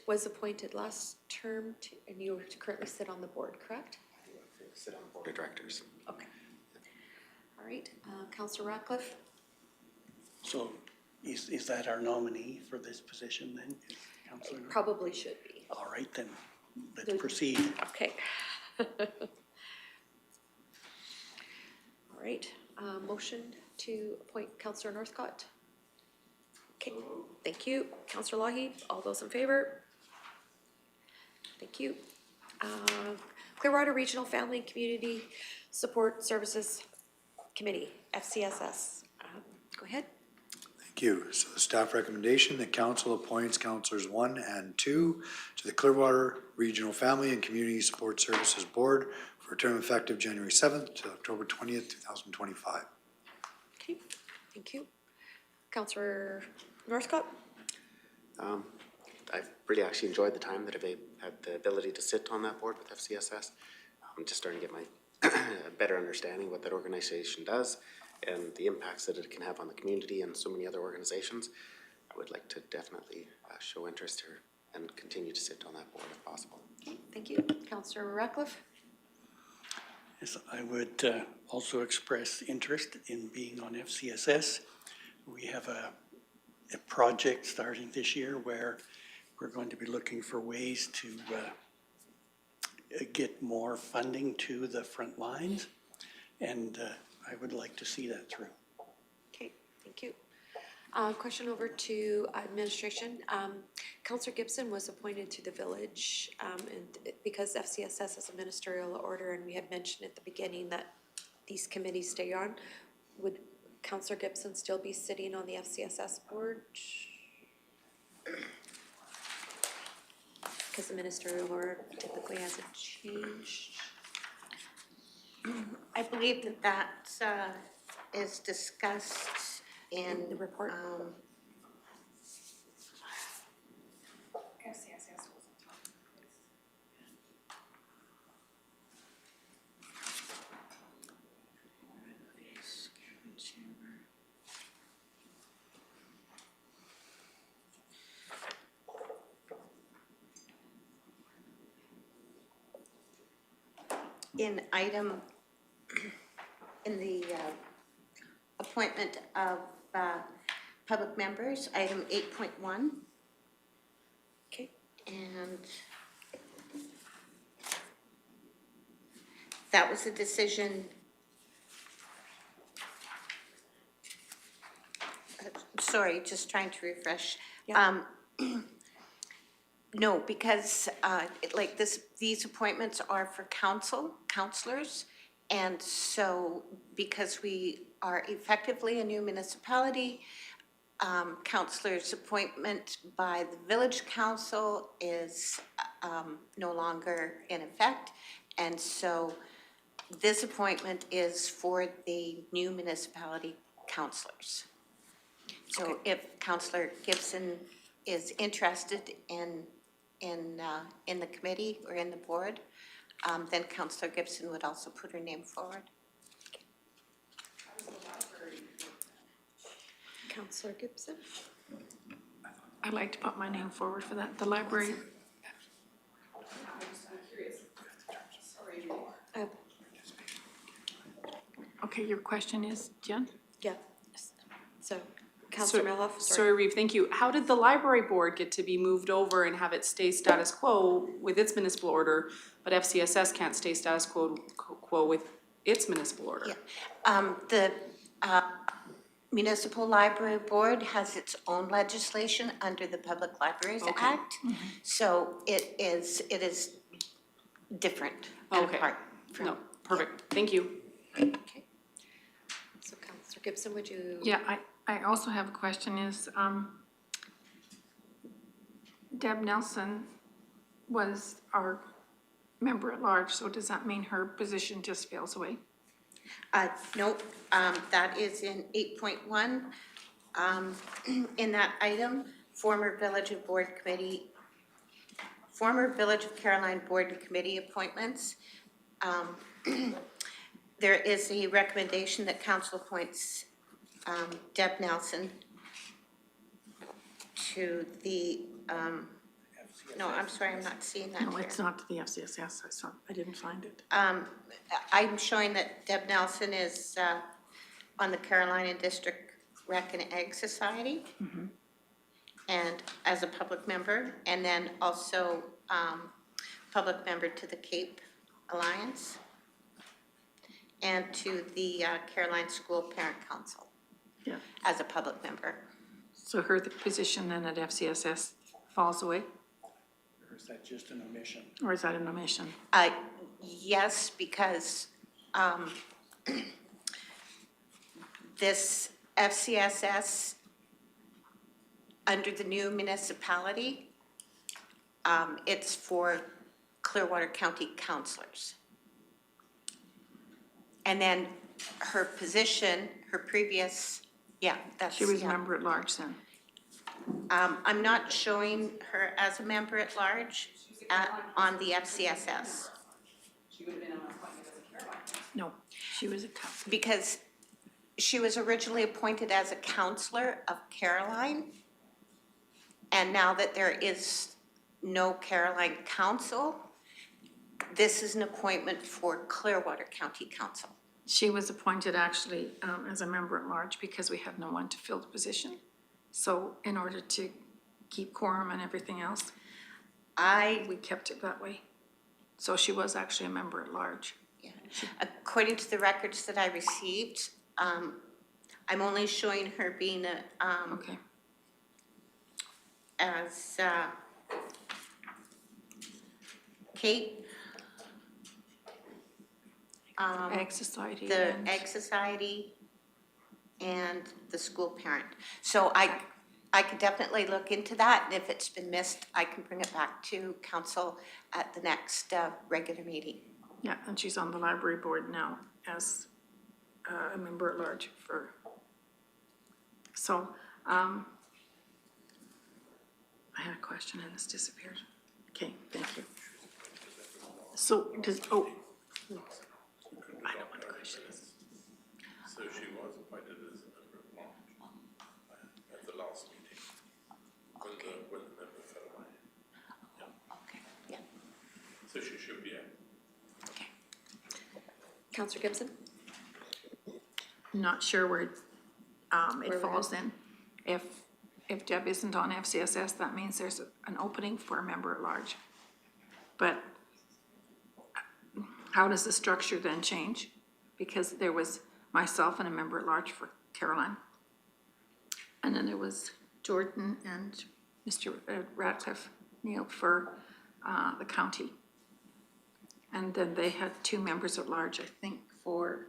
was appointed last term, and you currently sit on the board, correct? Sit on the board of directors. Okay. All right, Councillor Ratcliffe? So is that our nominee for this position then, Councillor? Probably should be. All right then, let's proceed. Okay. All right, motion to appoint Councillor Northcott. Okay, thank you. Councillor Lougheed, all those in favor? Thank you. Clearwater Regional Family and Community Support Services Committee, FCSS. Go ahead. Thank you. So the staff recommendation that council appoints Councillors 1 and 2 to the Clearwater Regional Family and Community Support Services Board for a term effective January 7th to October 20th, 2025. Okay, thank you. Councillor Northcott? I've really actually enjoyed the time that I've had the ability to sit on that board with FCSS. I'm just starting to get my a better understanding what that organization does and the impacts that it can have on the community and so many other organizations. I would like to definitely show interest here and continue to sit on that board if possible. Okay, thank you. Councillor Ratcliffe? Yes, I would also express interest in being on FCSS. We have a project starting this year where we're going to be looking for ways to get more funding to the front lines, and I would like to see that through. Okay, thank you. Question over to administration. Councillor Gibson was appointed to the village, and because FCSS is a ministerial order, and we had mentioned at the beginning that these committees stay on, would Councillor Gibson still be sitting on the FCSS board? Because the ministerial order typically hasn't changed. I believe that is discussed in The report? in the appointment of public members, item 8.1. Okay. And that was a decision. Sorry, just trying to refresh. Yeah. No, because like these appointments are for councillors, and so because we are effectively a new municipality, councillors' appointment by the village council is no longer in effect, and so this appointment is for the new municipality councillors. So if Councillor Gibson is interested in the committee or in the board, then Councillor Gibson would also put her name forward. Councillor Gibson? I'd like to put my name forward for that. The library, Uh, okay, your question is, Jen? yeah. So, Councillor Melhoff, Sorry, Reeve, thank you. How did the library board get to be moved over and have it stay status quo with its municipal order, but FCSS can't stay status quo with its municipal order? Yeah. The Municipal Library Board has its own legislation under the Public Libraries Act. So it is different and Okay. apart from. No, perfect. Thank you. Okay. So Councillor Gibson, would you? Yeah, I also have a question is, Deb Nelson was our member at large, so does that mean her position just fails away? Nope, that is in 8.1. In that item, former Village of Caroline Board and Committee appointments. There is a recommendation that council appoints Deb Nelson to the, no, I'm sorry, I'm not seeing that No, here. it's not to the FCSS, I didn't find it. I'm showing that Deb Nelson is on the Carolina District Rec and Ag Society. And as a public member, and then also public member to the Cape Alliance and to the Caroline School Parent Council Yeah. as a public member. So her position then at FCSS falls away, Or is that just an omission? or is that an omission? Yes, because this FCSS, under the new municipality, it's for Clearwater County councillors. And then her position, her previous, yeah, that's, She was yeah. member at large then. I'm not showing her as a member at large on the FCSS. She would have been on appointment as a Caroline. No, she was a councillor. Because she was originally appointed as a councillor of Caroline. And now that there is no Caroline Council, this is an appointment for Clearwater County Council. She was appointed actually as a member at large because we had no one to fill the position. So in order to keep quorum and everything else, we kept it that way. So she was actually a member at large. Yeah. According to the records that I received, I'm only showing her being a, Okay. as Kate, Ag Society. the and- Egg Society, and the school parent. So I could definitely look into that, and if it's been missed, I can bring it back to council at the next regular meeting. Yeah, and she's on the library board now as a member at large for, so, I had a question and it's disappeared. Okay, thank you. So does, oh, I know what the question is. So she was appointed as a member of large at the last meeting when the member fell away. Yeah. Okay. Yeah. So she should be able. Okay. Councillor Gibson? Not sure where it we're falls in. If Deb isn't on FCSS, that means there's an opening for a member at large. But how does the structure then change? Because there was myself and a member at large for Caroline. And then there was Jordan and Mr. Ratcliffe Neal for the county. And then they had 2 members at large, I think, for,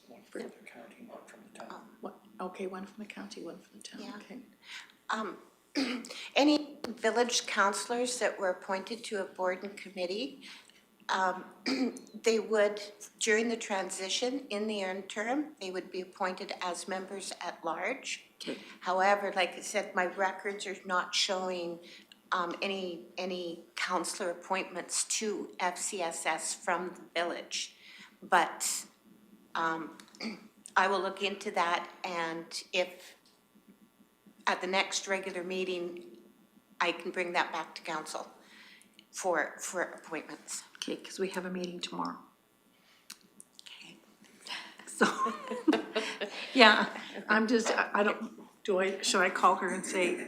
One from the county, one from the town. okay, one from the county, one from the town, Yeah. okay. Any village councillors that were appointed to a board and committee, they would, during the transition in the interim, they would be appointed as members at large. Okay. However, like I said, my records are not showing any councillor appointments to FCSS from the village. But I will look into that, and if at the next regular meeting, I can bring that back to council for appointments. Okay, because we have a meeting tomorrow. Okay. So, yeah, I'm just, I don't, should I call her and say,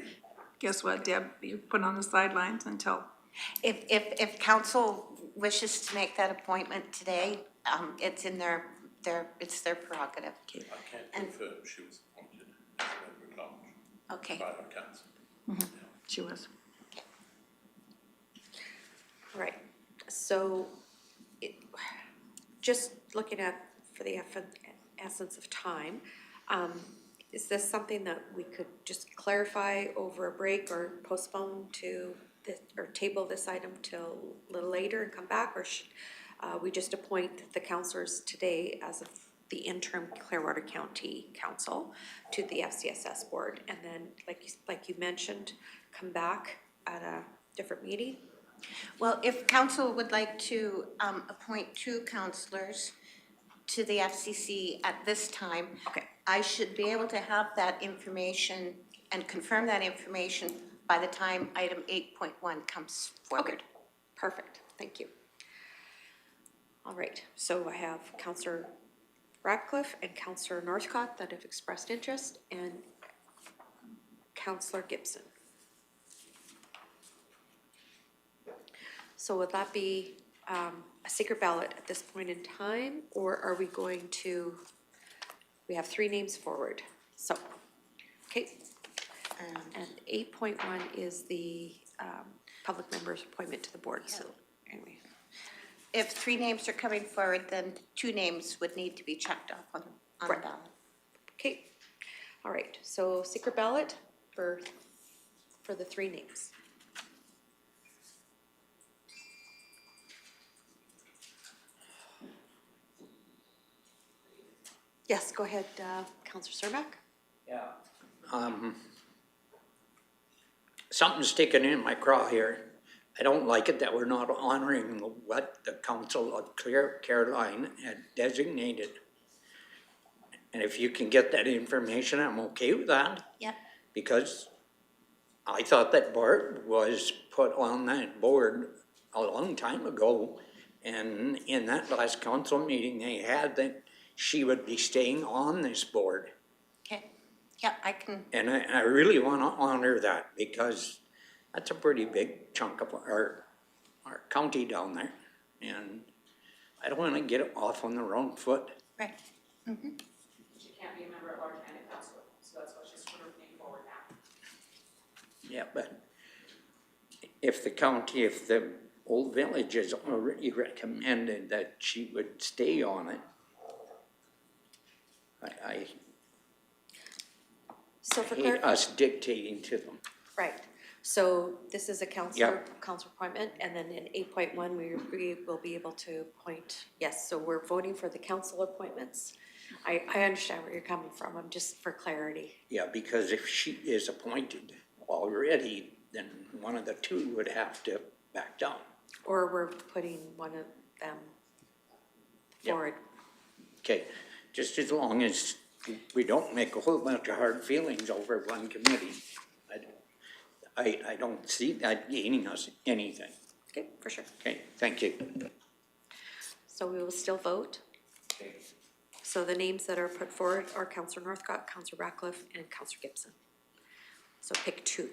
guess what, Deb, you're put on the sidelines until, If council wishes to make that appointment today, it's in it's their prerogative. I can't confirm she was appointed as a member at large Okay. by our council. she was. All right, so just looking at, for the essence of time, is this something that we could just clarify over a break or postpone to, or table this item till a little later and come back? Or should we just appoint the councillors today as of the interim Clearwater County Council to the FCSS board, and then, like you mentioned, come back at a different meeting? Well, if council would like to appoint 2 councillors to the FCC at this time, Okay. I should be able to have that information and confirm that information by the time item 8.1 comes forward. Okay, perfect, thank you. All right, so I have Councillor Ratcliffe and Councillor Northcott that have expressed interest, and Councillor Gibson. So would that be a secret ballot at this point in time, or are we going to, we have 3 names forward, so, okay. And 8.1 is the public member's appointment to the board, so anyway. If 3 names are coming forward, then 2 names would need to be checked off on the Right. ballot. Okay, all right, so secret ballot for the 3 names. Yes, go ahead, Councillor Cermak. Yeah, something's sticking in my craw here. I don't like it that we're not honoring what the Council of Caroline had designated. And if you can get that information, I'm okay with that. Yep. Because I thought that Bart was put on that board a long time ago. And in that last council meeting they had, that she would be staying on this board. Okay, yeah, I can, And I really want to honor that, because that's a pretty big chunk of our county down there. And I don't want to get off on the wrong foot. right. She can't be a member at large and a councillor, so that's what she's moving forward now. Yeah, but if the county, if the old village has already recommended that she would stay on it, I So for hate us dictating to them. right, so this is a council Yep. appointment, and then in 8.1, we will be able to appoint, yes, so we're voting for the council appointments. I understand where you're coming from, I'm just for clarity. Yeah, because if she is appointed already, then one of the two would have to back down. Or we're putting one of them Yep. forward. Okay, just as long as we don't make a whole bunch of hard feelings over one committee. I don't see that gaining us anything. Okay, for sure. Okay, thank you. So we will still vote. So the names that are put forward are Councillor Northcott, Councillor Ratcliffe, and Councillor Gibson. So pick two.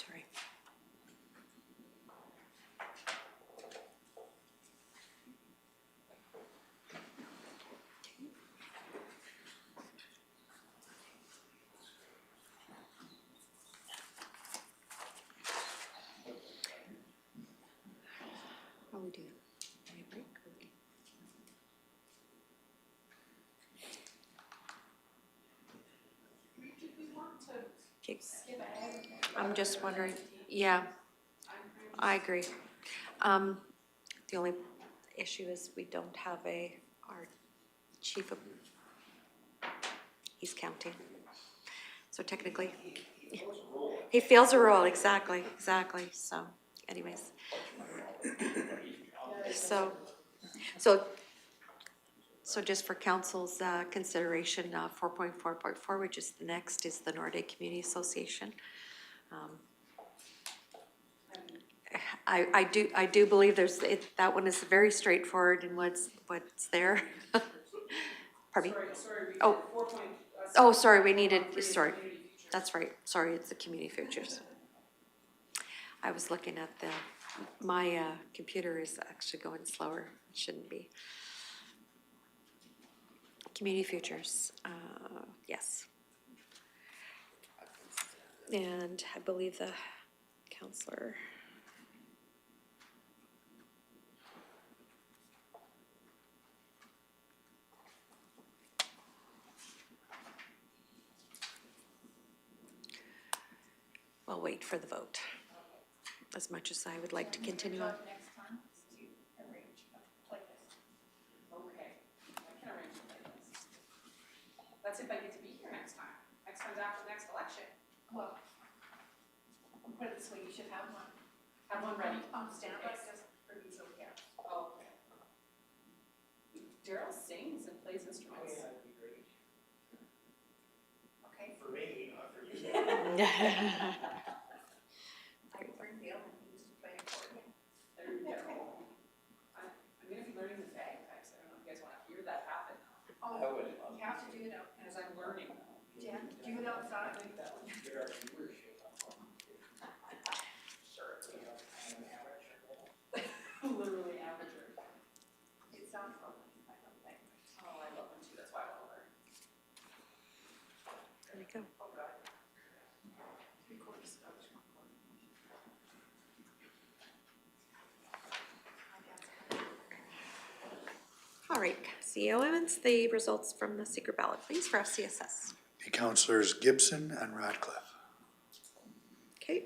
Sorry. How are we doing? Any break? Okay. I'm just wondering, yeah, I agree. The only issue is we don't have our chief of, he's counting. So technically, he fills a role, exactly, so anyways. So just for council's consideration, 4.4.4, which is the next, is the Nordic Community Association. I do believe that one is very straightforward in what's there. Pardon me? Sorry, we needed, sorry, that's right, sorry, it's the community futures. I was looking at my computer is actually going slower, it shouldn't be. Community futures, yes. And I believe the councillor. We'll wait for the vote, as much as I would like to continue on. Next time, to arrange a playlist. Okay, I can arrange a playlist. That's if I get to be here next time. Next time's after the next election. Well, put it this way, you should have one Have one ready. on standby just for these over here. Oh, okay. Daryl sings and plays instruments. Okay. For me, not for you. I can bring Bill and he used to play accordion. There you go. I'm gonna be learning the bagpipes. I don't know if you guys wanna hear that happen. Oh, you have to do it out, As I'm learning. Jen, do it outside. Literally amateur. It sounds fun. I love that. Oh, I love them too. That's why I wanna learn. There we go. Three quarters Scottish, one quarter. All right, CEO Emmons, the results from the secret ballot, please, for FCSS. The councillors Gibson and Ratcliffe. Okay.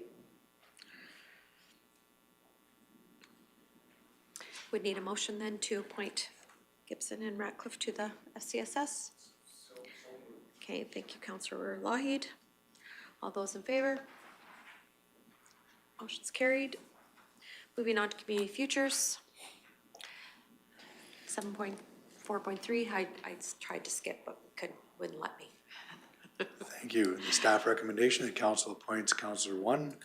Would need a motion then to appoint Gibson and Ratcliffe to the FCSS. Okay, thank you, Councillor Lougheed. All those in favor? Motion's carried. Moving on to community futures. 7.4.3, I tried to skip, but wouldn't let me. Thank you. The staff recommendation, the council appoints Councillor 1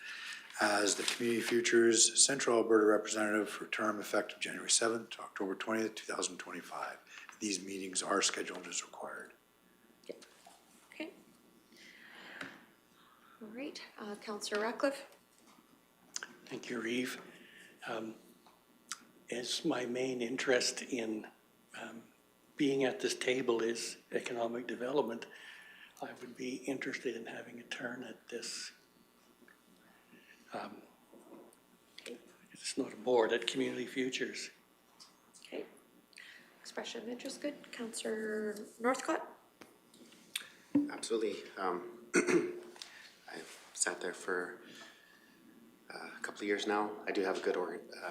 as the Community Futures Central Alberta representative for term effective January 7th to October 20th, 2025. These meetings are scheduled as required. Okay. All right, Councillor Ratcliffe. Thank you, Reeve. As my main interest in being at this table is economic development, I would be interested in having a turn at this. It's not a board, at Community Futures. Okay. Expression of interest, good. Councillor Northcott. Absolutely. I've sat there for a couple of years now. I do have a good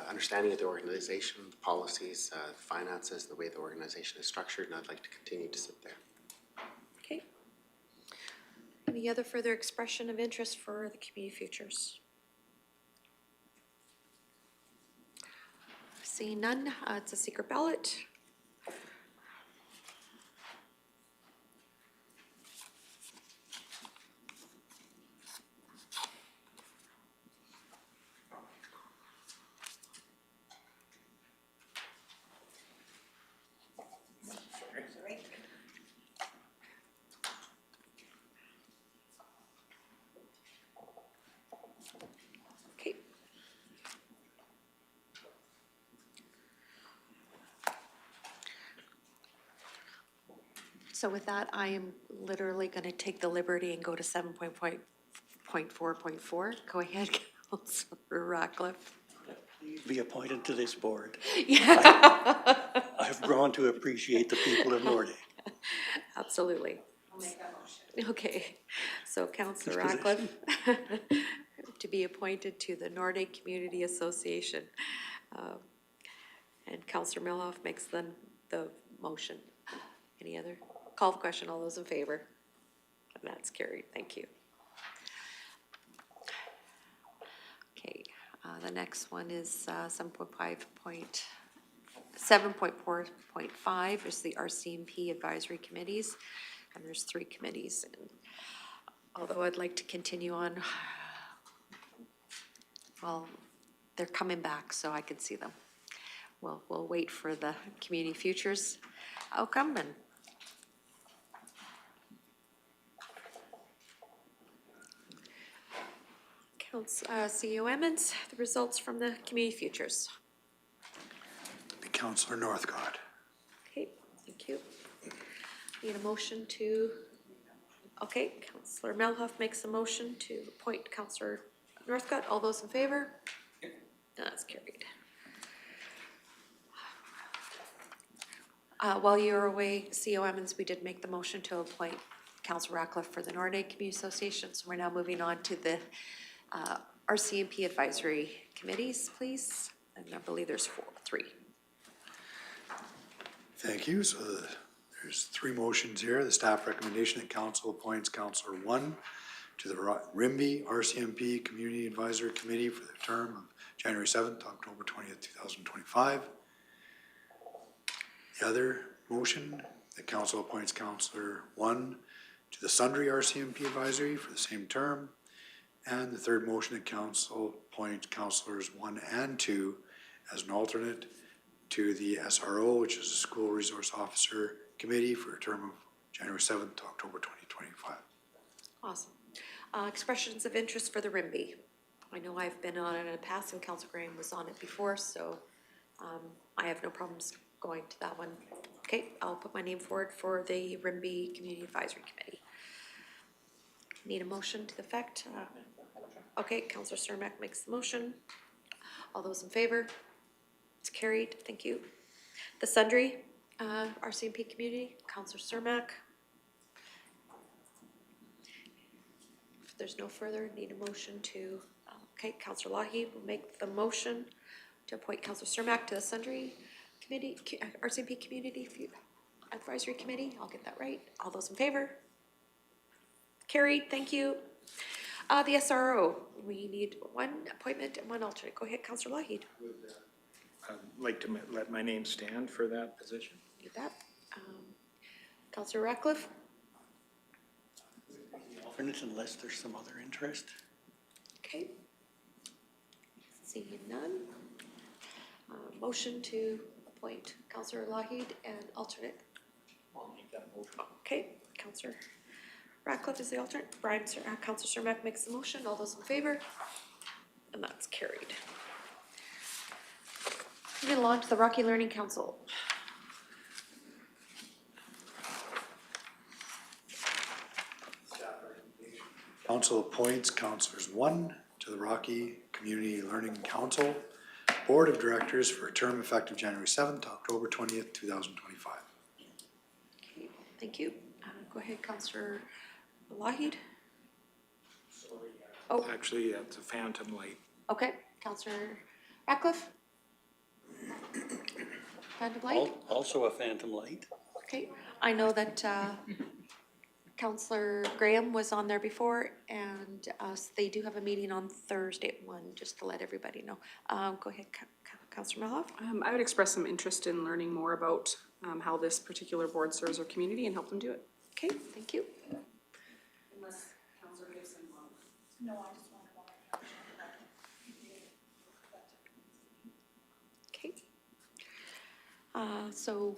understanding of the organization, the policies, finances, the way the organization is structured, and I'd like to continue to sit there. Okay. Any other further expression of interest for the community futures? Seeing none, it's a secret ballot. Okay. So with that, I am literally going to take the liberty and go to 7.4.4. Go ahead, Councillor Ratcliffe. Please be appointed to this board. Yeah. I've grown to appreciate the people of Nordic. Absolutely. I'll make that motion. Okay, so Councillor This Ratcliffe to be appointed to the Nordic Community Association. And Councillor Milhoff makes the motion. Any other? Call the question, all those in favor? And that's carried, thank you. Okay, the next one is 7.4.5 is the RCMP advisory committees, and there's 3 committees. And although I'd like to continue on, well, they're coming back, so I can see them. Well, we'll wait for the community futures outcome and CEO Emmons, the results from the community futures. Councillor Northcott. Okay, thank you. Need a motion to, okay, Councillor Milhoff makes a motion to appoint Councillor Northcott. All those in favor? That's carried. While you were away, CEO Emmons, we did make the motion to appoint Councillor Ratcliffe for the Nordic Community Association. So we're now moving on to the RCMP advisory committees, please. And I believe there's 3. Thank you. So there's 3 motions here. The staff recommendation that council appoints Councillor 1 to the RIMBY RCMP Community Advisory Committee for the term of January 7th to October 20th, 2025. The other motion that council appoints Councillor 1 to the Sundry RCMP Advisory for the same term. And the third motion that council appoints Councillors 1 and 2 as an alternate to the SRO, which is the School Resource Officer Committee for a term of January 7th to October 2025. Awesome. Expressions of interest for the RIMBY. I know I've been on it in the past and Councillor Graham was on it before, so I have no problems going to that one. Okay, I'll put my name forward for the RIMBY Community Advisory Committee. Need a motion to the effect? Okay, Councillor Cermak makes the motion. All those in favor? It's carried, thank you. The Sundry RCMP Community, Councillor Cermak. If there's no further, need a motion to, okay, Councillor Lougheed will make the motion to appoint Councillor Cermak to the Sundry Committee, RCMP Community Advisory Committee. I'll get that right. All those in favor? Carried, thank you. The SRO, we need one appointment and one alternate. Go ahead, Councillor Lougheed. I'd like to let my name stand for that position. Need that. Councillor Ratcliffe? Alternate unless there's some other interest. Okay. Seeing none. Motion to appoint Councillor Lougheed and alternate. I'll make that motion. Okay, Councillor Ratcliffe is the alternate. Councillor Cermak makes the motion. All those in favor? And that's carried. Moving along to the Rocky Learning Council. Council appoints councillors 1 to the Rocky Community Learning Council Board of Directors for a term effective January 7th to October 20th, 2025. Okay, thank you. Go ahead, Councillor Lougheed. Oh, Actually, it's a phantom light. okay, Councillor Ratcliffe. Phantom light? Also a phantom light. Okay, I know that Councillor Graham was on there before, and they do have a meeting on Thursday at 1, just to let everybody know. Go ahead, Councillor Melhoff. I would express some interest in learning more about how this particular board serves our community and help them do it. Okay, thank you. Unless Councillor Gibson wants. No, I just wanted one. Okay. So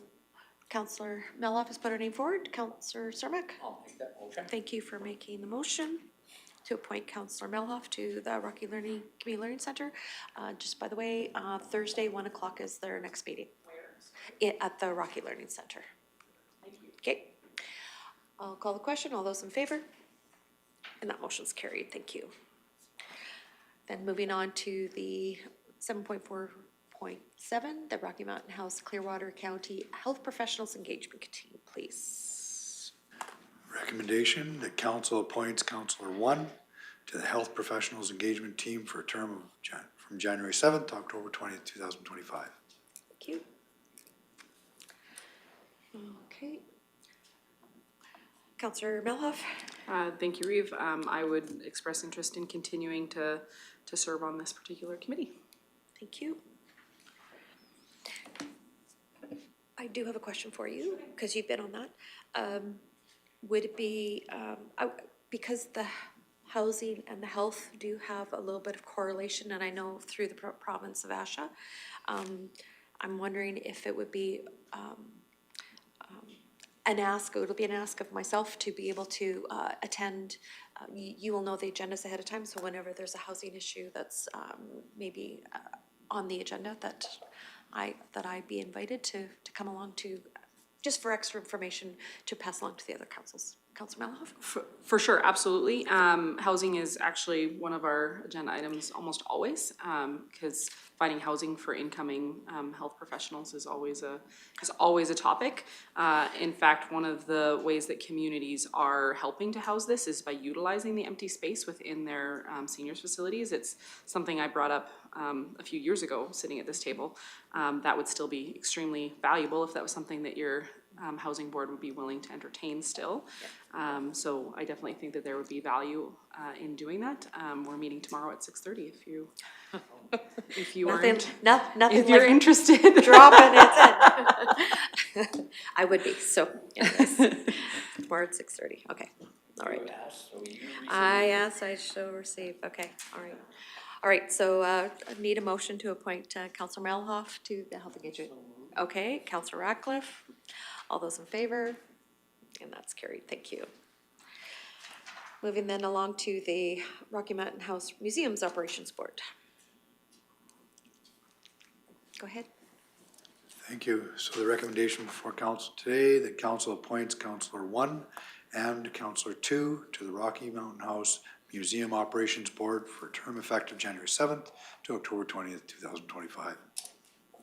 Councillor Melhoff has put her name forward. Councillor Cermak, I'll make that motion. thank you for making the motion to appoint Councillor Melhoff to the Rocky Community Learning Center. Just by the way, Thursday, 1 o'clock is their next meeting. Where? At the Rocky Learning Center. Okay. I'll call the question. All those in favor? And that motion's carried. Thank you. Then moving on to the 7.4.7, the Rocky Mountain House Clearwater County Health Professionals Engagement Team, please. Recommendation that council appoints councillor 1 to the Health Professionals Engagement Team for a term of from January 7th to October 20th, 2025. Thank you. Okay. Councillor Melhoff? Thank you, Reeve. I would express interest in continuing to serve on this particular committee. Thank you. I do have a question for you, because you've been on that. Would it be, because the housing and the health do have a little bit of correlation, and I know through the province of Asha, I'm wondering if it would be it'll be an ask of myself to be able to attend. You will know the agendas ahead of time, so whenever there's a housing issue that's maybe on the agenda, that I be invited to come along to, just for extra information to pass along to the other councils. Councillor Melhoff? For sure, absolutely. Housing is actually one of our agenda items almost always, because finding housing for incoming health professionals is always a topic. In fact, one of the ways that communities are helping to house this is by utilizing the empty space within their seniors facilities. It's something I brought up a few years ago, sitting at this table. That would still be extremely valuable if that was something that your housing board would be willing to entertain still. So I definitely think that there would be value in doing that. We're meeting tomorrow at 6:30 if you aren't, Nothing if you're like interested. dropping it in. I would be, so, anyways, tomorrow at 6:30, okay, all right. I asked, I shall receive, okay, all right. All right, so I need a motion to appoint Councillor Melhoff to the Health Engagement. Okay, Councillor Ratcliffe, all those in favor? And that's carried, thank you. Moving then along to the Rocky Mountain House Museums Operations Board. Go ahead. Thank you. So the recommendation before council today, that council appoints councillor 1 and councillor 2 to the Rocky Mountain House Museum Operations Board for a term effective January 7th to October 20th, 2025.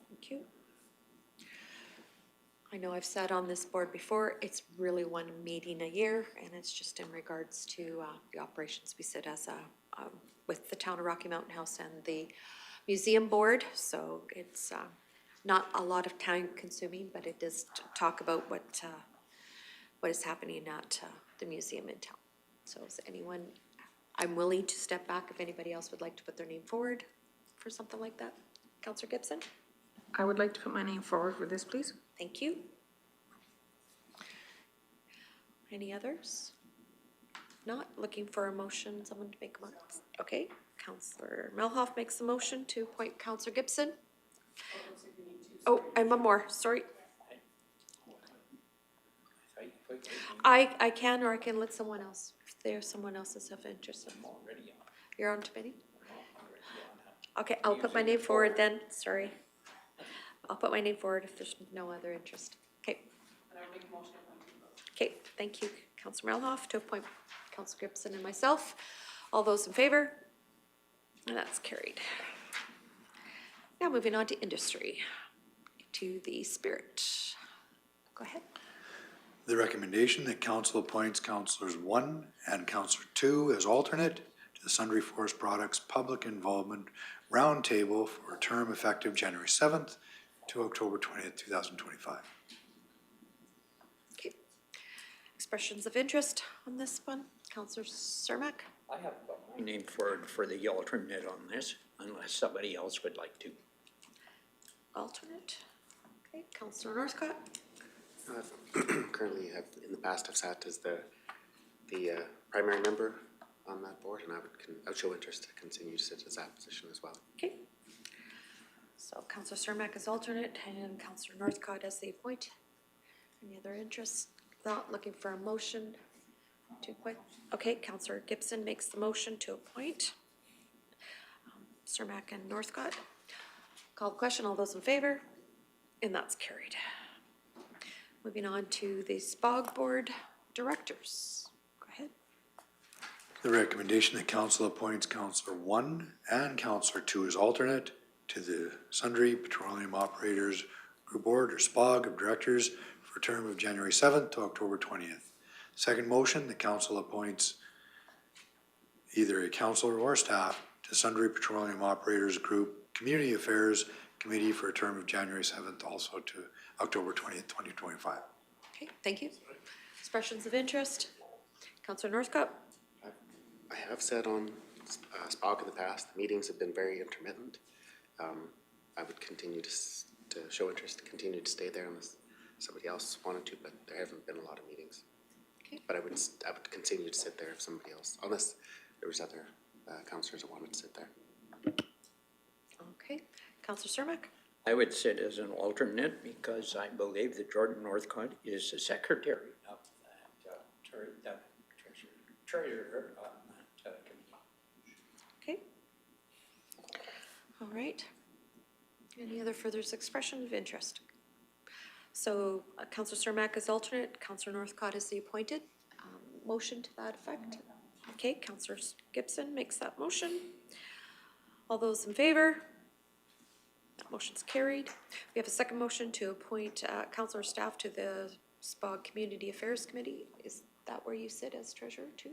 Thank you. I know I've said on this board before, it's really one meeting a year, and it's just in regards to the operations. We sit as with the Town of Rocky Mountain House and the Museum Board, so it's not a lot of time consuming, but it does talk about what is happening at the museum in town. So is anyone, I'm willing to step back if anybody else would like to put their name forward for something like that. Councillor Gibson? I would like to put my name forward for this, please. Thank you. Any others? Not looking for a motion, someone to make a motion. Okay, Councillor Melhoff makes the motion to appoint Councillor Gibson. Oh, and one more, sorry. I can, or I can let someone else, if there's someone else that's of interest. You're on committee? Okay, I'll put my name forward then, sorry. I'll put my name forward if there's no other interest. Okay. Okay, thank you, Councillor Melhoff, to appoint Councillor Gibson and myself. All those in favor? And that's carried. Now moving on to industry, to the Spirit. Go ahead. The recommendation that council appoints councillors 1 and councillor 2 as alternate to the Sundry Forest Products Public Involvement Roundtable for a term effective January 7th to October 20th, 2025. Okay. Expressions of interest on this one, Councillor Cermak? I have put my name forward for the alternate on this, unless somebody else would like to. Alternate. Okay, Councillor Northcott? Currently, in the past, I've sat as the primary member on that board, and I would show interest to continue to sit as that position as well. Okay. So Councillor Cermak as alternate and Councillor Northcott as the appoint. Any other interests? Not looking for a motion to appoint. Okay, Councillor Gibson makes the motion to appoint Cermak and Northcott. Call the question. All those in favor? And that's carried. Moving on to the SPOG Board Directors. Go ahead. The recommendation that council appoints councillor 1 and councillor 2 as alternate to the Sundry Petroleum Operators Group Board or SPOG of Directors for a term of January 7th to October 20th. Second motion, the council appoints either a councillor or staff to Sundry Petroleum Operators Group Community Affairs Committee for a term of January 7th also to October 20th, 2025. Okay, thank you. Expressions of interest. Councillor Northcott? I have said on SPOG in the past, the meetings have been very intermittent. I would continue to show interest, continue to stay there unless somebody else wanted to, but there haven't been a lot of meetings. Okay. But I would continue to sit there if somebody else, unless there was other councillors that wanted to sit there. Okay. Councillor Cermak? I would sit as an alternate because I believe that Jordan Northcott is the secretary of that treasurer on that committee. Okay. All right. Any other further expression of interest? So Councillor Cermak is alternate, Councillor Northcott is the appointed. Motion to that effect. Okay, Councillor Gibson makes that motion. All those in favor? That motion's carried. We have a second motion to appoint councillor staff to the SPOG Community Affairs Committee. Is that where you sit as treasurer too?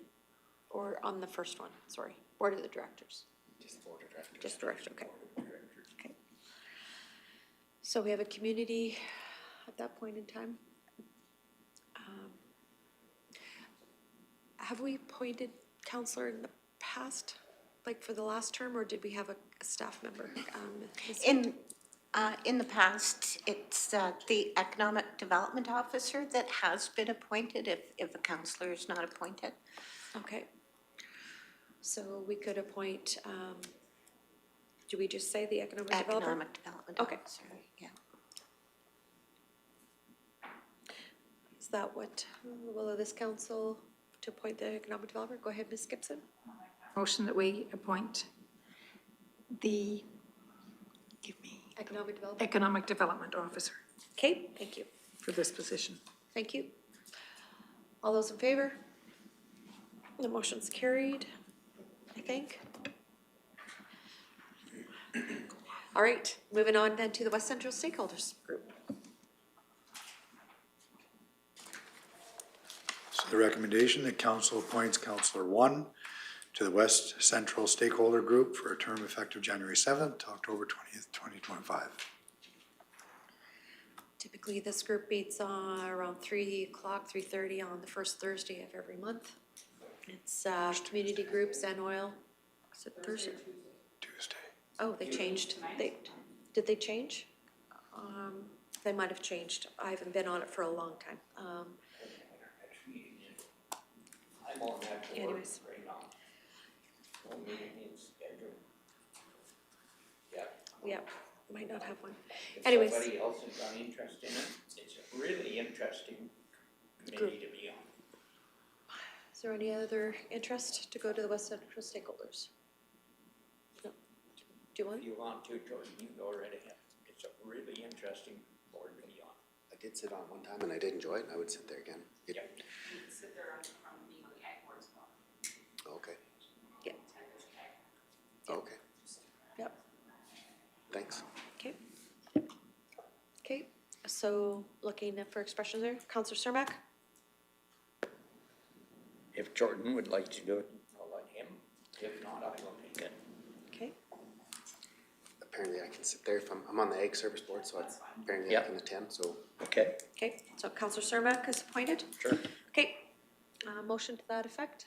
Or on the first one, sorry, Board of the Directors? Just the board of directors. Just director, okay. Okay. So we have a community at that point in time. Have we appointed councillor in the past, like for the last term, or did we have a staff member? In the past, it's the Economic Development Officer that has been appointed if a councillor is not appointed. Okay. So we could appoint, do we just say the economic developer? Economic Development Okay. Officer, yeah. Is that what, will of this council to appoint the economic developer? Go ahead, Ms. Gibson. Motion that we appoint the, Economic developer. Economic Development Officer Okay, thank you. for this position. Thank you. All those in favor? The motion's carried, I think. All right, moving on then to the West Central Stakeholders Group. The recommendation that council appoints Councillor 1 to the West Central Stakeholder Group for a term effective January 7th to October 20th, 2025. Typically, this group meets around 3 o'clock, 3:30 on the first Thursday of every month. It's community groups and oil. Is it Thursday? Tuesday. Oh, they changed. Did they change? They might have changed. I haven't been on it for a long time. I'm on that board Anyways. right now. No meeting is scheduled. Yeah. Yep, might not have one. If Anyways. somebody else has got interest in it, it's a really interesting committee to be on. Is there any other interest to go to the West Central Stakeholders? No. Do you want? If you want to, Jordan, you go right ahead. It's a really interesting board to be on. I did sit on one time and I did enjoy it, and I would sit there again. Yeah. Sit there from being on the ag board as well. Okay, Yeah. okay, Yep. thanks. Okay. Okay, so looking for expressions there, Councillor Cermak? If Jordan would like to do it, I'll let him. If not, I will take it. Okay, Apparently I can sit there if I'm on the Ag Service Board, so apparently I Yeah. can attend, so Okay, okay, so Councillor Cermak is appointed? sure. Okay, motion to that effect?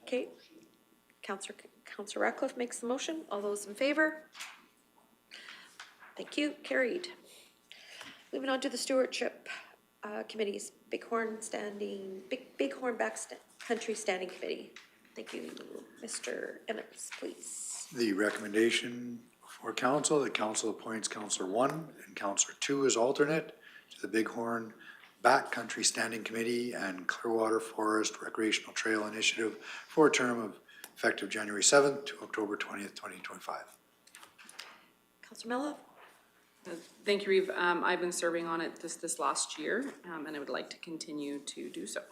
Okay, Councillor Ratcliffe makes the motion, all those in favor? Thank you, carried. Moving on to the stewardship committees, Bighorn Backcountry Standing Committee. Thank you, Mr. Emmons, please. The recommendation for council, that council appoints Councillor 1 and Councillor 2 as alternate to the Bighorn Backcountry Standing Committee and Clearwater Forest Recreational Trail Initiative for a term of effective January 7th to October 20th, 2025. Councillor Mello? Thank you, Reeve. I've been serving on it this last year, and I would like to continue to do so.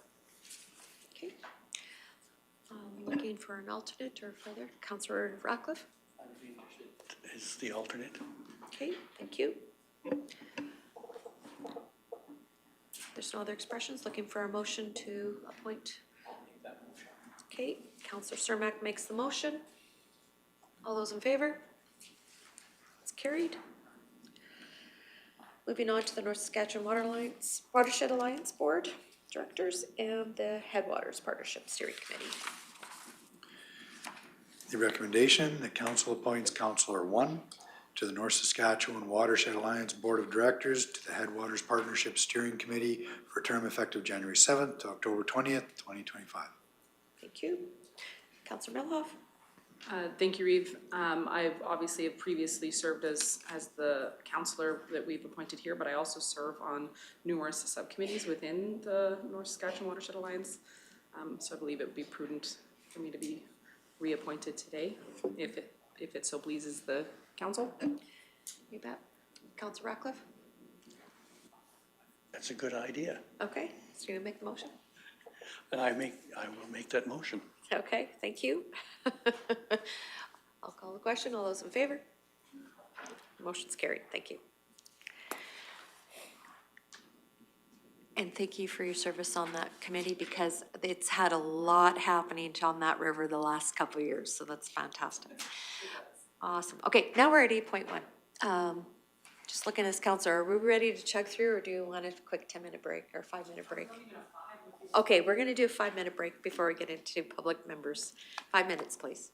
Okay. Looking for an alternate or further, Councillor Ratcliffe? I'd be interested as the alternate. Okay, thank you. There's no other expressions, looking for a motion to appoint. Okay, Councillor Cermak makes the motion. All those in favor? It's carried. Moving on to the North Saskatchewan Watershed Alliance Board Directors and the Headwaters Partnership Steering Committee. The recommendation that council appoints Councillor 1 to the North Saskatchewan Watershed Alliance Board of Directors to the Headwaters Partnership Steering Committee for a term effective January 7th to October 20th, 2025. Thank you. Councillor Melhoff? Thank you, Reeve. I've obviously have previously served as the counselor that we've appointed here, but I also serve on numerous subcommittees within the North Saskatchewan Watershed Alliance. So I believe it would be prudent for me to be reappointed today, if it so pleases the council. You bet. Councillor Ratcliffe? That's a good idea. Okay, so you make the motion? And I will make that motion. Okay, thank you. I'll call the question. All those in favor? Motion's carried. Thank you. And thank you for your service on that committee because it's had a lot happening on that river the last couple of years, so that's fantastic. Awesome. Okay, now we're at 8.1. Just looking as counselor, are we ready to chug through or do you want a quick 10-minute break or 5-minute break? Okay, we're gonna do a 5-minute break before we get into public members. 5 minutes, please.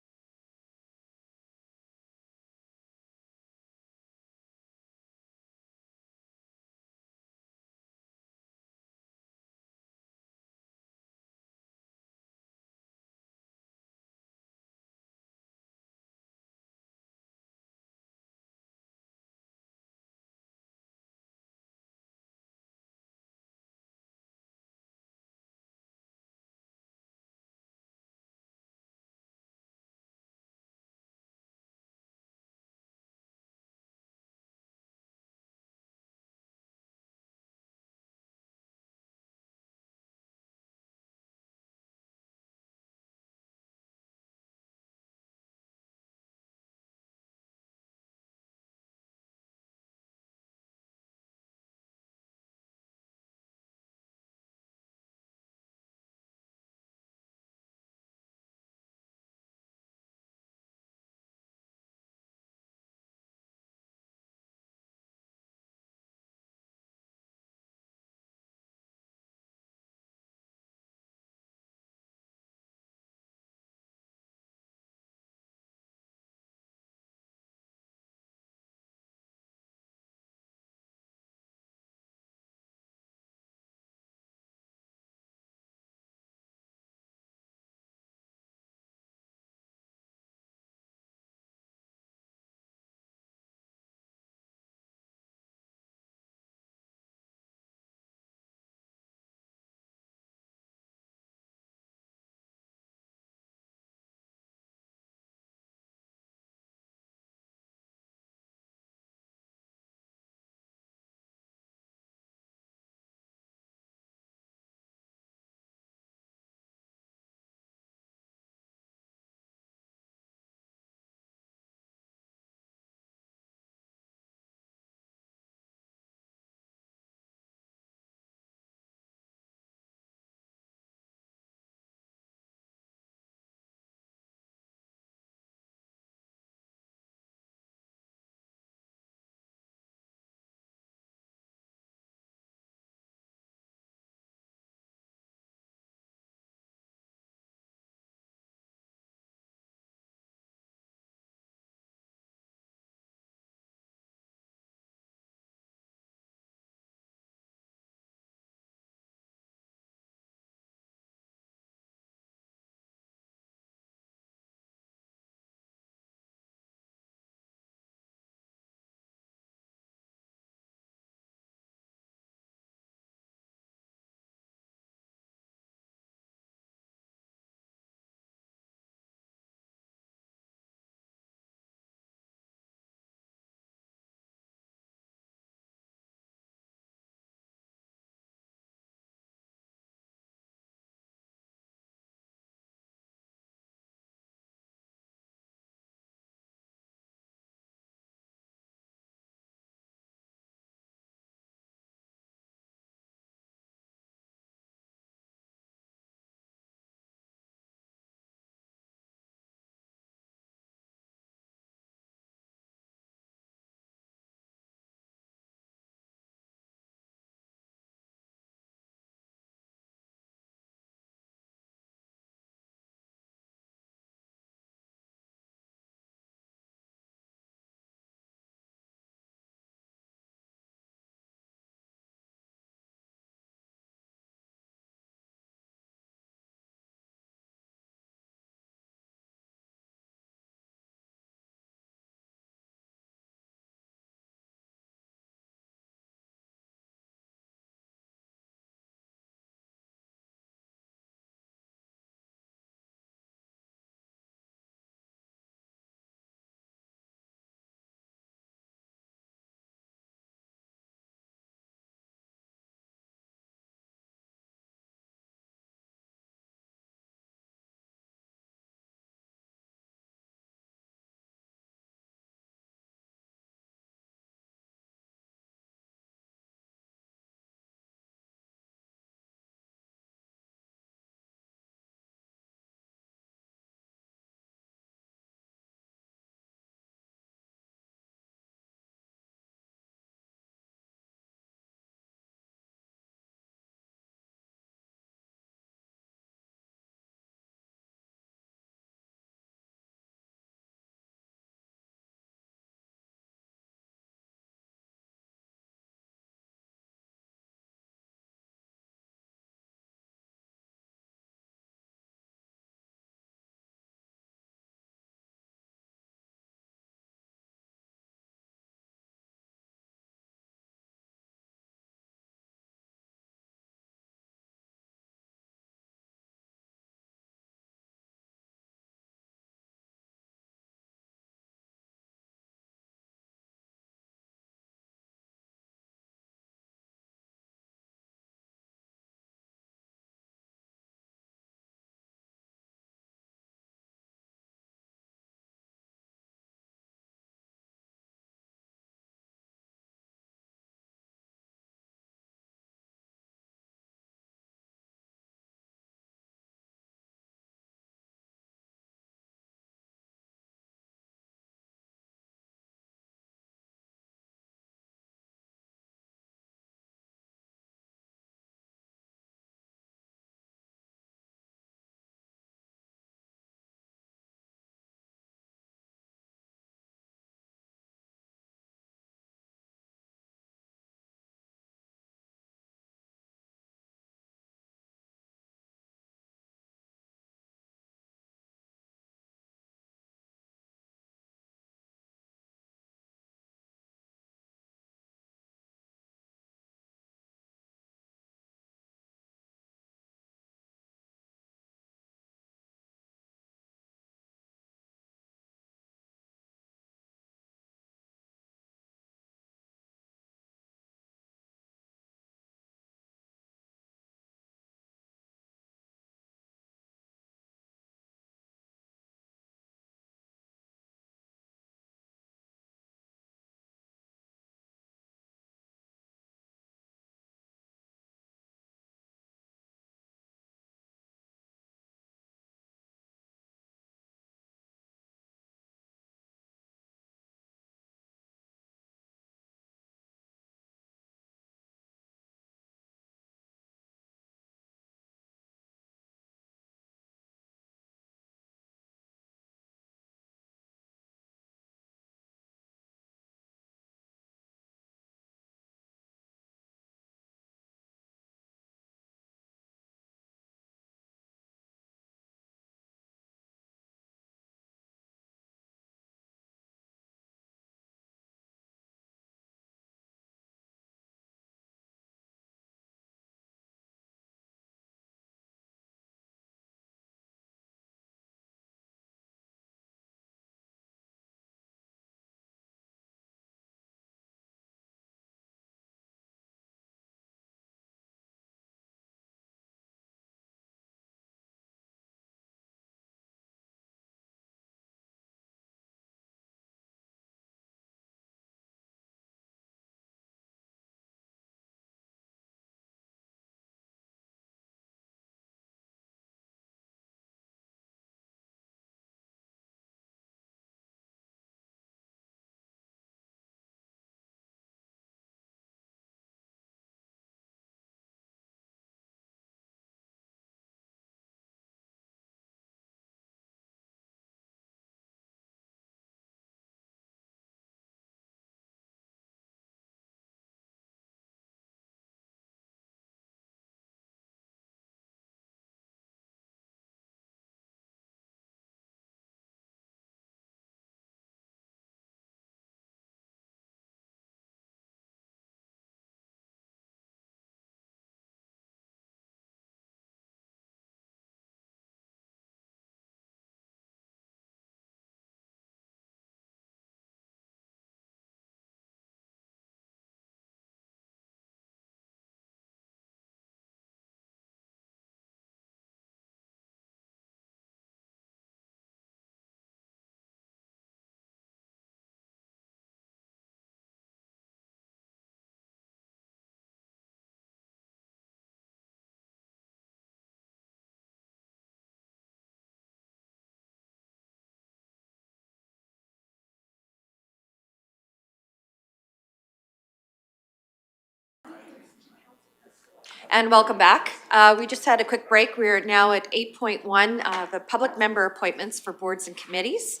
And welcome back. We just had a quick break. We're now at 8.1, the public member appointments for boards and committees.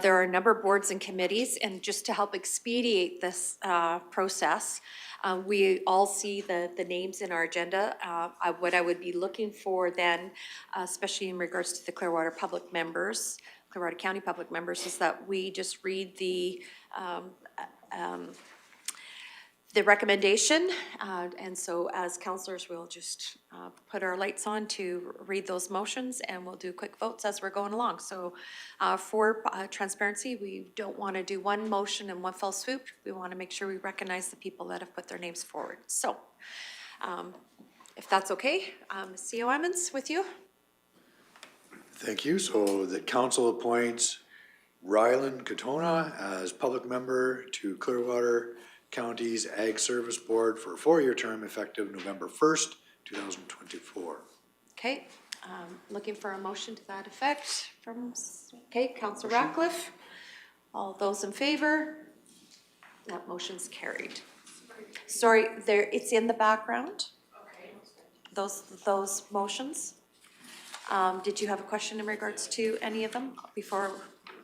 There are a number of boards and committees, and just to help expedite this process, we all see the names in our agenda. What I would be looking for then, especially in regards to the Clearwater public members, Clearwater County public members, is that we just read the recommendation, and so as councillors, we'll just put our lights on to read those motions, and we'll do quick votes as we're going along. So for transparency, we don't want to do one motion in one fell swoop. We want to make sure we recognize the people that have put their names forward. So if that's okay, CEO Emmons, with you. Thank you. So the council appoints Ryland Katona as public member to Clearwater County's Ag Service Board for a 4-year term effective November 1st, 2024. Okay, looking for a motion to that effect from, okay, Councillor Ratcliffe. All those in favor? That motion's carried. Sorry, there, it's in the background. Those motions. Did you have a question in regards to any of them before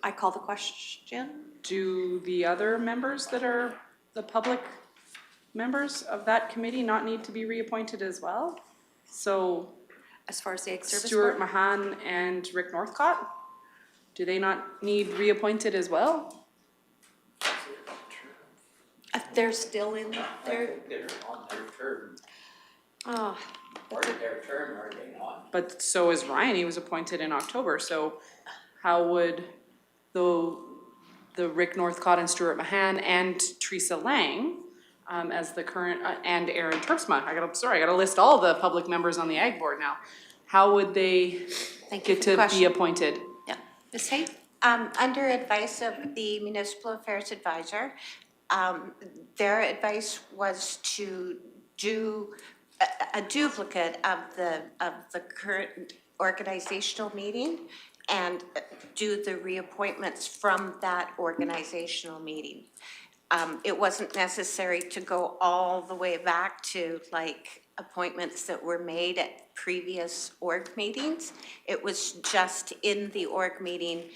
I call the question? Do the other members that are the public members of that committee not need to be reappointed as well? So As far as the Ag Service Stuart Board? Mahan and Rick Northcott, do they not need reappointed as well? They're still in there. They're on their term. Oh, Part of their term, are they not? But so is Ryan, he was appointed in October, so how would the Rick Northcott and Stuart Mahan and Teresa Lang as the current, and Aaron Terpsma, I gotta list all the public members on the Ag Board now. How would they Thank you get for the to be question. appointed? yeah. Ms. Hay? Under advice of the Municipal Affairs Advisor, their advice was to do a duplicate of the current organizational meeting and do the reappointments from that organizational meeting. It wasn't necessary to go all the way back to like appointments that were made at previous org meetings. It was just in the org meeting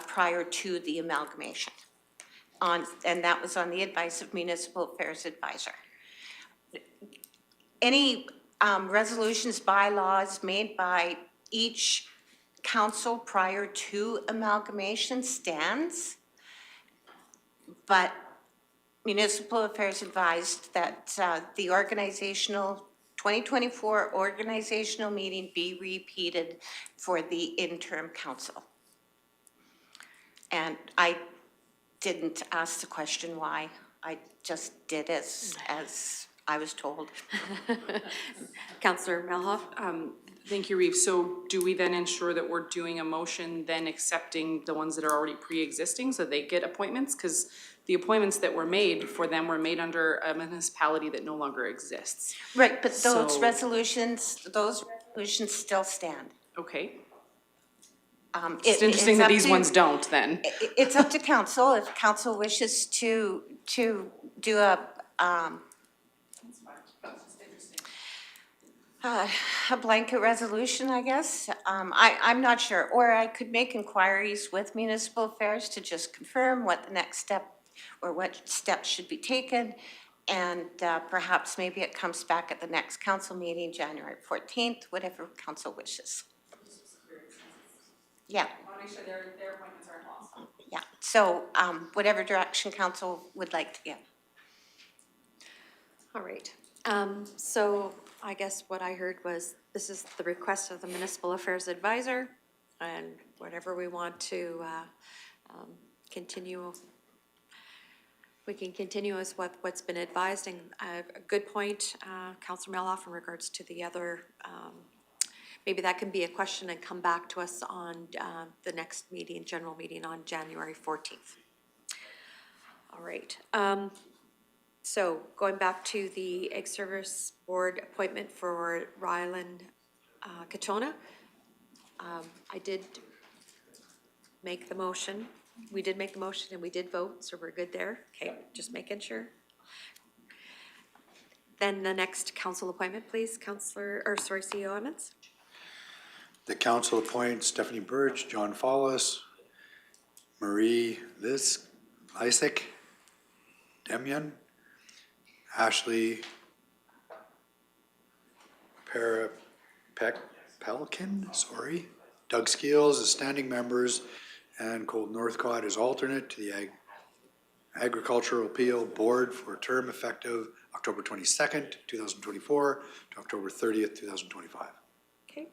prior to the amalgamation. And that was on the advice of Municipal Affairs Advisor. Any resolutions, bylaws made by each council prior to amalgamation stands, but Municipal Affairs advised that the organizational 2024 organizational meeting be repeated for the interim council. And I didn't ask the question why. I just did as I was told. Councillor Malhoff? Thank you, Reeve. So do we then ensure that we're doing a motion then accepting the ones that are already pre-existing so they get appointments? Because the appointments that were made for them were made under a municipality that no longer exists. Right, but those So- resolutions still stand. Okay, It's it's interesting that these ones don't then. It's up to council, if council wishes to do a blanket resolution, I guess. I'm not sure, or I could make inquiries with Municipal Affairs to just confirm what the next step or what steps should be taken. And perhaps maybe it comes back at the next council meeting, January 14th, whatever council wishes. Yeah. I want to make sure their appointments aren't lost. Yeah, so whatever direction council would like to give. All right. So I guess what I heard was this is the request of the Municipal Affairs Advisor, and whatever we want to continue, we can continue as what's been advised. And a good point, Councillor Malhoff, in regards to the other, maybe that can be a question and come back to us on the next meeting, general meeting on January 14th. All right. So going back to the Ag Service Board appointment for Ryland Katona, I did make the motion. We did make the motion and we did vote, so we're good there. Okay, just making sure. Then the next council appointment, please, CEO Emmons. The council appoints Stephanie Birch, John Follis, Marie Isaac, Demian, Ashley Pelican, Doug Skeels as standing members, and Colton Northcott as alternate to the Agricultural Appeal Board for a term effective October 22nd, 2024 to October 30th, 2025. Okay.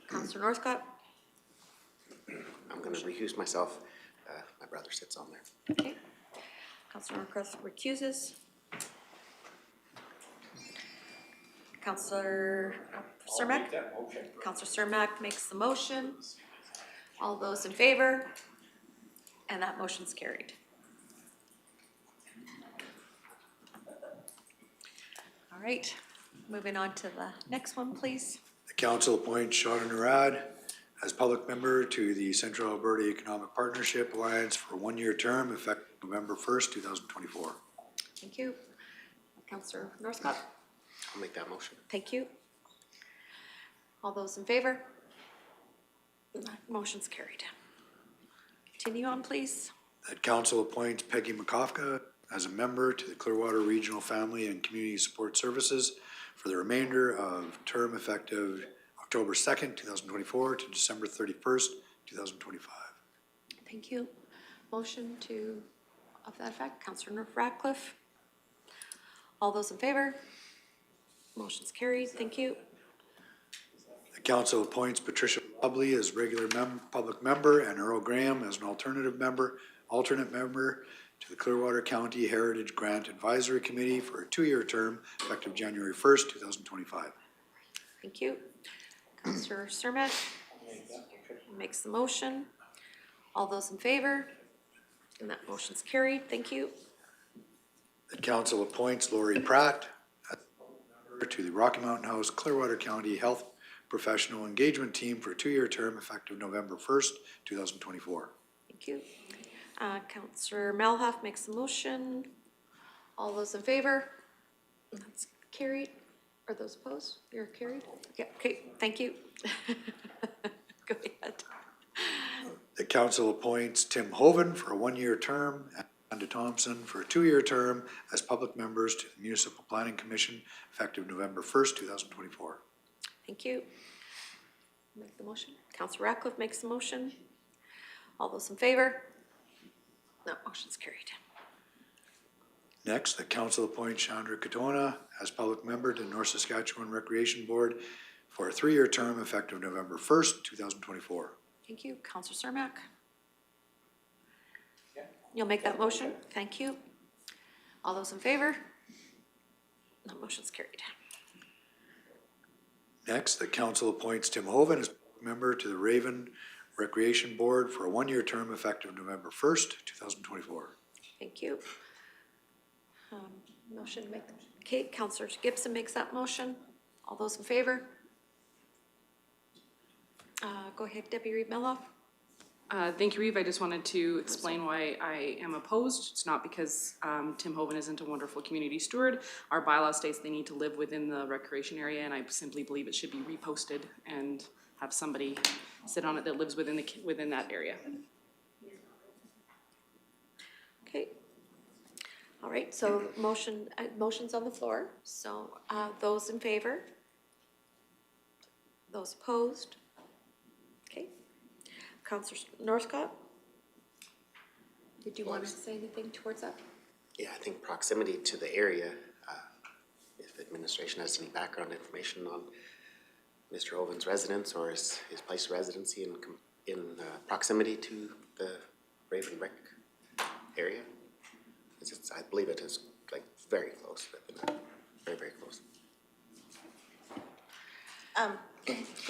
Councillor Northcott. I'm going to recuse myself. My brother sits on there. Okay. Councillor Northcott recuses. Councillor Cermak. Councillor Cermak makes the motion. All those in favor? And that motion's carried. All right, moving on to the next one, please. The council appoints Shauna Narad as public member to the Central Alberta Economic Partnership Alliance for a one-year term effective November 1st, 2024. Thank you. Councillor Northcott. I'll make that motion. Thank you. All those in favor? That motion's carried. Continue on, please. That council appoints Peggy McCofka as a member to the Clearwater Regional Family and Community Support Services for the remainder of term effective October 2nd, 2024 to December 31st, 2025. Thank you. Motion to, of that effect, Councillor Radcliffe. All those in favor? Motion's carried. Thank you. The council appoints Patricia Bubley as regular public member and Earl Graham as an alternate member to the Clearwater County Heritage Grant Advisory Committee for a two-year term effective January 1st, 2025. Thank you. Councillor Cermak makes the motion. All those in favor? And that motion's carried. Thank you. The council appoints Lori Pratt as member to the Rocky Mountain House Clearwater County Health Professional Engagement Team for a two-year term effective November 1st, 2024. Thank you. Councillor Malhoff makes the motion. All those in favor? That's carried. Are those opposed? You're carried? Yeah, okay, thank you. Go ahead. The council appoints Tim Hoven for a one-year term and Amanda Thompson for a two-year term as public members to the Municipal Planning Commission effective November 1st, 2024. Thank you. Make the motion. Councillor Ratcliffe makes the motion. All those in favor? No, motion's carried. Next, the council appoints Chandra Katona as public member to North Saskatchewan Recreation Board for a three-year term effective November 1st, 2024. Thank you. Councillor Cermak? You'll make that motion? Thank you. All those in favor? No, motion's carried. Next, the council appoints Tim Hoven as member to the Raven Recreation Board for a one-year term effective November 1st, 2024. Thank you. Motion to make, okay, Councillor Gibson makes that motion. All those in favor? Go ahead, Deputy Reeve Melhoff. Thank you, Reeve. I just wanted to explain why I am opposed. It's not because Tim Hoven isn't a wonderful community steward. Our bylaw states they need to live within the recreation area, and I simply believe it should be reposted and have somebody sit on it that lives within that area. Okay. All right, so motion's on the floor. So those in favor? Those opposed? Okay. Councillor Northcott? Did you want to say anything towards that? Yeah, I think proximity to the area, if administration has any background information on Mr. Hoven's residence or his place of residency in proximity to the Raven Rec area. I believe it is like very close, very, very close.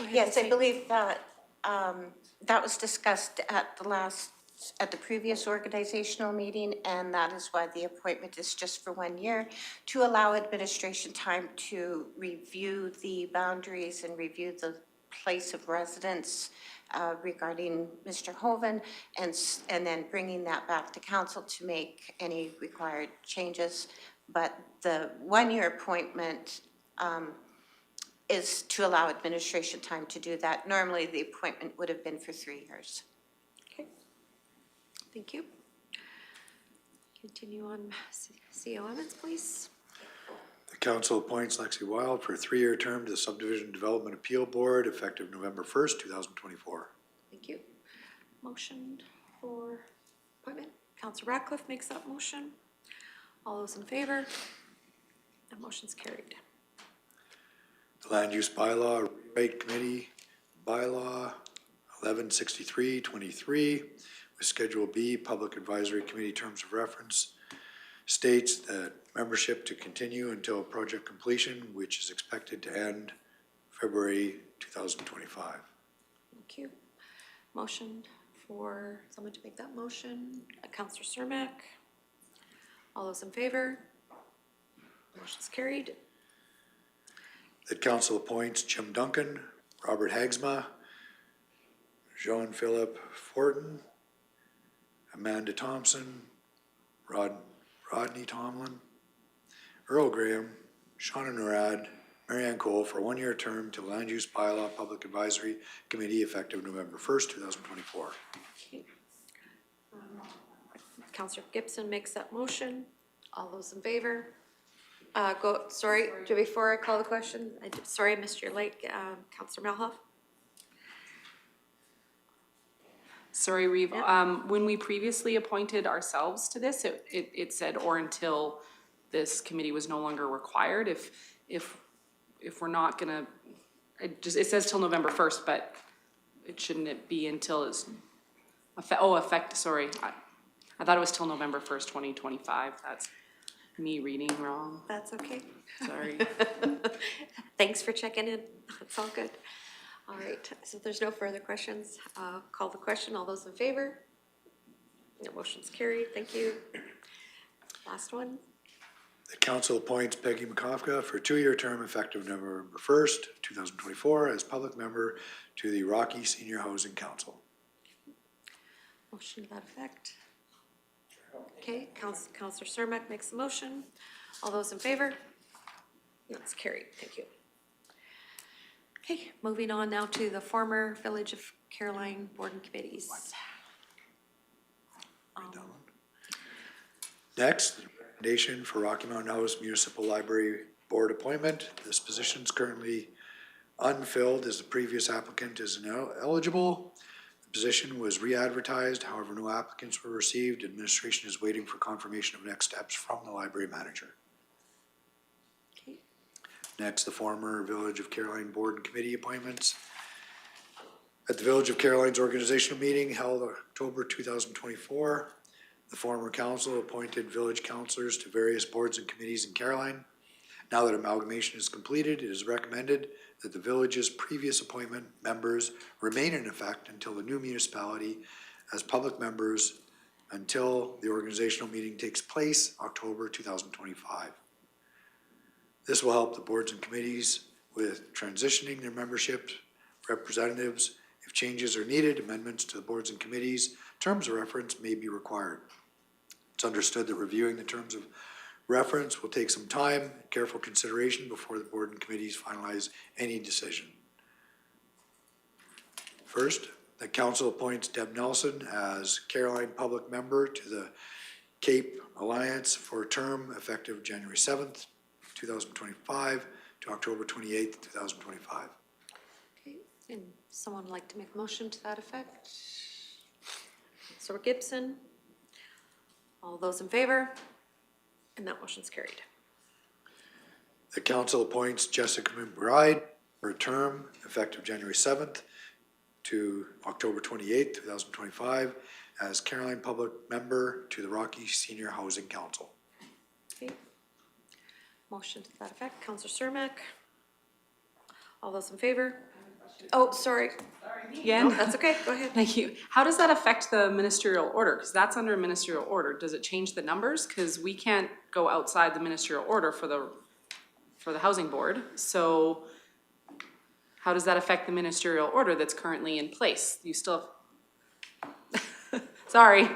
Yes, I believe that that was discussed at the previous organizational meeting, and that is why the appointment is just for 1 year, to allow administration time to review the boundaries and review the place of residence regarding Mr. Hoven, and then bringing that back to council to make any required changes. But the one-year appointment is to allow administration time to do that. Normally, the appointment would have been for 3 years. Okay. Thank you. Continue on CO Emmons, please. The council appoints Lexi Wild for a 3-year term to the Subdivision Development Appeal Board effective November 1st, 2024. Thank you. Motion for appointment. Councillor Ratcliffe makes that motion. All those in favor? That motion's carried. The Land Use Bylaw Rewrite Committee, Bylaw 1163-23, with Schedule B, Public Advisory Committee Terms of Reference, states that membership to continue until project completion, which is expected to end February 2025. Thank you. Motion for someone to make that motion. Councillor Cermak. All those in favor? Motion's carried. That council appoints Jim Duncan, Robert Hagsma, Jean-Philippe Fortin, Amanda Thompson, Rodney Tomlin, Earl Graham, Shauna Narad, Marianne Cole for a 1-year term to Land Use Bylaw Public Advisory Committee effective November 1st, 2024. Okay. Councillor Gibson makes that motion. All those in favor? Sorry, before I call the question, sorry I missed your late, Councillor Malhoff. Sorry, Reeve, when we previously appointed ourselves to this, it said or until this committee was no longer required. If we're not gonna, it says till November 1st, but shouldn't it be until it's, sorry. I thought it was till November 1st, 2025. That's me reading wrong. That's okay. Sorry. Thanks for checking in. It's all good. All right, so if there's no further questions, call the question. All those in favor? No, motion's carried. Thank you. Last one. The council appoints Peggy McCofka for a 2-year term effective November 1st, 2024 as public member to the Rocky Senior Housing Council. Motion to that effect. Okay, Councillor Cermak makes the motion. All those in favor? That's carried. Thank you. Okay, moving on now to the former Village of Caroline Board and Committees. Next, the recommendation for Rocky Mountain House Municipal Library Board appointment. This position is currently unfilled as the previous applicant is ineligible. The position was re-advertised, however, no applicants were received. Administration is waiting for confirmation of next steps from the library manager. Okay. Next, the former Village of Caroline Board and Committee appointments. At the Village of Caroline's organizational meeting held October 2024, the former council appointed village councillors to various boards and committees in Caroline. Now that amalgamation is completed, it is recommended that the village's previous appointment members remain in effect until the new municipality as public members until the organizational meeting takes place October 2025. This will help the boards and committees with transitioning their membership representatives. If changes are needed, amendments to the boards and committees, terms of reference may be required. It's understood that reviewing the terms of reference will take some time and careful consideration before the board and committees finalize any decision. First, the council appoints Deb Nelson as Caroline Public Member to the Cape Alliance for a term effective January 7th, 2025 to October 28th, 2025. Okay, and someone would like to make a motion to that effect? Councillor Gibson. All those in favor? And that motion's carried. The council appoints Jessica McBride for a term effective January 7th to October 28th, 2025 as Caroline Public Member to the Rocky Senior Housing Council. Okay. Motion to that effect. Councillor Cermak. All those in favor? Oh, sorry. Again? No, that's okay. Go ahead. Thank you. How does that affect the ministerial order? Because that's under a ministerial order. Does it change the numbers? Because we can't go outside the ministerial order for the housing board. So how does that affect the ministerial order that's currently in place? You still sorry.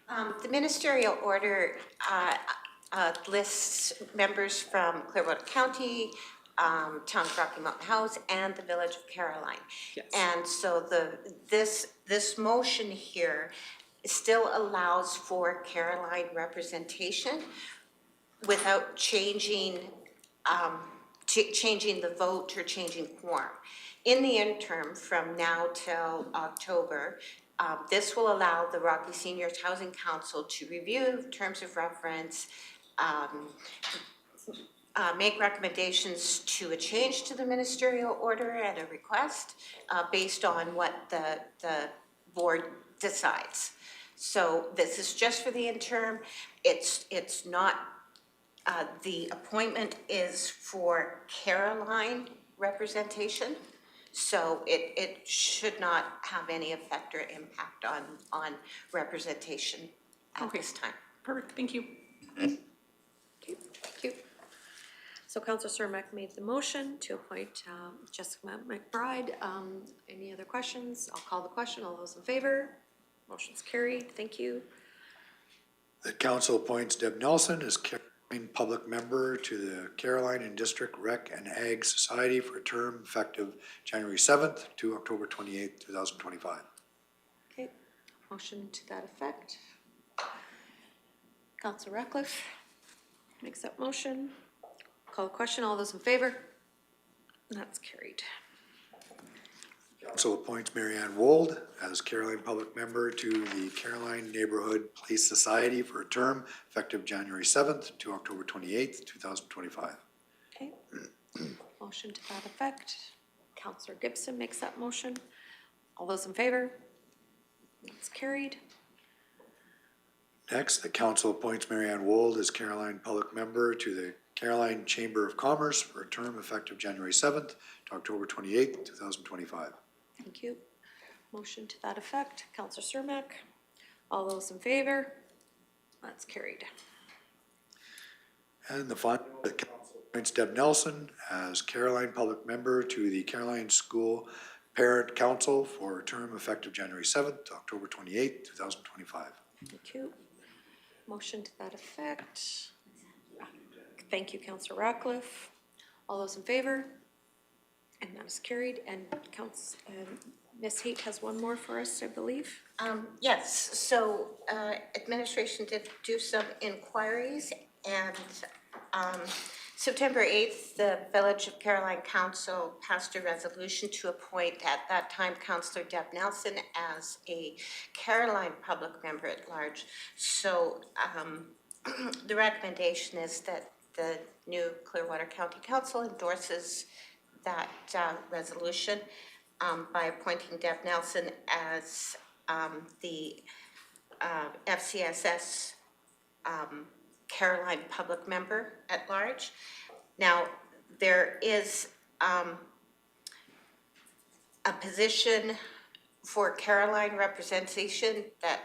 The ministerial order, lists members from Clearwater County, Town of Rocky Mountain House, and the Village of Caroline. Yes. And so this motion here still allows for Caroline representation without changing the vote or changing quorum. In the interim, from now till October, this will allow the Rocky Seniors Housing Council to review terms of reference, make recommendations to a change to the ministerial order and a request based on what the board decides. So this is just for the interim. It's not, the appointment is for Caroline representation. So it should not have any effect or impact on representation at this time. Perfect, thank you. Okay, thank you. So Councillor Cermak made the motion to appoint Jessica McBride. Any other questions? I'll call the question. All those in favor? Motion's carried. Thank you. The council appoints Deb Nelson as Caroline Public Member to the Caroline and District Rec and Ag Society for a term effective January 7th to October 28th, 2025. Okay, motion to that effect. Councillor Ratcliffe makes that motion. Call the question. All those in favor? That's carried. Council appoints Mary Ann Wold as Caroline Public Member to the Caroline Neighborhood Police Society for a term effective January 7th to October 28th, 2025. Okay, motion to that effect. Councillor Gibson makes that motion. All those in favor? That's carried. Next, the council appoints Mary Ann Wold as Caroline Public Member to the Caroline Chamber of Commerce for a term effective January 7th to October 28th, 2025. Thank you. Motion to that effect. Councillor Cermak. All those in favor? That's carried. And the final, the council appoints Deb Nelson as Caroline Public Member to the Caroline School Parent Council for a term effective January 7th to October 28th, 2025. Thank you. Motion to that effect. Thank you, Councillor Ratcliffe. All those in favor? And that is carried. And Ms. Haight has one more for us, I believe. Yes, so administration did do some inquiries, and September 8th, the Village of Caroline Council passed a resolution to appoint, at that time, Councillor Deb Nelson as a Caroline Public Member at Large. So the recommendation is that the new Clearwater County Council endorses that resolution by appointing Deb Nelson as the FCSS Caroline Public Member at Large. Now, there is a position for Caroline representation that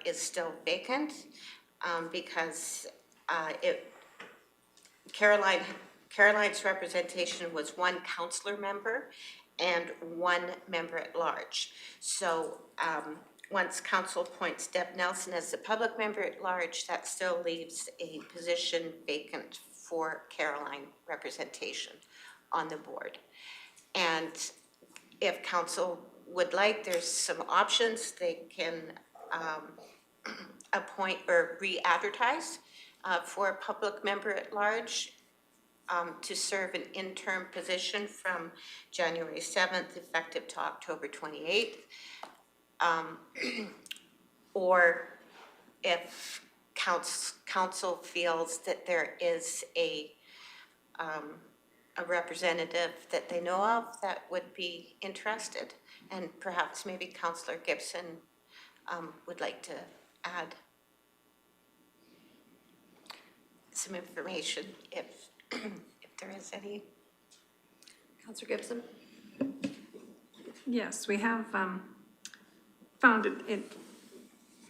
is still vacant because Caroline's representation was one councillor member and one member at large. So once council appoints Deb Nelson as the public member at large, that still leaves a position vacant for Caroline representation on the board. And if council would like, there's some options. They can appoint or re-advertise for a public member at large to serve an interim position from January 7th effective to October 28th. Or if council feels that there is a representative that they know of that would be interested, and perhaps maybe Councillor Gibson would like to add some information if there is any. Councillor Gibson? Yes, we have found it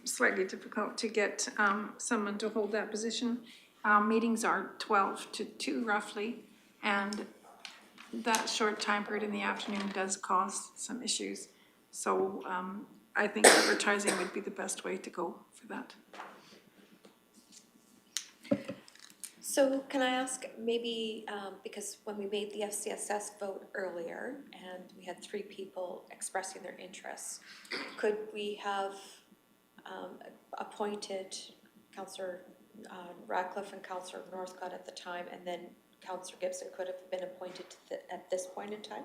slightly difficult to get someone to hold that position. Our meetings are 12 to 2 roughly, and that short time period in the afternoon does cause some issues. So I think advertising would be the best way to go for that. So can I ask, maybe, because when we made the FCSS vote earlier, and we had 3 people expressing their interests, could we have appointed Councillor Radcliffe and Councillor Northcott at the time, and then Councillor Gibson could have been appointed at this point in time?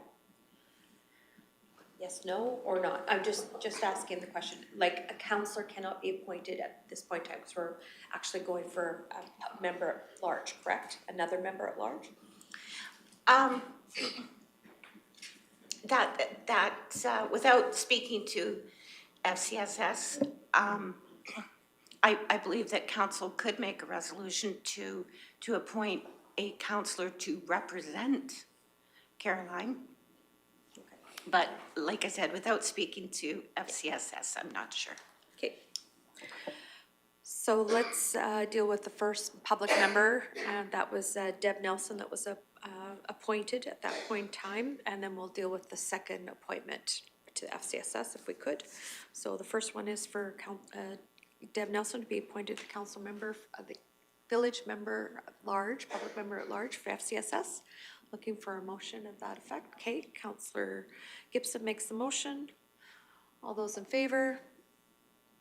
Yes, no, or not? I'm just asking the question. Like, a councillor cannot be appointed at this point in time, because we're actually going for a member at large, correct? Another member at large? That's without speaking to FCSS, I believe that council could make a resolution to appoint a councillor to represent Caroline. But like I said, without speaking to FCSS, I'm not sure. Okay. So let's deal with the first public member, and that was Deb Nelson that was appointed at that point in time, and then we'll deal with the second appointment to FCSS if we could. So the first one is for Deb Nelson to be appointed to council member, the village member at large, public member at large for FCSS. Looking for a motion of that effect. Okay, Councillor Gibson makes the motion. All those in favor?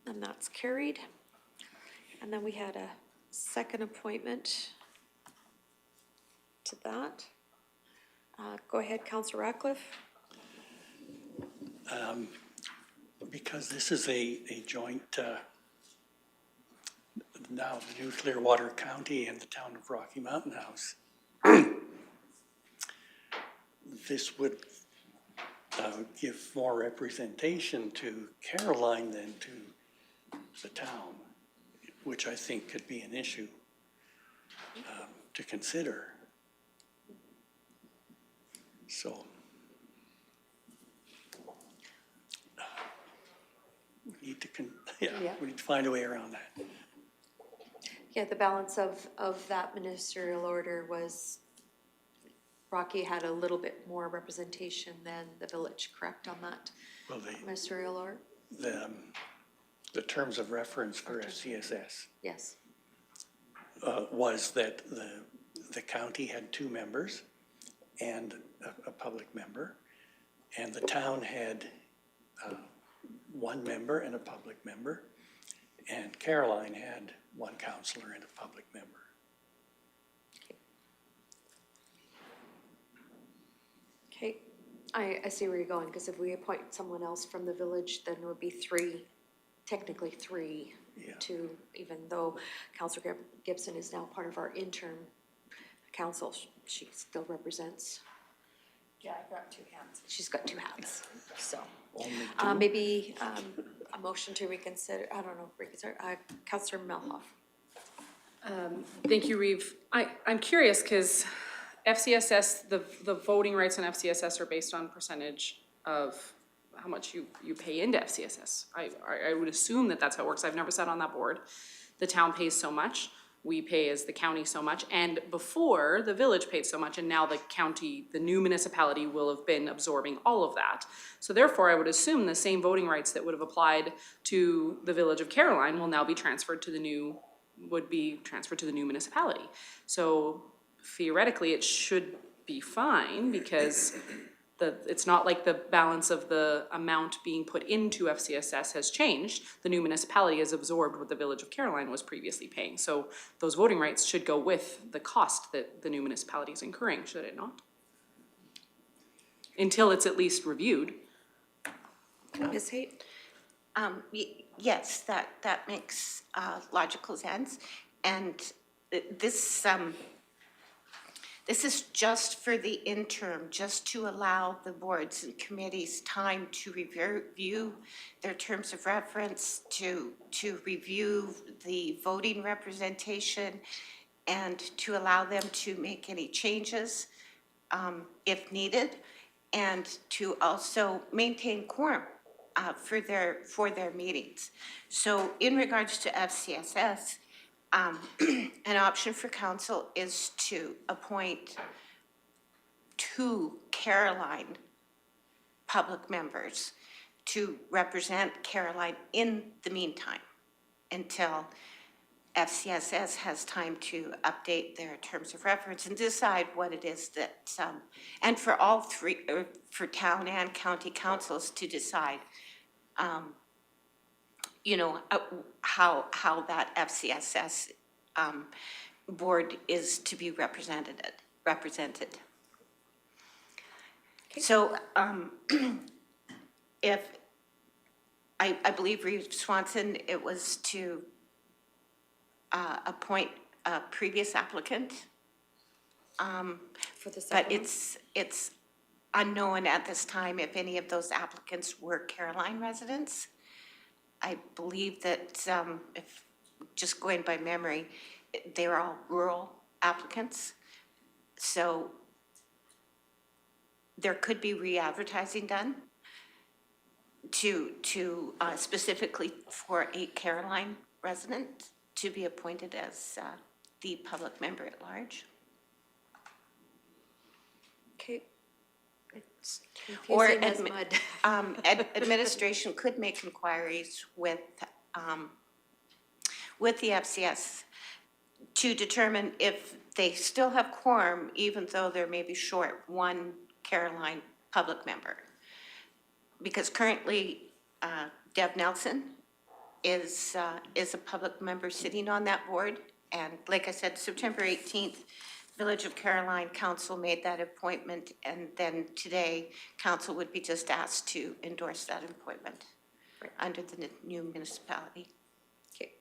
And that's carried. And then we had a second appointment to that. Go ahead, Councillor Radcliffe. Because this is a joint, now the new Clearwater County and the town of Rocky Mountain House, this would give more representation to Caroline than to the town, which I think could be an issue to consider. So we need to, we need to find a way around that. Yeah, the balance of that ministerial order was Rocky had a little bit more representation than the village, correct, on that Well, ministerial order? the terms of reference for FCSS Yes. was that the county had 2 members and a public member, and the town had 1 member and a public member, and Caroline had 1 councillor and a public member. Okay, I see where you're going, because if we appoint someone else from the village, then it would be 3, technically 3, Yeah. 2, even though Councillor Gibson is now part of our interim council, she still represents. Yeah, I've got 2 hands. She's got 2 hats, so. Only 2? Maybe a motion to reconsider, I don't know, reconsider, Councillor Melhoff. Thank you, Reeve. I'm curious, because FCSS, the voting rights on FCSS are based on percentage of how much you pay into FCSS. I would assume that that's how it works. I've never sat on that board. The town pays so much, we pay as the county so much, and before, the village paid so much, and now the county, the new municipality will have been absorbing all of that. So therefore, I would assume the same voting rights that would have applied to the village of Caroline will now be transferred to the new, would be transferred to the new municipality. So theoretically, it should be fine, because it's not like the balance of the amount being put into FCSS has changed. The new municipality has absorbed what the village of Caroline was previously paying. So those voting rights should go with the cost that the new municipality is incurring, should it not? Until it's at least reviewed. Ms. Haight? Yes, that makes logical sense. And this is just for the interim, just to allow the boards and committees time to review their terms of reference, to review the voting representation, and to allow them to make any changes if needed, and to also maintain quorum for their meetings. So in regards to FCSS, an option for council is to appoint 2 Caroline public members to represent Caroline in the meantime until FCSS has time to update their terms of reference and decide what it is that, and for all three, for town and county councils to decide, you know, how that FCSS board is to be represented. So if, I believe Reeve Swanson, it was to appoint a previous applicant, For the but second one? it's unknown at this time if any of those applicants were Caroline residents. I believe that, if, just going by memory, they're all rural applicants. So there could be re-advertising done to specifically for a Caroline resident to be appointed as the public member at large. Okay. It's Or confusing as mud. Administration could make inquiries with the FCS to determine if they still have quorum, even though there may be short one Caroline public member. Because currently, Deb Nelson is a public member sitting on that board. And like I said, September 18th, Village of Caroline Council made that appointment, and then today, council would be just asked to endorse that appointment under the new municipality. Okay.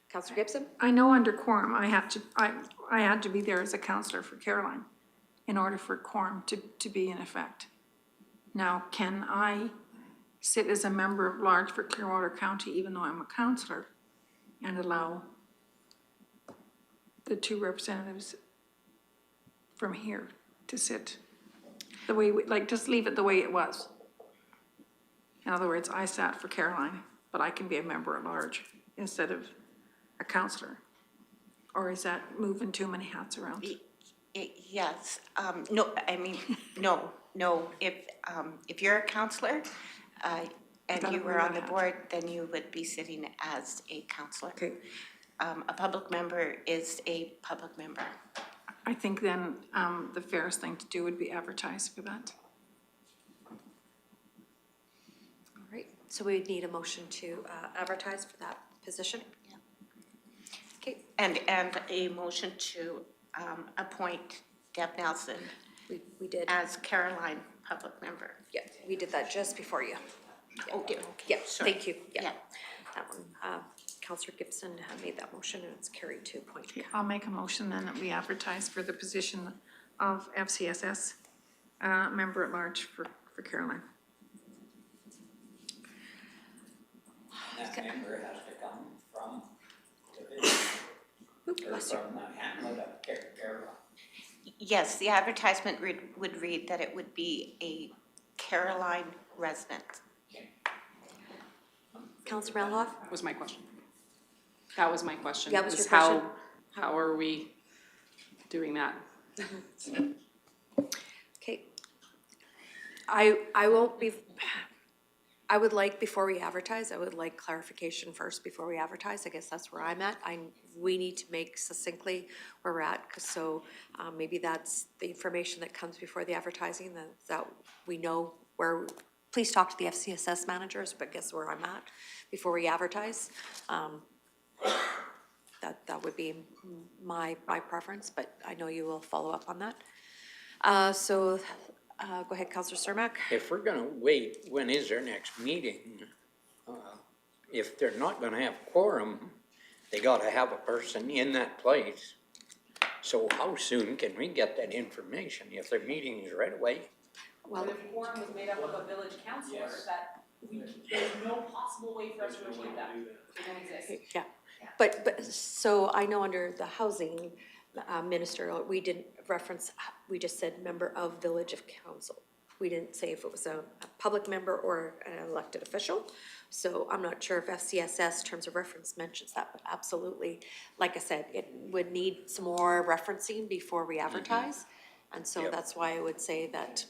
Councillor Gibson? I know under quorum, I had to be there as a councillor for Caroline in order for quorum to be in effect. Now, can I sit as a member of large for Clearwater County even though I'm a councillor and allow the two representatives from here to sit the way, like, just leave it the way it was? In other words, I sat for Caroline, but I can be a member at large instead of a councillor? Or is that moving too many hats around? Yes, no, I mean, no, if you're a councillor, and Gotta you were wear on that the hat. board, then you would be sitting as a councillor. Okay. A public member is a public member. I think then the fairest thing to do would be advertise for that. All right, so we need a motion to advertise for that position? Yeah. Okay, And a motion to appoint Deb Nelson we did. as Caroline public member. Yeah, we did that just before you. Oh, dear, okay. Yeah, Sorry. thank you, yeah. Yeah. That one, Councillor Gibson made that motion and it's carried to appoint. I'll make a motion then that we advertise for the position of FCSS member at large for Caroline. That member has to come from the village, or from the hamlet of Caroline. Yes, the advertisement would read that it would be a Caroline resident. Councillor Malhoff? Was my question. That was my question. That was is your question? How are we doing that? Okay. I won't be, I would like, before we advertise, I would like clarification first before we advertise. I guess that's where I'm at. We need to make succinctly where we're at, so maybe that's the information that comes before the advertising, that we know where, please talk to the FCSS managers, but guess where I'm at before we advertise. That would be my preference, but I know you will follow up on that. Go ahead, Councillor Cermak. If we're gonna wait, when is their next meeting? If they're not gonna have quorum, they gotta have a person in that place. So how soon can we get that information? If their meeting is right away? Well, If quorum was made up of a village councillor, there's no possible way for us to achieve that. They don't exist. yeah, but, so I know under the housing minister, we didn't reference, we just said member of village of council. We didn't say if it was a public member or an elected official. So I'm not sure if FCSS terms of reference mentions that, but absolutely, like I said, it would need some more referencing before we advertise. And so Yep. that's why I would say that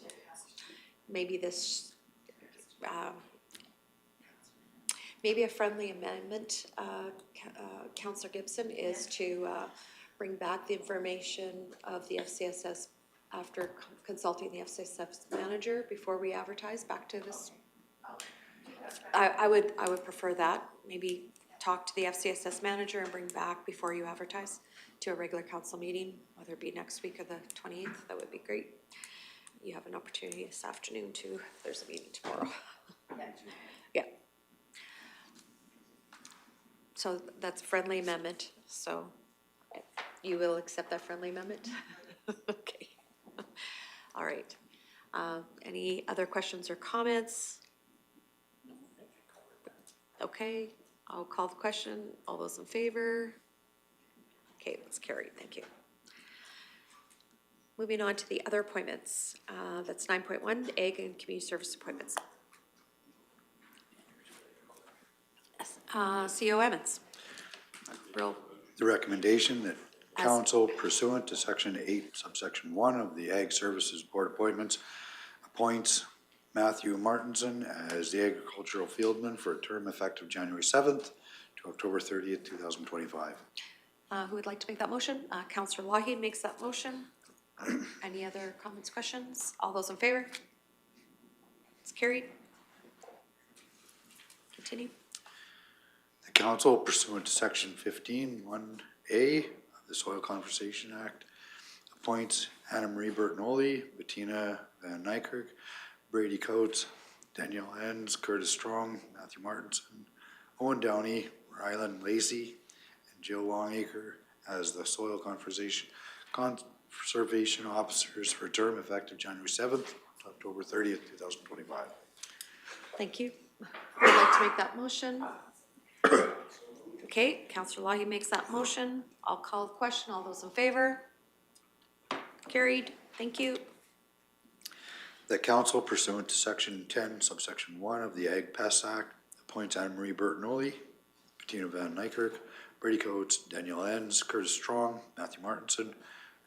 maybe a friendly amendment, Councillor Gibson, is to bring back the information of the FCSS after consulting the FCSS manager before we advertise back to this. I would prefer that, maybe talk to the FCSS manager and bring back before you advertise to a regular council meeting, whether it be next week or the 28th, that would be great. You have an opportunity this afternoon too, there's a meeting tomorrow. Yeah. So that's a friendly amendment, so you will accept that friendly amendment? Okay. All right. Any other questions or comments? Okay, I'll call the question. All those in favor? Okay, that's carried. Thank you. Moving on to the other appointments. That's 9.1, Ag and Community Service appointments. CO Emmons. Real. The recommendation that council pursuant to section 8 subsection 1 of the Ag Services Board appointments appoints Matthew Martinson as the agricultural fieldman for a term effective January 7th to October 30th, 2025. Who would like to make that motion? Councillor Lougheed makes that motion. Any other comments, questions? All those in favor? It's carried. Continue. The council pursuant to section 15(1)(a) of the Soil Conservation Act appoints Anna Marie Bertinoli, Bettina Van Nykerk, Brady Coates, Danielle Enns, Curtis Strong, Matthew Martinson, Owen Downey, Ryland Lacey, and Jill Longacre as the Soil Conservation Officers for a term effective January 7th to October 30th, 2025. Thank you. Who would like to make that motion? Okay, Councillor Lougheed makes that motion. I'll call the question. All those in favor? Carried. Thank you. The council pursuant to section 10 subsection 1 of the Ag Pests Act appoints Anna Marie Bertinoli, Bettina Van Nykerk, Brady Coates, Danielle Enns, Curtis Strong, Matthew Martinson,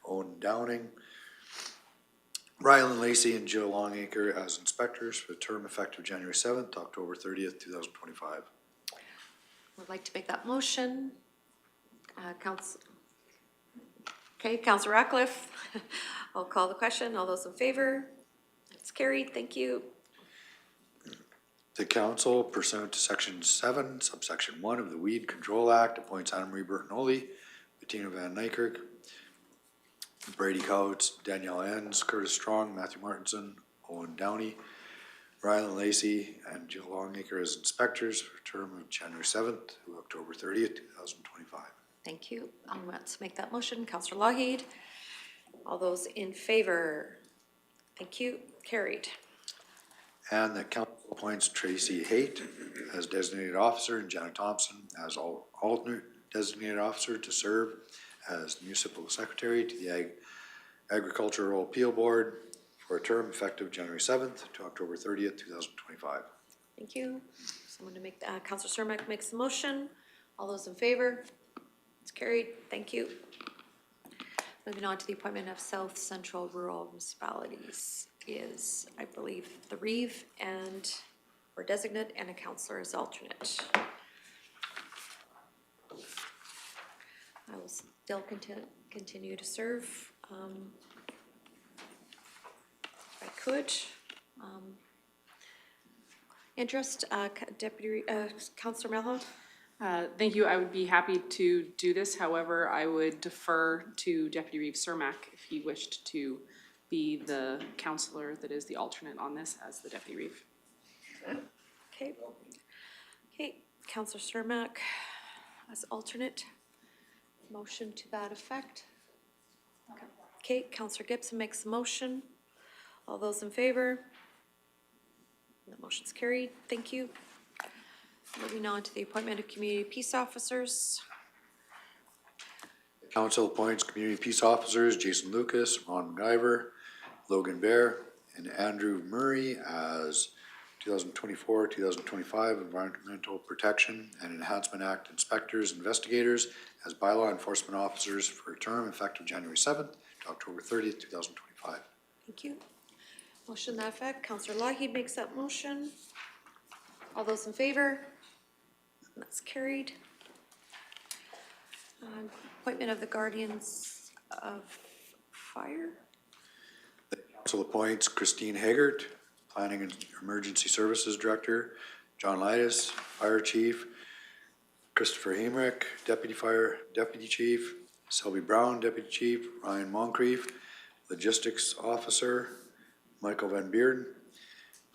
Owen Downing, Ryland Lacey, and Jill Longacre as inspectors for a term effective January 7th to October 30th, 2025. Would like to make that motion. Councillor Ratcliffe. I'll call the question. All those in favor? It's carried. Thank you. The council pursuant to section 7 subsection 1 of the Weed Control Act appoints Anna Marie Bertinoli, Bettina Van Nykerk, Brady Coates, Danielle Enns, Curtis Strong, Matthew Martinson, Owen Downey, Ryland Lacey, and Jill Longacre as inspectors for a term of January 7th to October 30th, 2025. Thank you. Let's make that motion. Councillor Lougheed. All those in favor? Thank you. Carried. And the council appoints Tracy Haight as designated officer and Janet Thompson as alternate designated officer to serve as municipal secretary to the Agricultural Appeal Board for a term effective January 7th to October 30th, 2025. Thank you. Someone to make, Councillor Cermak makes the motion. All those in favor? It's carried. Thank you. Moving on to the appointment of South Central Rural Municipalities is, I believe, the Reeve and or designate and a councillor as alternate. I will still continue to serve. If I could. Interest, Deputy Councillor Melhoff? Thank you. I would be happy to do this. However, I would defer to Deputy Reeve Cermak if he wished to be the councillor that is the alternate on this as the Deputy Reeve. Okay. Okay, Councillor Cermak as alternate. Motion to that effect. Okay, Councillor Gibson makes the motion. All those in favor? The motion's carried. Thank you. Moving on to the appointment of community peace officers. The council appoints community peace officers Jason Lucas, Ron MacGyver, Logan Bear, and Andrew Murray as 2024-2025 Environmental Protection and Enhancement Act inspectors, investigators as bylaw enforcement officers for a term effective January 7th to October 30th, 2025. Thank you. Motion to that effect. Councillor Lougheed makes that motion. All those in favor? And that's carried. Appointment of the Guardians of Fire. Council appoints Christine Haggart, Planning and Emergency Services Director, John Lidas, Fire Chief, Christopher Hemrick, Deputy Chief, Selby Brown, Deputy Chief, Ryan Moncrief, Logistics Officer, Michael Van Bearden,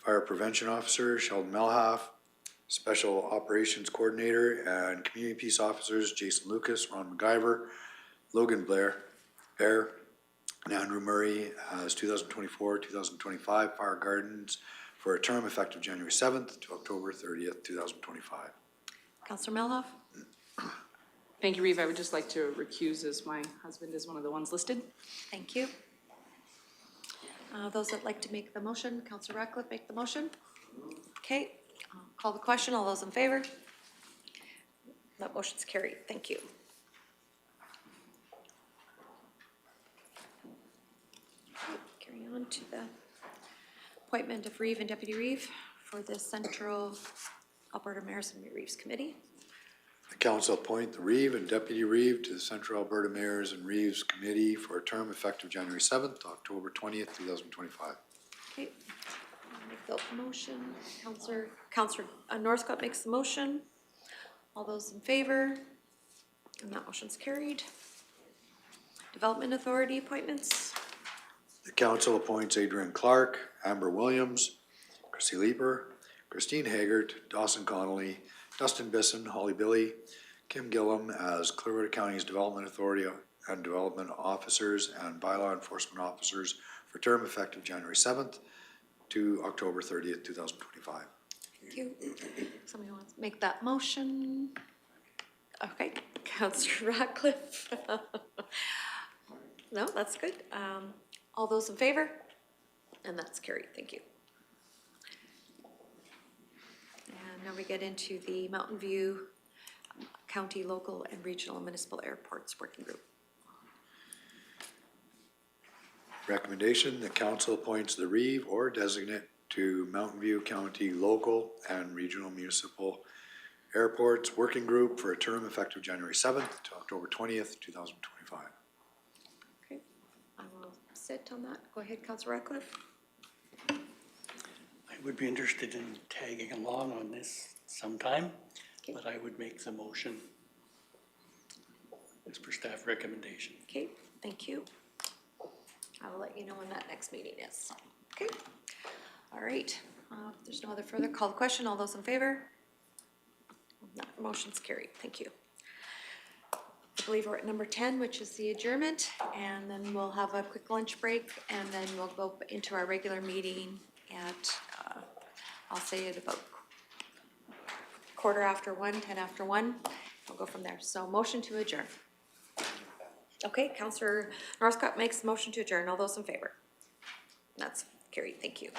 Fire Prevention Officer, Sheldon Melhoff, Special Operations Coordinator and Community Peace Officers, Jason Lucas, Ron MacGyver, Logan Bear, and Andrew Murray as 2024-2025 Fire Gardens for a term effective January 7th to October 30th, 2025. Councillor Melhoff. Thank you, Reeve. I would just like to recuse as my husband is one of the ones listed. Thank you. Those that like to make the motion, Councillor Ratcliffe, make the motion. Okay, I'll call the question. All those in favor? That motion's carried. Thank you. Carry on to the appointment of Reeve and Deputy Reeve for the Central Alberta Mayors and Reeves Committee. The council appoint the Reeve and Deputy Reeve to the Central Alberta Mayors and Reeves Committee for a term effective January 7th to October 20th, 2025. Okay, I'll make the motion. Councillor Northcott makes the motion. All those in favor? And that motion's carried. Development Authority appointments. The council appoints Adrian Clark, Amber Williams, Chrissy Leeper, Christine Haggart, Dawson Connolly, Dustin Bisson, Holly Billy, Kim Gillum as Clearwater County's Development Authority and Development Officers and Bylaw Enforcement Officers for term effective January 7th to October 30th, 2025. Thank you. Somebody wants to make that motion? Okay, Councillor Ratcliffe. No, that's good. All those in favor? And that's carried. Thank you. And now we get into the Mountain View County, Local, and Regional and Municipal Airports Working Group. Recommendation, the council appoints the Reeve or designate to Mountain View County Local and Regional Municipal Airports Working Group for a term effective January 7th to October 20th, 2025. Okay, I will sit on that. Go ahead, Councillor Ratcliffe. I would be interested in tagging along on this sometime, Okay. but I would make the motion as per staff recommendation. Okay, thank you. I will let you know when that next meeting is. Okay, all right. If there's no other further, call the question. All those in favor? That motion's carried. Thank you. I believe we're at number 10, which is the adjournment, and then we'll have a quick lunch break, and then we'll go into our regular meeting at, I'll say at about 1:15, 10 after 1. We'll go from there. So motion to adjourn. Okay, Councillor Northcott makes the motion to adjourn. All those in favor? That's carried. Thank you.